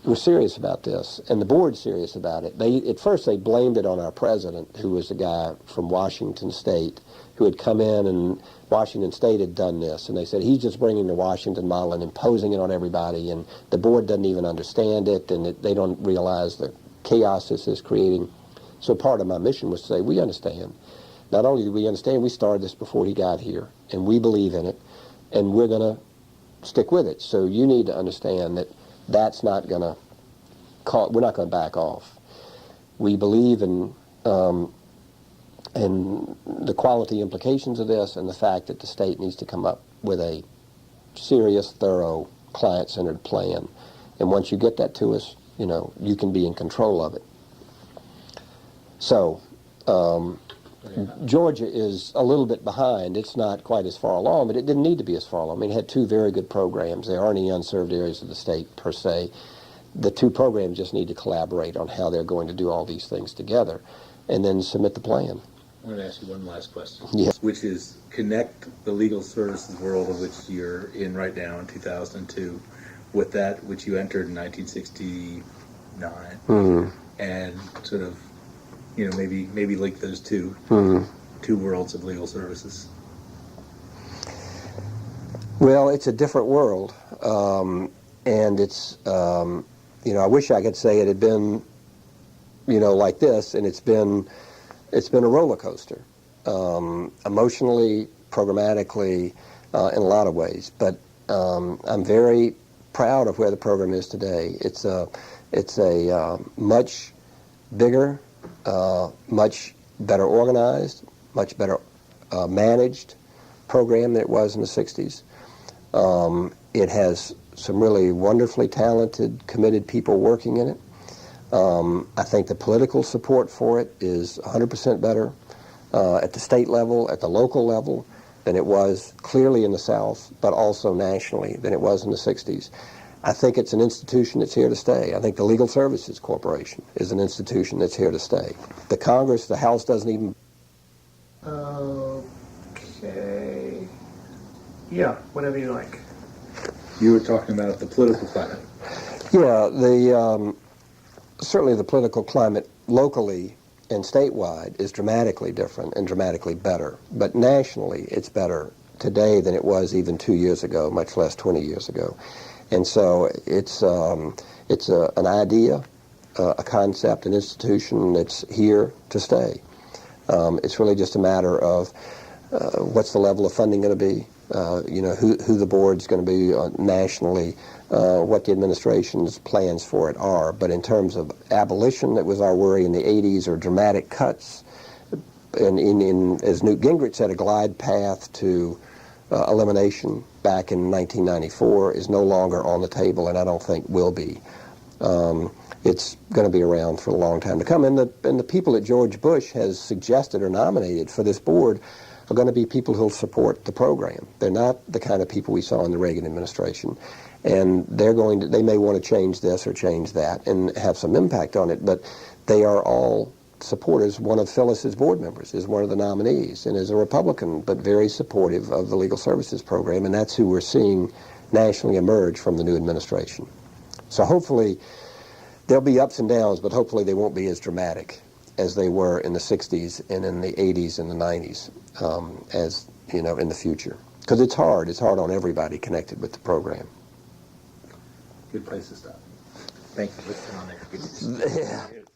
we're serious about this, and the board's serious about it. At first they blamed it on our president, who was a guy from Washington State, who had come in, and Washington State had done this, and they said he's just bringing the Washington model and imposing it on everybody, and the board doesn't even understand it, and they don't realize the chaos this is creating. So part of my mission was to say, we understand. Not only do we understand, we started this before he got here, and we believe in it, and we're going to stick with it. So you need to understand that that's not going to, we're not going to back off. We believe in the quality implications of this, and the fact that the state needs to come up with a serious, thorough, client-centered plan. And once you get that to us, you can be in control of it. So, Georgia is a little bit behind. It's not quite as far along, but it didn't need to be as far along. I mean, it had 2 very good programs. There aren't any unserved areas of the state, per se. The 2 programs just need to collaborate on how they're going to do all these things together, and then submit the plan. I'm going to ask you one last question, yes. Which is connect the legal services world of which you're in right now in 2002 with that which you entered in 1969, mm-hmm. and sort of, maybe link those two worlds of legal services. Well, it's a different world, and it's, I wish I could say it had been, like this, and it's been a roller coaster, emotionally, programmatically, in a lot of ways. But I'm very proud of where the program is today. It's a much bigger, much better organized, much better managed program than it was in the 60s. It has some really wonderfully talented, committed people working in it. I think the political support for it is 100% better at the state level, at the local level, than it was clearly in the South, but also nationally than it was in the 60s. I think it's an institution that's here to stay. I think the Legal Services Corporation is an institution that's here to stay. The Congress, the House doesn't even... Okay. Yeah, whatever you like. You were talking about the political climate. Yeah, certainly the political climate locally and statewide is dramatically different and dramatically better. But nationally, it's better today than it was even 2 years ago, much less 20 years ago. And so it's an idea, a concept, an institution that's here to stay. It's really just a matter of what's the level of funding going to be, who the board's going to be nationally, what the administration's plans for it are. But in terms of abolition, that was our worry in the 80s, or dramatic cuts, and as Newt Gingrich said, a glide path to elimination back in 1994 is no longer on the table, and I don't think will be. It's going to be around for a long time to come. And the people that George Bush has suggested or nominated for this board are going to be people who'll support the program. They're not the kind of people we saw in the Reagan administration. And they may want to change this or change that and have some impact on it, but they are all supporters. One of Phyllis's board members is one of the nominees and is a Republican, but very supportive of the legal services program, and that's who we're seeing nationally emerge from the new administration. So hopefully there'll be ups and downs, but hopefully they won't be as dramatic as they were in the 60s and in the 80s and the 90s, as in the future. Because it's hard on everybody connected with the program. Good place to stop. Thank you for listening on there. Good to see you. Yeah.